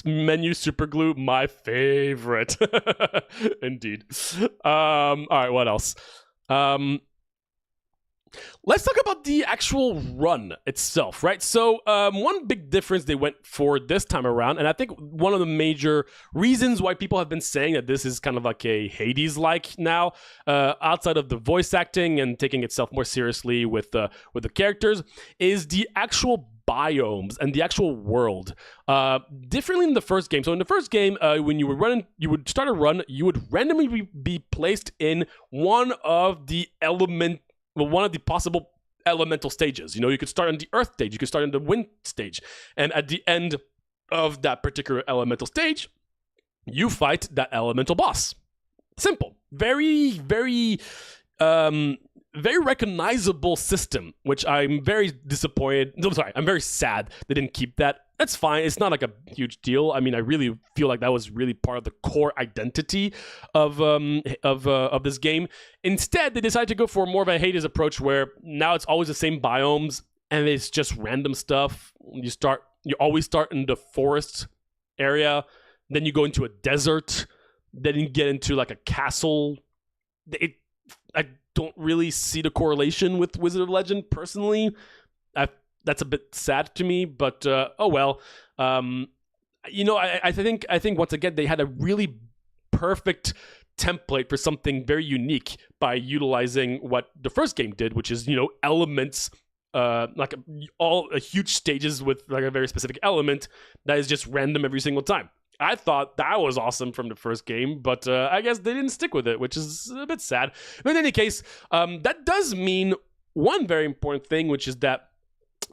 Menu super glue, my favorite. Indeed. All right, what else? Let's talk about the actual run itself, right? So one big difference they went for this time around, and I think one of the major reasons why people have been saying that this is kind of like a Hades-like now, outside of the voice acting and taking itself more seriously with the characters, is the actual biomes and the actual world. Differently in the first game. So in the first game, when you would start a run, you would randomly be placed in one of the possible elemental stages. You could start on the earth stage, you could start on the wind stage, and at the end of that particular elemental stage, you fight that elemental boss. Simple. Very, very, very recognizable system, which I'm very disappointed. No, sorry, I'm very sad they didn't keep that. That's fine. It's not like a huge deal. I mean, I really feel like that was really part of the core identity of this game. Instead, they decided to go for more of a Hades approach, where now it's always the same biomes and it's just random stuff. You always start in the forest area, then you go into a desert, then you get into like a castle. I don't really see the correlation with Wizard of Legend personally. That's a bit sad to me, but oh well. I think once again they had a really perfect template for something very unique by utilizing what the first game did, which is elements, like huge stages with like a very specific element that is just random every single time. I thought that was awesome from the first game, but I guess they didn't stick with it, which is a bit sad. But in any case, that does mean one very important thing, which is that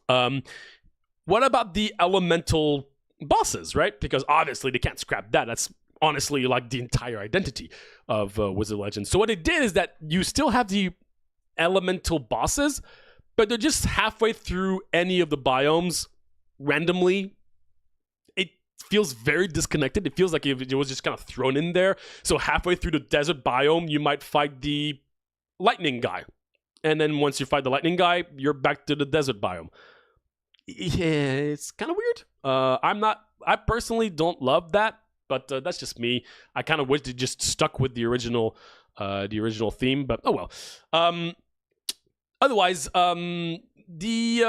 what about the elemental bosses, right? Because obviously they can't scrap that. That's honestly like the entire identity of Wizard of Legends. So what they did is that you still have the elemental bosses, but they're just halfway through any of the biomes randomly. Feels very disconnected. It feels like it was just kind of thrown in there. So halfway through the desert biome, you might fight the lightning guy. And then once you fight the lightning guy, you're back to the desert biome. Yeah, it's kind of weird. I personally don't love that, but that's just me. I kind of wish they just stuck with the original theme, but oh well. Otherwise, at the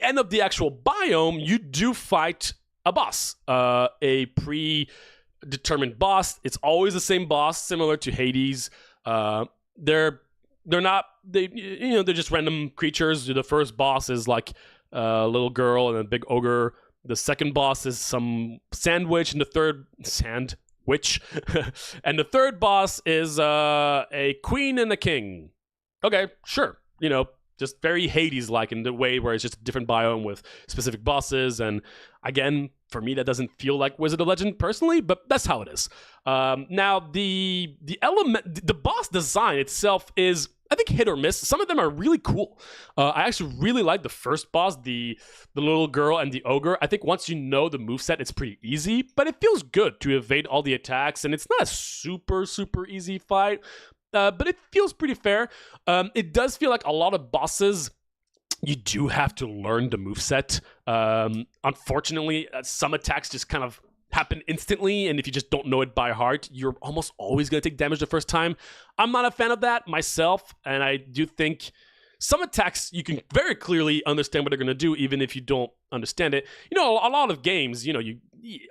end of the actual biome, you do fight a boss, a predetermined boss. It's always the same boss, similar to Hades. They're just random creatures. The first boss is like a little girl and a big ogre. The second boss is some sandwich, and the third sandwich, and the third boss is a queen and a king. Okay, sure. Just very Hades-like in the way where it's just a different biome with specific bosses. And again, for me, that doesn't feel like Wizard of Legend personally, but that's how it is. Now, the boss design itself is, I think, hit or miss. Some of them are really cool. I actually really like the first boss, the little girl and the ogre. I think once you know the moveset, it's pretty easy, but it feels good to evade all the attacks, and it's not a super, super easy fight. But it feels pretty fair. It does feel like a lot of bosses, you do have to learn the moveset. Unfortunately, some attacks just kind of happen instantly, and if you just don't know it by heart, you're almost always going to take damage the first time. I'm not a fan of that myself, and I do think some attacks, you can very clearly understand what they're going to do, even if you don't understand it. A lot of games, you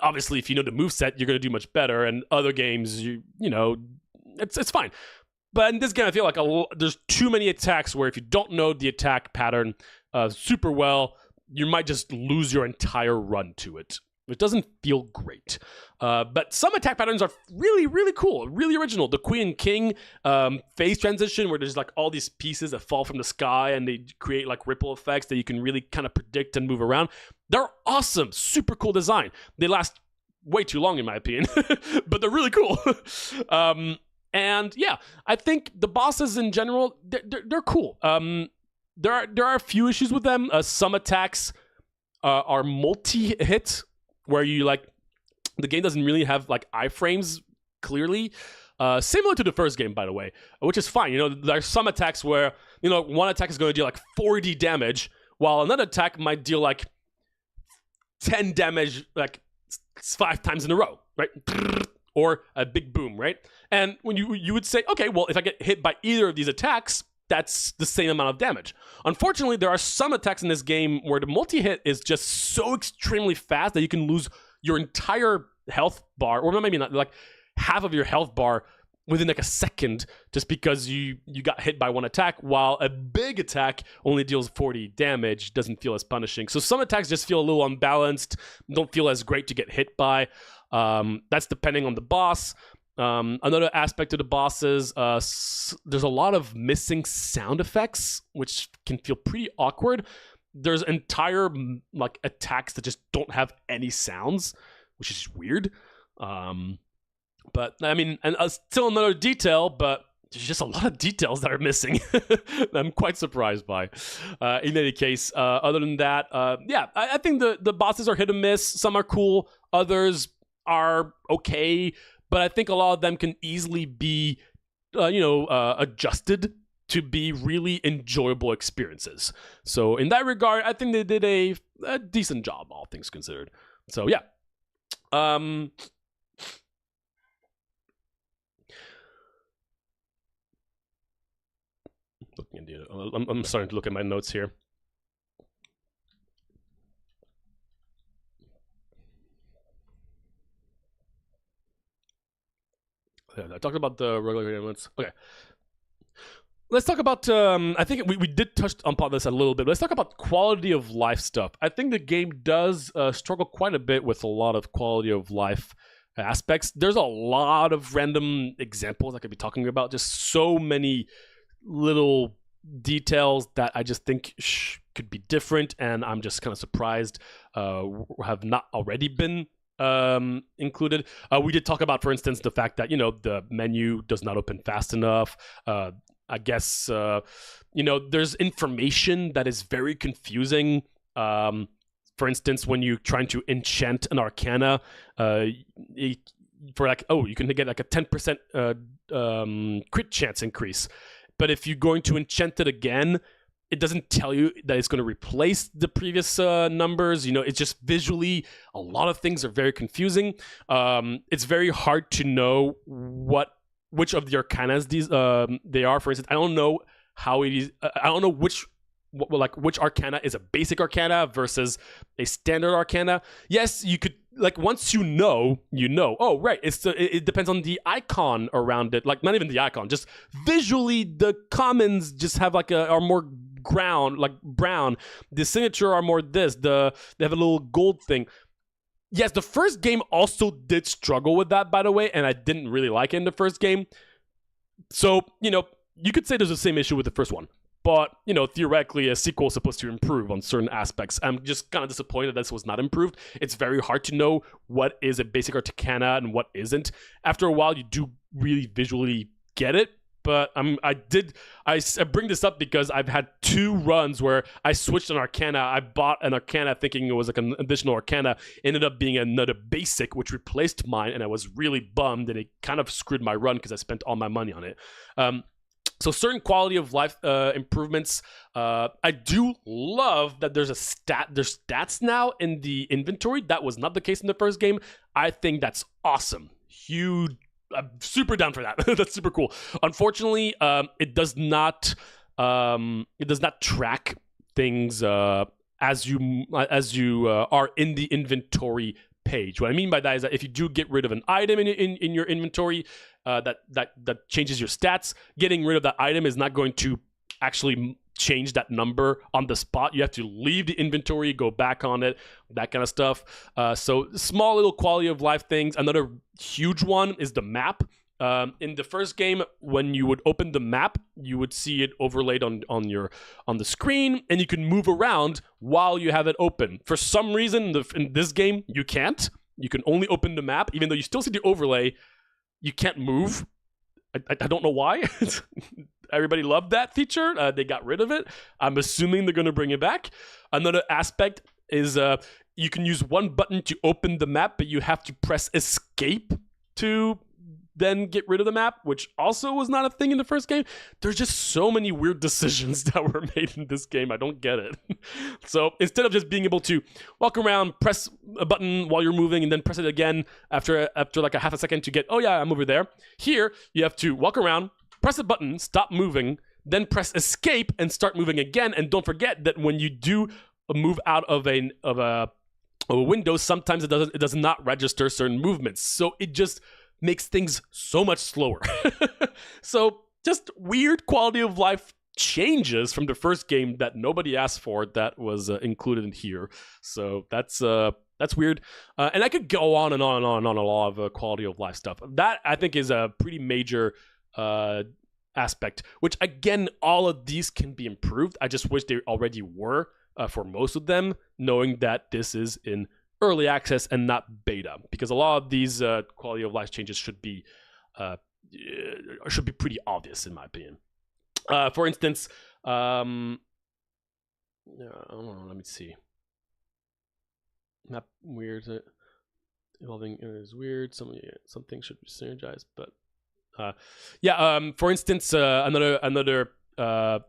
obviously, if you know the moveset, you're going to do much better, and other games, it's fine. But in this game, I feel like there's too many attacks where if you don't know the attack pattern super well, you might just lose your entire run to it. It doesn't feel great. But some attack patterns are really, really cool, really original. The Queen and King phase transition, where there's like all these pieces that fall from the sky and they create like ripple effects that you can really kind of predict and move around. They're awesome, super cool design. They last way too long in my opinion, but they're really cool. And yeah, I think the bosses in general, they're cool. There are a few issues with them. Some attacks are multi-hit, where you the game doesn't really have like iframes clearly. Similar to the first game, by the way, which is fine. There's some attacks where one attack is going to deal like 40 damage, while another attack might deal like 10 damage like 5 times in a row, right? Or a big boom, right? And when you would say, okay, well, if I get hit by either of these attacks, that's the same amount of damage. Unfortunately, there are some attacks in this game where the multi-hit is just so extremely fast that you can lose your entire health bar, or maybe not, like half of your health bar within like a second, just because you got hit by one attack, while a big attack only deals 40 damage, doesn't feel as punishing. So some attacks just feel a little unbalanced, don't feel as great to get hit by. That's depending on the boss. Another aspect of the bosses, there's a lot of missing sound effects, which can feel pretty awkward. There's entire like attacks that just don't have any sounds, which is weird. But I mean, and still another detail, but there's just a lot of details that are missing. I'm quite surprised by. In any case, other than that, yeah, I think the bosses are hit and miss. Some are cool, others are okay, but I think a lot of them can easily be, adjusted to be really enjoyable experiences. So in that regard, I think they did a decent job, all things considered. So yeah. Looking at I'm starting to look at my notes here. Yeah, I talked about the roguelike elements. Okay. Let's talk about, I think we did touch upon this a little bit, but let's talk about quality of life stuff. I think the game does struggle quite a bit with a lot of quality of life aspects. There's a lot of random examples I could be talking about, just so many little details that I just think could be different, and I'm just kind of surprised have not already been included. We did talk about, for instance, the fact that, the menu does not open fast enough. I guess, there's information that is very confusing. For instance, when you're trying to enchant an Arcana, you can get like a 10% crit chance increase. But if you're going to enchant it again, it doesn't tell you that it's going to replace the previous numbers. It's just visually, a lot of things are very confusing. It's very hard to know which of the Arcanas they are. For instance, I don't know how it is. I don't know which Arcana is a basic Arcana versus a standard Arcana. Yes, you could, once you know. Oh, right. It depends on the icon around it. Like, not even the icon, just visually, the commons just have are more brown. The signature are more this. They have a little gold thing. Yes, the first game also did struggle with that, by the way, and I didn't really like it in the first game. So, you could say there's the same issue with the first one. But, theoretically, a sequel is supposed to improve on certain aspects. I'm just kind of disappointed that this was not improved. It's very hard to know what is a basic Arcana and what isn't. After a while, you do really visually get it. But I bring this up because I've had 2 runs where I switched an Arcana. I bought an Arcana thinking it was like an additional Arcana. Ended up being another basic, which replaced mine. And I was really bummed. And it kind of screwed my run because I spent all my money on it. So certain quality of life improvements. I do love that there's stats now in the inventory. That was not the case in the first game. I think that's awesome. Huge. I'm super down for that. That's super cool. Unfortunately, it does not track things as you are in the inventory page. What I mean by that is that if you do get rid of an item in your inventory, that changes your stats. Getting rid of that item is not going to actually change that number on the spot. You have to leave the inventory, go back on it, that kind of stuff. So small little quality of life things. Another huge one is the map. In the first game, when you would open the map, you would see it overlaid on the screen, and you can move around while you have it open. For some reason, in this game, you can't. You can only open the map, even though you still see the overlay. You can't move. I don't know why. Everybody loved that feature. They got rid of it. I'm assuming they're going to bring it back. Another aspect is you can use one button to open the map, but you have to press escape to then get rid of the map, which also was not a thing in the first game. There's just so many weird decisions that were made in this game. I don't get it. So instead of just being able to walk around, press a button while you're moving, and then press it again after like a half a second to get, oh yeah, I'm over there. Here, you have to walk around, press a button, stop moving, then press escape and start moving again. And don't forget that when you do move out of a window, sometimes it does not register certain movements. So it just makes things so much slower. So just weird quality of life changes from the first game that nobody asked for that was included in here. So that's weird. And I could go on and on and on a lot of quality of life stuff. That I think is a pretty major aspect, which again, all of these can be improved. I just wish they already were for most of them, knowing that this is in early access and not beta, because a lot of these quality of life changes should be pretty obvious in my opinion. For instance, let me see. Not weird. Evolving is weird. Some things should be synergized, but for instance, another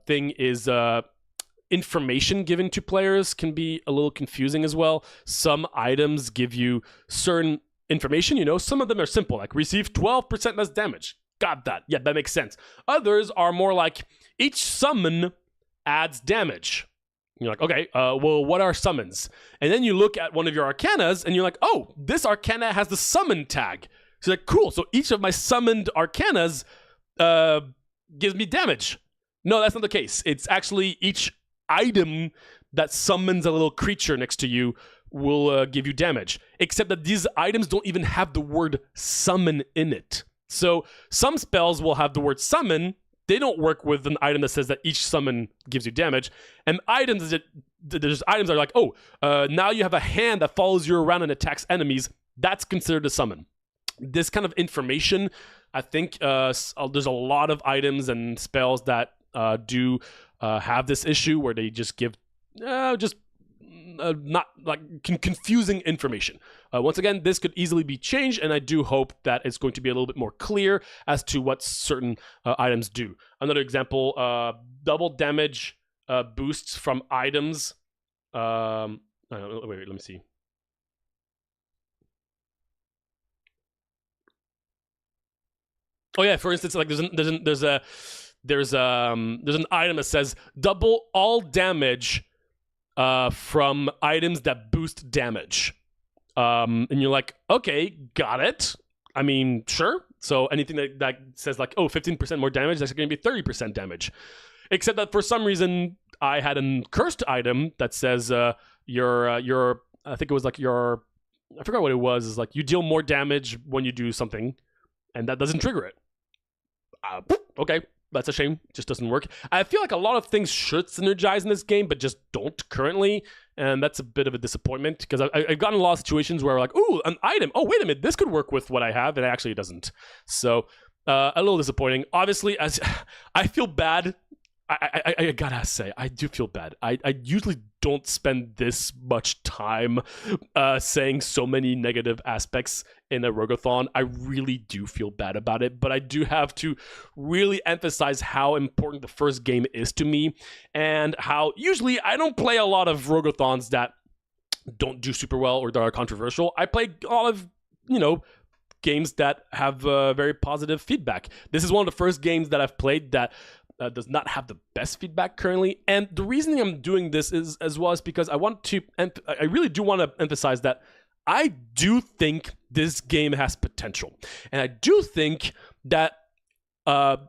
thing is information given to players can be a little confusing as well. Some items give you certain information. Some of them are simple, like receive 12% less damage. Got that. Yeah, that makes sense. Others are more like each summon adds damage. You're like, okay, well, what are summons? And then you look at one of your arcanas and you're like, oh, this arcana has the summon tag. So like, cool. So each of my summoned arcanas gives me damage. No, that's not the case. It's actually each item that summons a little creature next to you will give you damage. Except that these items don't even have the word summon in it. So some spells will have the word summon. They don't work with an item that says that each summon gives you damage. And there's items that are like, now you have a hand that follows you around and attacks enemies. That's considered a summon. This kind of information, I think there's a lot of items and spells that do have this issue where they just give not like confusing information. Once again, this could easily be changed, and I do hope that it's going to be a little bit more clear as to what certain items do. Another example, double damage boosts from items. Wait, let me see. Oh yeah, for instance, like there's an item that says double all damage from items that boost damage. And you're like, okay, got it. I mean, sure. So anything that says like, 15% more damage, that's going to be 30% damage. Except that for some reason, I had a cursed item that says I think it was like I forgot what it was. It's like you deal more damage when you do something, and that doesn't trigger it. Okay. That's a shame. It just doesn't work. I feel like a lot of things should synergize in this game, but just don't currently. And that's a bit of a disappointment because I've gotten a lot of situations where like, ooh, an item. Oh, wait a minute. This could work with what I have. And it actually doesn't. So a little disappointing. Obviously, as I feel bad. I gotta say, I do feel bad. I usually don't spend this much time saying so many negative aspects in a Rogue-a-thon. I really do feel bad about it, but I do have to really emphasize how important the first game is to me, and how usually I don't play a lot of Rogue-a-thons that don't do super well or that are controversial. I play a lot of, games that have very positive feedback. This is one of the first games that I've played that does not have the best feedback currently. And the reason I'm doing this is because I really do want to emphasize that I do think this game has potential. And I do think that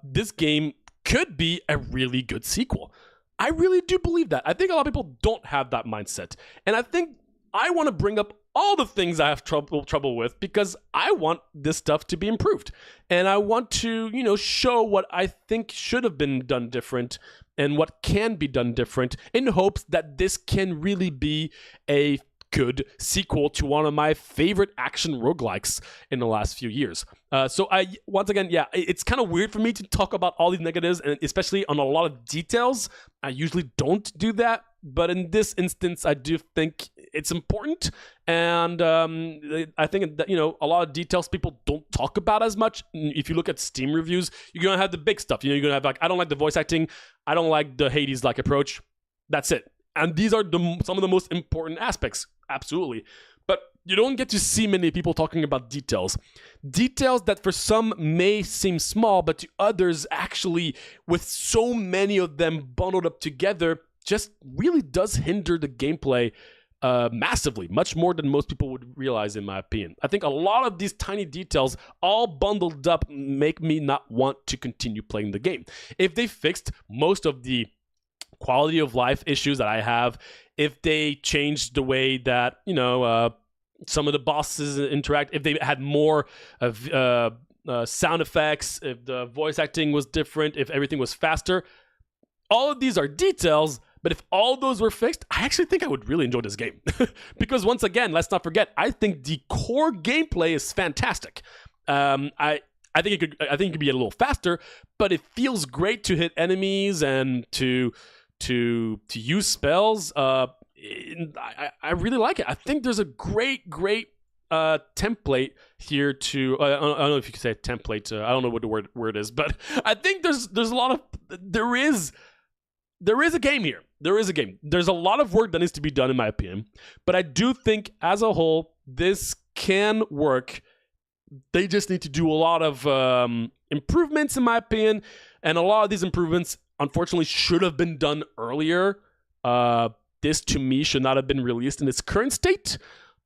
this game could be a really good sequel. I really do believe that. I think a lot of people don't have that mindset. And I think I want to bring up all the things I have trouble with because I want this stuff to be improved. And I want to, show what I think should have been done different and what can be done different in hopes that this can really be a good sequel to one of my favorite action roguelikes in the last few years. So once again, it's kind of weird for me to talk about all these negatives, and especially on a lot of details. I usually don't do that, but in this instance, I do think it's important. And I think that, a lot of details people don't talk about as much. If you look at Steam reviews, you're going to have the big stuff. You're going to have like, I don't like the voice acting. I don't like the Hades-like approach. That's it. And these are some of the most important aspects. Absolutely. But you don't get to see many people talking about details. Details that for some may seem small, but to others actually, with so many of them bundled up together, just really does hinder the gameplay massively, much more than most people would realize, in my opinion. I think a lot of these tiny details, all bundled up, make me not want to continue playing the game. If they fixed most of the quality of life issues that I have, if they changed the way that, some of the bosses interact, if they had more of sound effects, if the voice acting was different, if everything was faster, all of these are details. But if all those were fixed, I actually think I would really enjoy this game. Because once again, let's not forget, I think the core gameplay is fantastic. I think it could be a little faster, but it feels great to hit enemies and to use spells. I really like it. I think there's a great template here to I don't know if you could say template. I don't know what the word is, but I think there's a lot of there is a game here. There is a game. There's a lot of work that needs to be done, in my opinion. But I do think, as a whole, this can work. They just need to do a lot of improvements, in my opinion. And a lot of these improvements, unfortunately, should have been done earlier. This, to me, should not have been released in its current state,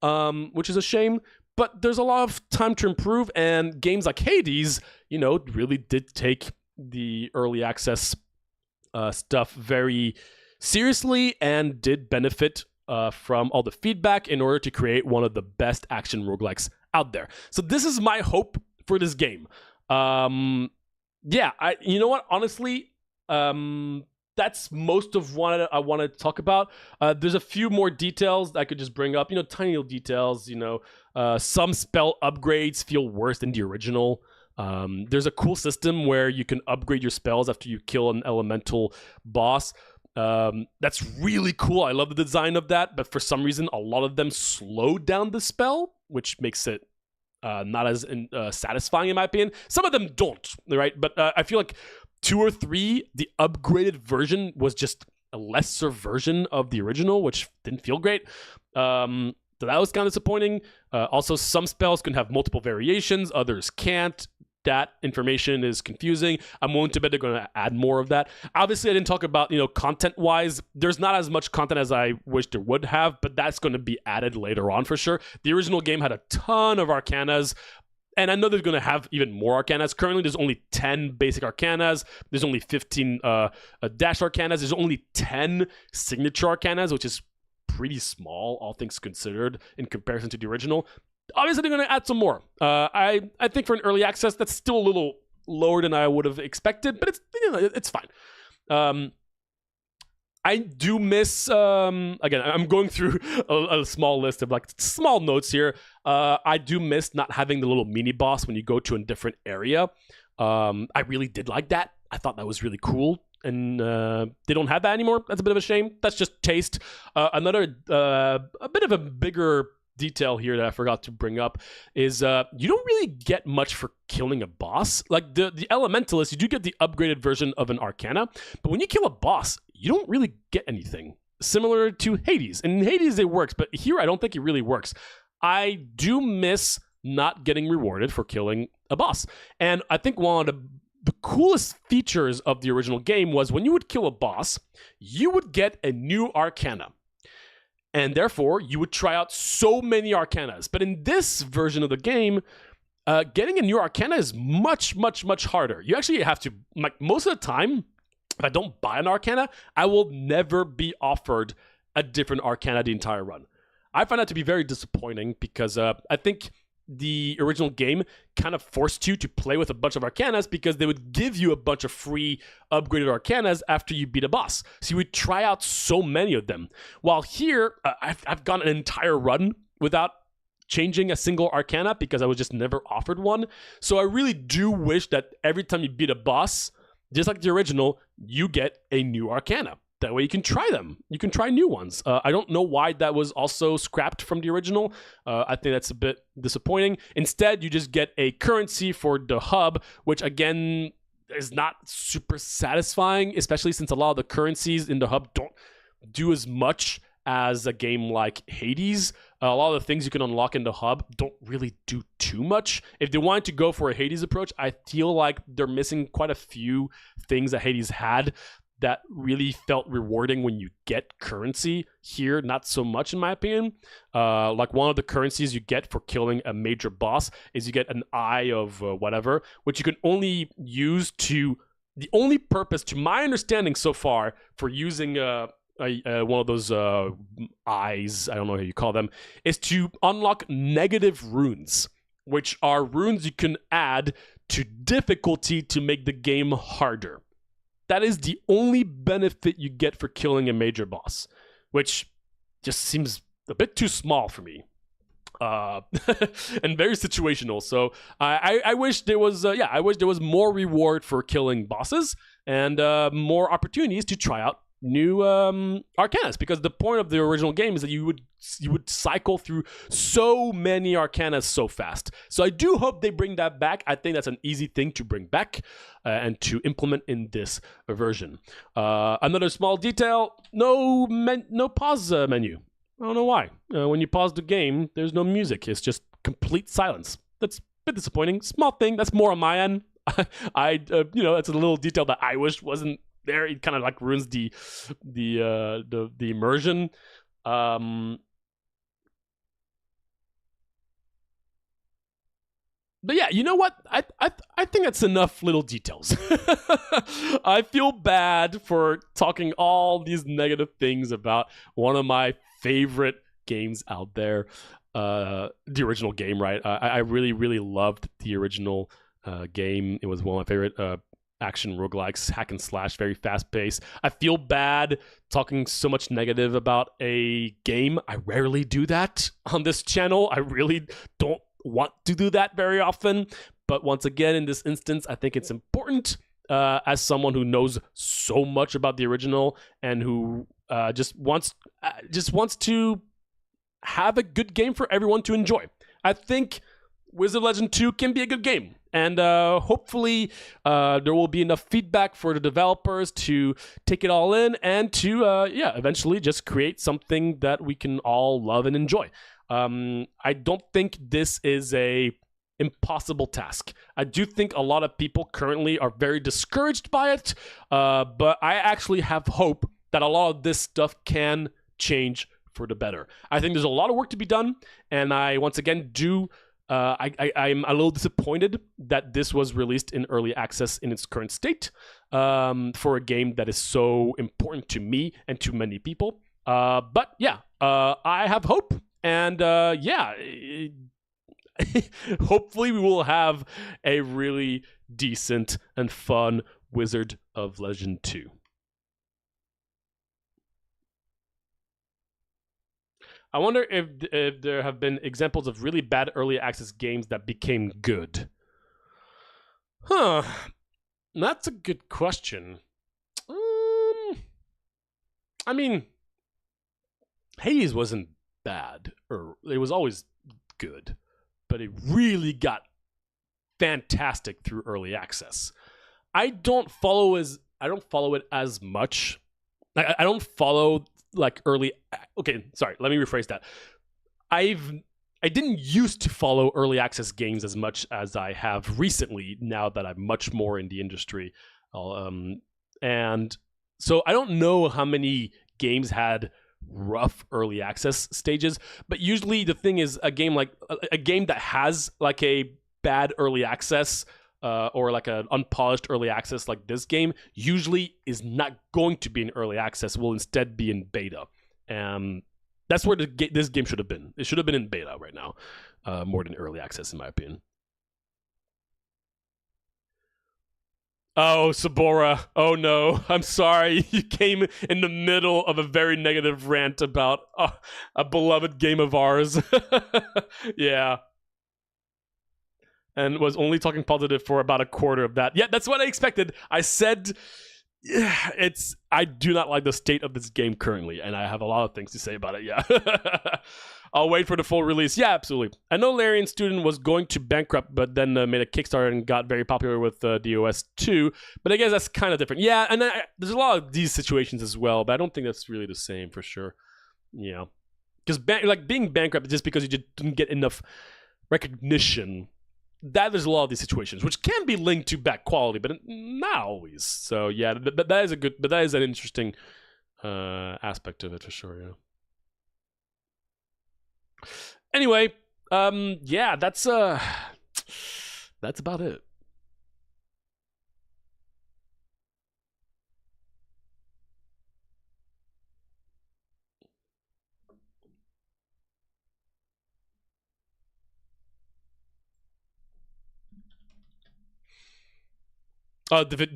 which is a shame. But there's a lot of time to improve. And games like Hades, really did take the early access stuff very seriously and did benefit from all the feedback in order to create one of the best action roguelikes out there. So this is my hope for this game. You know what? Honestly, that's most of what I want to talk about. There's a few more details that I could just bring up. Tiny little details. Some spell upgrades feel worse than the original. There's a cool system where you can upgrade your spells after you kill an elemental boss. That's really cool. I love the design of that, but for some reason, a lot of them slow down the spell, which makes it not as satisfying, in my opinion. Some of them don't, right? But I feel like 2 or 3, the upgraded version was just a lesser version of the original, which didn't feel great. So that was kind of disappointing. Also, some spells can have multiple variations, others can't. That information is confusing. I'm willing to bet they're going to add more of that. Obviously, I didn't talk about, content-wise. There's not as much content as I wish there would have, but that's going to be added later on for sure. The original game had a ton of Arcanas, and I know they're going to have even more Arcanas. Currently, there's only 10 basic Arcanas. There's only 15 dash Arcanas. There's only 10 signature Arcanas, which is pretty small, all things considered, in comparison to the original. Obviously, they're going to add some more. I think for an early access, that's still a little lower than I would have expected, but it's fine. I do miss, again, I'm going through a small list of small notes here. I do miss not having the little mini boss when you go to a different area. I really did like that. I thought that was really cool. And they don't have that anymore. That's a bit of a shame. That's just taste. Another, a bit of a bigger detail here that I forgot to bring up is you don't really get much for killing a boss. Like the Elementalist, you do get the upgraded version of an Arcana, but when you kill a boss, you don't really get anything. Similar to Hades. In Hades, it works, but here I don't think it really works. I do miss not getting rewarded for killing a boss. And I think one of the coolest features of the original game was when you would kill a boss, you would get a new Arcana. And therefore, you would try out so many Arcanas. But in this version of the game, getting a new Arcana is much, much, much harder. You actually have to, most of the time, if I don't buy an Arcana, I will never be offered a different Arcana the entire run. I find that to be very disappointing because I think the original game kind of forced you to play with a bunch of Arcanas because they would give you a bunch of free upgraded Arcanas after you beat a boss. So you would try out so many of them. While here, I've gone an entire run without changing a single Arcana because I was just never offered one. So I really do wish that every time you beat a boss, just like the original, you get a new Arcana. That way you can try them. You can try new ones. I don't know why that was also scrapped from the original. I think that's a bit disappointing. Instead, you just get a currency for the hub, which again is not super satisfying, especially since a lot of the currencies in the hub don't do as much as a game like Hades. A lot of the things you can unlock in the hub don't really do too much. If they wanted to go for a Hades approach, I feel like they're missing quite a few things that Hades had that really felt rewarding when you get currency. Here, not so much in my opinion. Like one of the currencies you get for killing a major boss is you get an eye of whatever, which you can only use to... The only purpose, to my understanding so far, for using one of those eyes, I don't know how you call them, is to unlock negative runes, which are runes you can add to difficulty to make the game harder. That is the only benefit you get for killing a major boss, which just seems a bit too small for me. And very situational. So I wish there was I wish there was more reward for killing bosses and more opportunities to try out new Arcanas, because the point of the original game is that you would cycle through so many Arcanas so fast. So I do hope they bring that back. I think that's an easy thing to bring back and to implement in this version. Another small detail: no pause menu. I don't know why. When you pause the game, there's no music. It's just complete silence. That's a bit disappointing. Small thing. That's more on my end. It's a little detail that I wish wasn't there. It kind of like ruins the immersion. But yeah, you know what? I think that's enough little details. I feel bad for talking all these negative things about one of my favorite games out there. The original game, right? I really, really loved the original game. It was one of my favorite action roguelikes, hack and slash, very fast paced. I feel bad talking so much negative about a game. I rarely do that on this channel. I really don't want to do that very often. But once again, in this instance, I think it's important as someone who knows so much about the original and who just wants to have a good game for everyone to enjoy. I think Wizard Legend 2 can be a good game. And hopefully there will be enough feedback for the developers to take it all in and to, eventually just create something that we can all love and enjoy. I don't think this is a impossible task. I do think a lot of people currently are very discouraged by it, but I actually have hope that a lot of this stuff can change for the better. I think there's a lot of work to be done, and I once again do... I'm a little disappointed that this was released in early access in its current state for a game that is so important to me and to many people. But yeah, I have hope, and hopefully we will have a really decent and fun Wizard of Legend 2. I wonder if there have been examples of really bad early access games that became good. That's a good question. I mean, Hades wasn't bad, or it was always good, but it really got fantastic through early access. I don't follow it as much. I don't follow like early... Okay, sorry, let me rephrase that. I didn't used to follow early access games as much as I have recently, now that I'm much more in the industry. And so I don't know how many games had rough early access stages, but usually the thing is a game that has like a bad early access or like an unpolished early access like this game usually is not going to be in early access, will instead be in beta. That's where this game should have been. It should have been in beta right now, more than early access in my opinion. Oh, Sabora. Oh no, I'm sorry. You came in the middle of a very negative rant about a beloved game of ours. Yeah. And was only talking positive for about a quarter of that. Yeah, that's what I expected. I said, I do not like the state of this game currently, and I have a lot of things to say about it, yeah. I'll wait for the full release. Yeah, absolutely. I know Larian Student was going to bankrupt, but then made a Kickstarter and got very popular with DOS 2, but I guess that's kind of different. Yeah, and there's a lot of these situations as well, but I don't think that's really the same for sure. Yeah. Because like being bankrupt just because you just didn't get enough recognition. That there's a lot of these situations, which can be linked to bad quality, but not always. So yeah, that is an interesting aspect of it for sure. Yeah. Anyway, yeah, that's about it.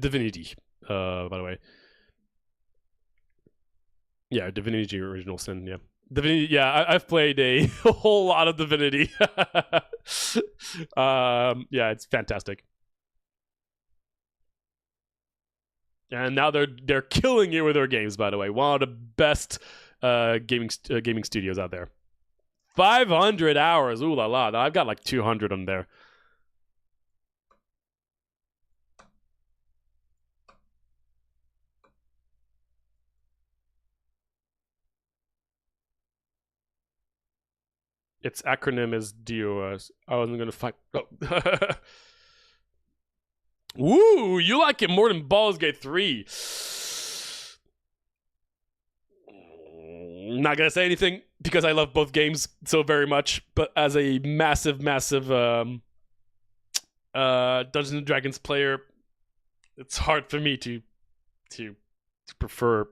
Divinity, by the way. Yeah, Divinity Original Sin, yeah. Divinity, yeah, I've played a whole lot of Divinity. Yeah, it's fantastic. And now they're killing it with their games, by the way. One of the best gaming studios out there. 500 hours, ooh la la. I've got like 200 on there. Its acronym is DOS. I wasn't gonna fight. Oh. Woo! You like it more than Baldur's Gate 3. Not gonna say anything because I love both games so very much. But as a massive Dungeons and Dragons player, it's hard for me to prefer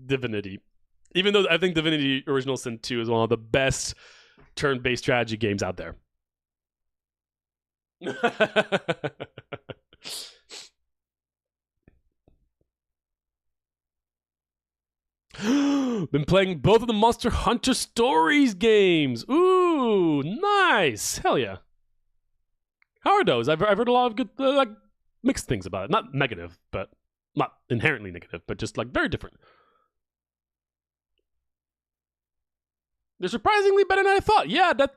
Divinity. Even though I think Divinity Original Sin 2 is one of the best turn-based strategy games out there. Been playing both of the Monster Hunter Stories games. Ooh, nice. Hell yeah. How are those? I've heard a lot of good, like, mixed things about it. Not negative, but not inherently negative, but just like very different. They're surprisingly better than I thought. Yeah, that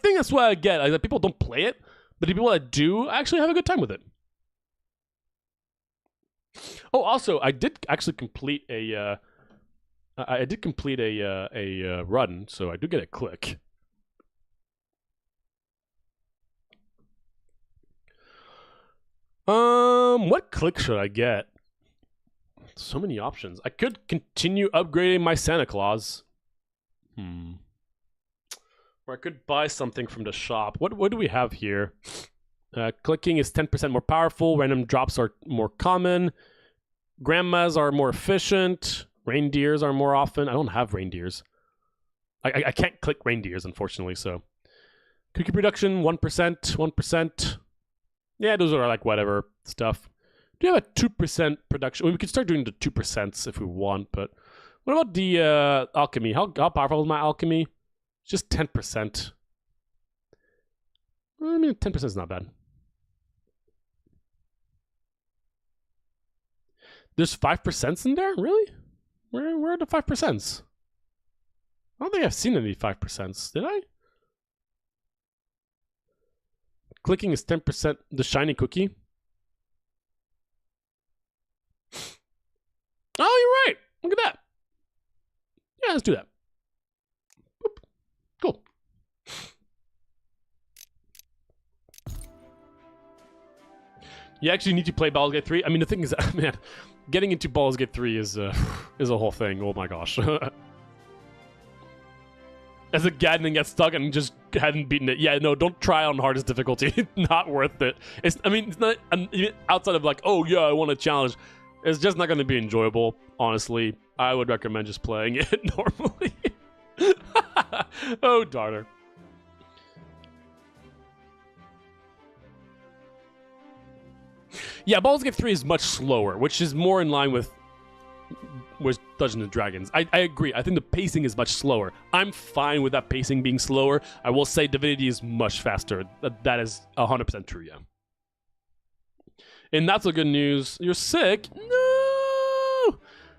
thing, that's what I get. Like, that people don't play it, but the people that do actually have a good time with it. Oh, also, I did actually complete a run, so I do get a click. What click should I get? So many options. I could continue upgrading my Santa Claus. Or I could buy something from the shop. What do we have here? Clicking is 10% more powerful. Random drops are more common. Grandmas are more efficient. Reindeers are more often. I don't have reindeers. I can't click reindeers, unfortunately, so. Cookie production, 1%, 1%. Yeah, those are like whatever stuff. Do you have a 2% production? Well, we could start doing the 2% if we want, but what about the alchemy? How powerful is my alchemy? Just 10%. I mean, 10% is not bad. There's 5% in there? Really? Where are the 5%? I don't think I've seen any 5%. Did I? Clicking is 10%. The shiny cookie. Oh, you're right. Look at that. Yeah, let's do that. Boop. Cool. You actually need to play Baldur's Gate 3. I mean, the thing is, man, getting into Baldur's Gate 3 is a whole thing. Oh my gosh. As a guy that gets stuck and just hadn't beaten it. Yeah, no, don't try on hardest difficulty. Not worth it. It's not outside of like, oh yeah, I want a challenge. It's just not going to be enjoyable. Honestly, I would recommend just playing it normally. Oh, darn. Yeah, Baldur's Gate 3 is much slower, which is more in line with Dungeons & Dragons. I agree. I think the pacing is much slower. I'm fine with that pacing being slower. I will say Divinity is much faster. That is 100% true, yeah. And that's the good news. You're sick? No!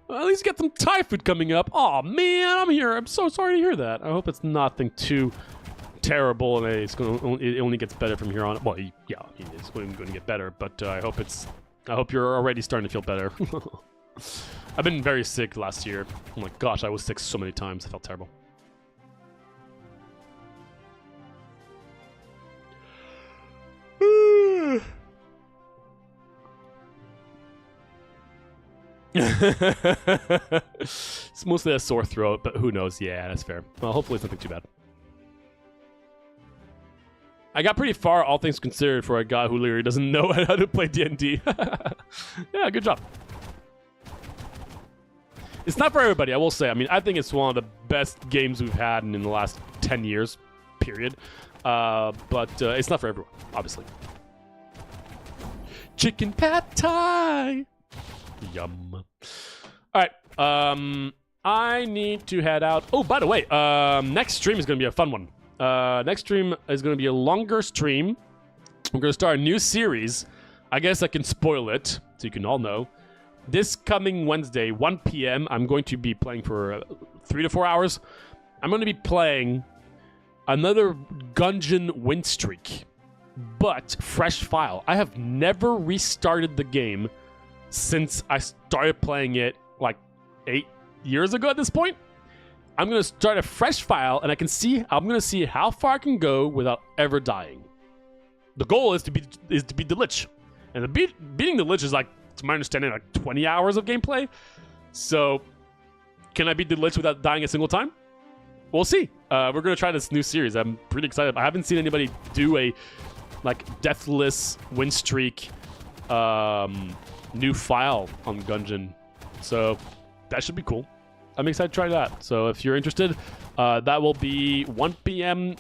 Well, at least get some Thai food coming up. Oh man, I'm here. I'm so sorry to hear that. I hope it's nothing too terrible and it only gets better from here on. Well, yeah, it's going to get better, but I hope you're already starting to feel better. I've been very sick last year. Oh my gosh, I was sick so many times. I felt terrible. It's mostly a sore throat, but who knows? Yeah, that's fair. Well, hopefully it's nothing too bad. I got pretty far, all things considered, for a guy who literally doesn't know how to play D&D. Yeah, good job. It's not for everybody, I will say. I mean, I think it's one of the best games we've had in the last 10 years, period. But it's not for everyone, obviously. Chicken pad thai! Yum. All right, I need to head out. Oh, by the way, next stream is going to be a fun one. Next stream is going to be a longer stream. I'm going to start a new series. I guess I can spoil it, so you can all know. This coming Wednesday, 1 p.m., I'm going to be playing for 3 to 4 hours. I'm going to be playing another Gungeon win streak, but fresh file. I have never restarted the game since I started playing it like 8 years ago at this point. I'm going to start a fresh file, and I'm going to see how far I can go without ever dying. The goal is to beat the Lich. And beating the Lich is, like, to my understanding, like 20 hours of gameplay. So, can I beat the Lich without dying a single time? We'll see. We're going to try this new series. I'm pretty excited. I haven't seen anybody do a, like, deathless win streak new file on Gungeon. So, that should be cool. I'm excited to try that. So if you're interested, that will be 1 p.m.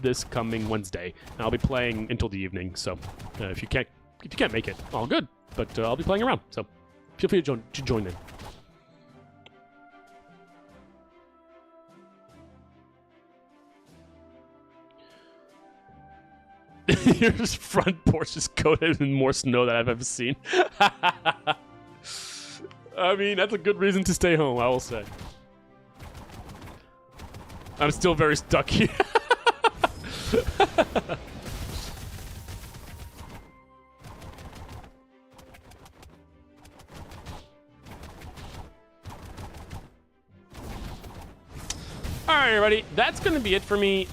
This coming Wednesday, and I'll be playing until the evening. So if you can't make it, all good. But I'll be playing around. So feel free to join in. Your front porch is coated in more snow than I've ever seen. I mean, that's a good reason to stay home, I will say. I'm still very stuck here. Alright, everybody. That's going to be it for me.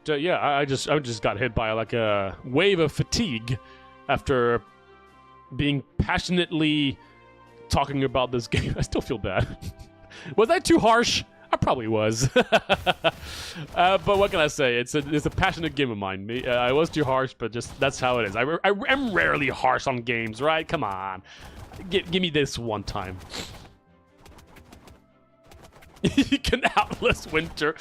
Yeah, I just got hit by like a wave of fatigue after being passionately talking about this game. I still feel bad. Was I too harsh? I probably was. But what can I say? It's a passionate game of mine. I was too harsh, but just that's how it is. I am rarely harsh on games, right? Come on. Give me this one time. He can outlast winter.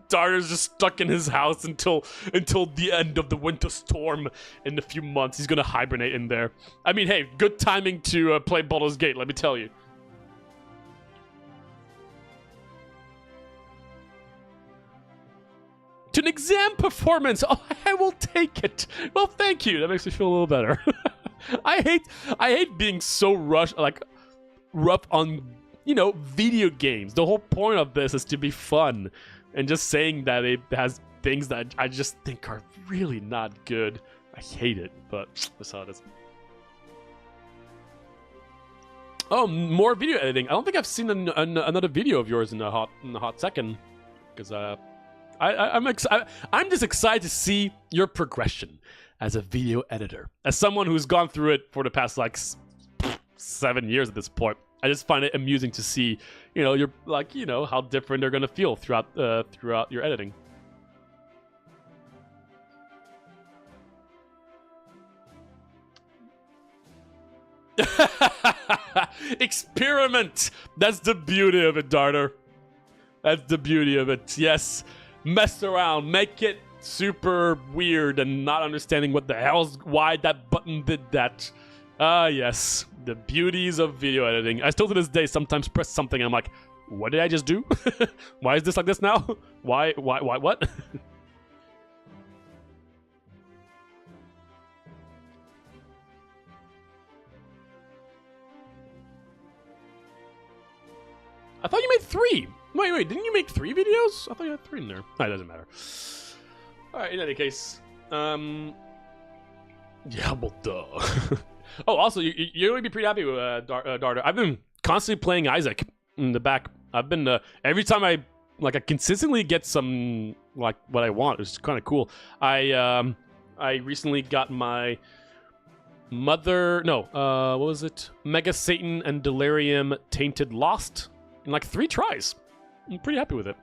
Darter's just stuck in his house until the end of the winter storm in a few months. He's gonna hibernate in there. I mean, hey, good timing to play Baldur's Gate, let me tell you. To an exam performance. Oh, I will take it. Well, thank you. That makes me feel a little better. I hate being so rough on, you know, video games. The whole point of this is to be fun, and just saying that it has things that I just think are really not good. I hate it, but that's how it is. Oh, more video editing. I don't think I've seen another video of yours in a hot second, because I'm just excited to see your progression as a video editor, as someone who's gone through it for the past like 7 years at this point. I just find it amusing to see, you know, you're like, you know, how different they're gonna feel throughout your editing. Experiment. That's the beauty of it, Darter. That's the beauty of it. Yes, mess around, make it super weird, and not understanding what the hell's why that button did that. Ah, yes. The beauties of video editing. I still to this day sometimes press something and I'm like, what did I just do? Why is this like this now? Why, what? I thought you made 3. Wait, didn't you make 3 videos? I thought you had 3 in there. No, it doesn't matter. Alright, in any case. Yeah, well, duh. Oh, also, you're going to be pretty happy with Darter. I've been constantly playing Isaac in the back. I've been, every time I consistently get some, like, what I want. It's kind of cool. I recently got my what was it? Mega Satan and Delirium Tainted Lost in like 3 tries. I'm pretty happy with it.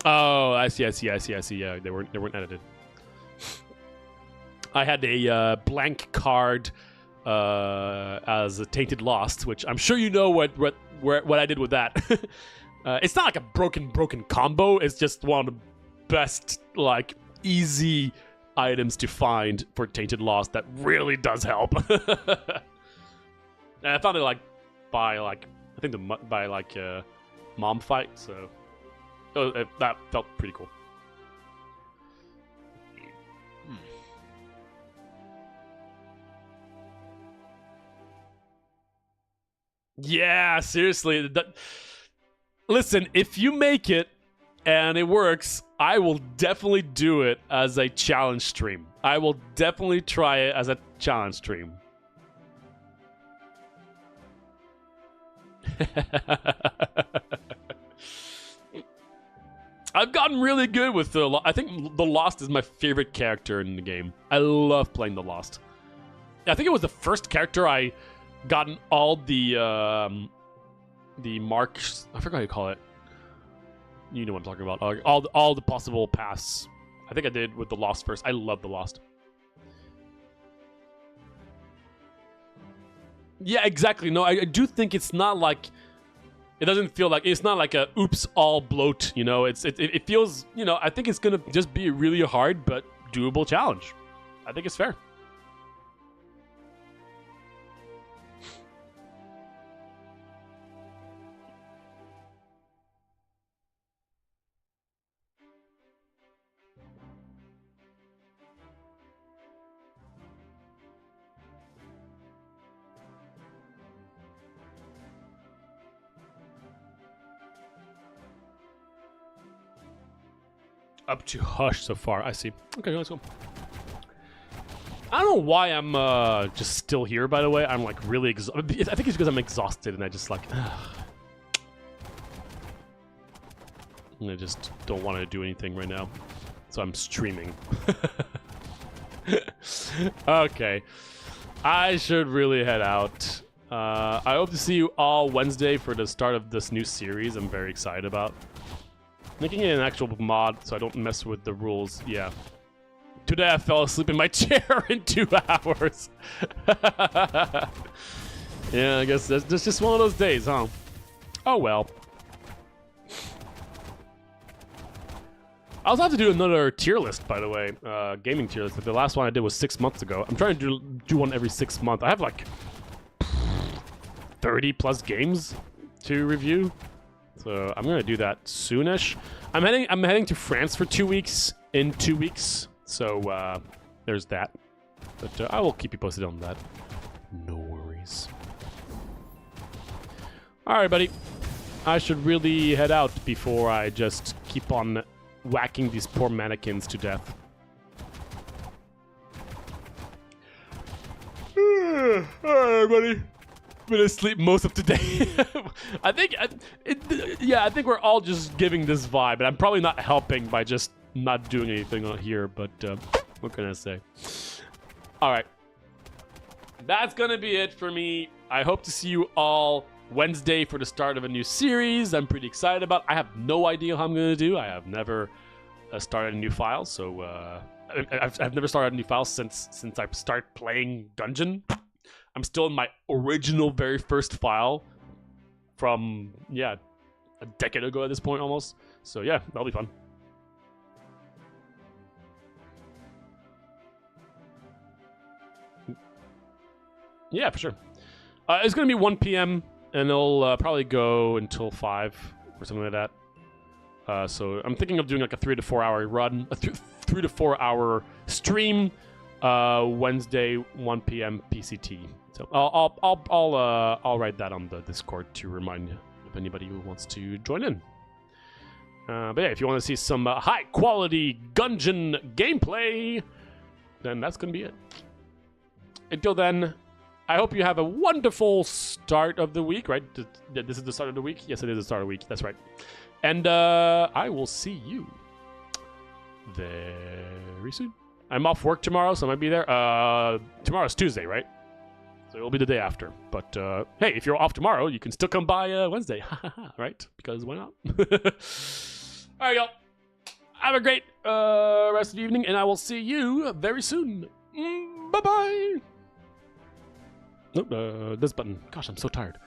Oh, I see. Yeah, they weren't edited. I had a blank card as a Tainted Lost, which I'm sure you know what I did with that. It's not like a broken combo. It's just one of the best, like, easy items to find for Tainted Lost that really does help. And I found it by mom fight, so that felt pretty cool. Yeah, seriously. Listen, if you make it and it works, I will definitely do it as a challenge stream. I will definitely try it as a challenge stream. I've gotten really good with the I think the Lost is my favorite character in the game. I love playing the Lost. I think it was the first character I gotten all the marks. I forgot how you call it. You know what I'm talking about. All the possible paths. I think I did with the Lost first. I love the Lost. Yeah, exactly. No, I do think it's not like. It doesn't feel like it's not like a oops all bloat. You know, it feels. You know, I think it's gonna just be a really hard but doable challenge. I think it's fair. Up to Hush so far. I see. Okay, let's go. I don't know why I'm just still here, by the way. I'm like really exhausted. I think it's because I'm exhausted and I just like... I just don't want to do anything right now. So I'm streaming. Okay. I should really head out. I hope to see you all Wednesday for the start of this new series I'm very excited about. Making it an actual mod so I don't mess with the rules. Yeah. Today I fell asleep in my chair in 2 hours. Yeah, I guess that's just one of those days, huh? Oh well. I also have to do another tier list, by the way. Gaming tier list. The last one I did was 6 months ago. I'm trying to do one every 6 months. I have like 30 plus games to review. So I'm gonna do that soonish. I'm heading to France for 2 weeks in 2 weeks. So there's that. But I will keep you posted on that. No worries. All right, buddy. I should really head out before I just keep on whacking these poor mannequins to death. All right, buddy. I'm gonna sleep most of today. I think we're all just giving this vibe, and I'm probably not helping by just not doing anything on here, but what can I say? All right. That's gonna be it for me. I hope to see you all Wednesday for the start of a new series I'm pretty excited about. I have no idea how I'm gonna do. I have never started a new file, so I've never started a new file since I started playing Dungeon. I'm still in my original very first file from, yeah, a decade ago at this point almost. So yeah, that'll be fun. Yeah, for sure. It's going to be 1 p.m. and it'll probably go until 5 or something like that. So I'm thinking of doing like a 3 to 4 hour run, a 3 to 4 hour stream, Wednesday 1 p.m. PCT. So I'll write that on the Discord to remind you if anybody who wants to join in. But yeah, if you want to see some high quality Gungeon gameplay, then that's gonna be it. Until then, I hope you have a wonderful start of the week. Right? This is the start of the week. Yes, it is the start of the week. That's right. And I will see you very soon. I'm off work tomorrow, so I might be there. Tomorrow's Tuesday, right? So it'll be the day after. But hey, if you're off tomorrow, you can still come by Wednesday, right? Because why not? All right, y'all. Have a great rest of the evening, and I will see you very soon. Bye-bye. Nope, this button. Gosh, I'm so tired.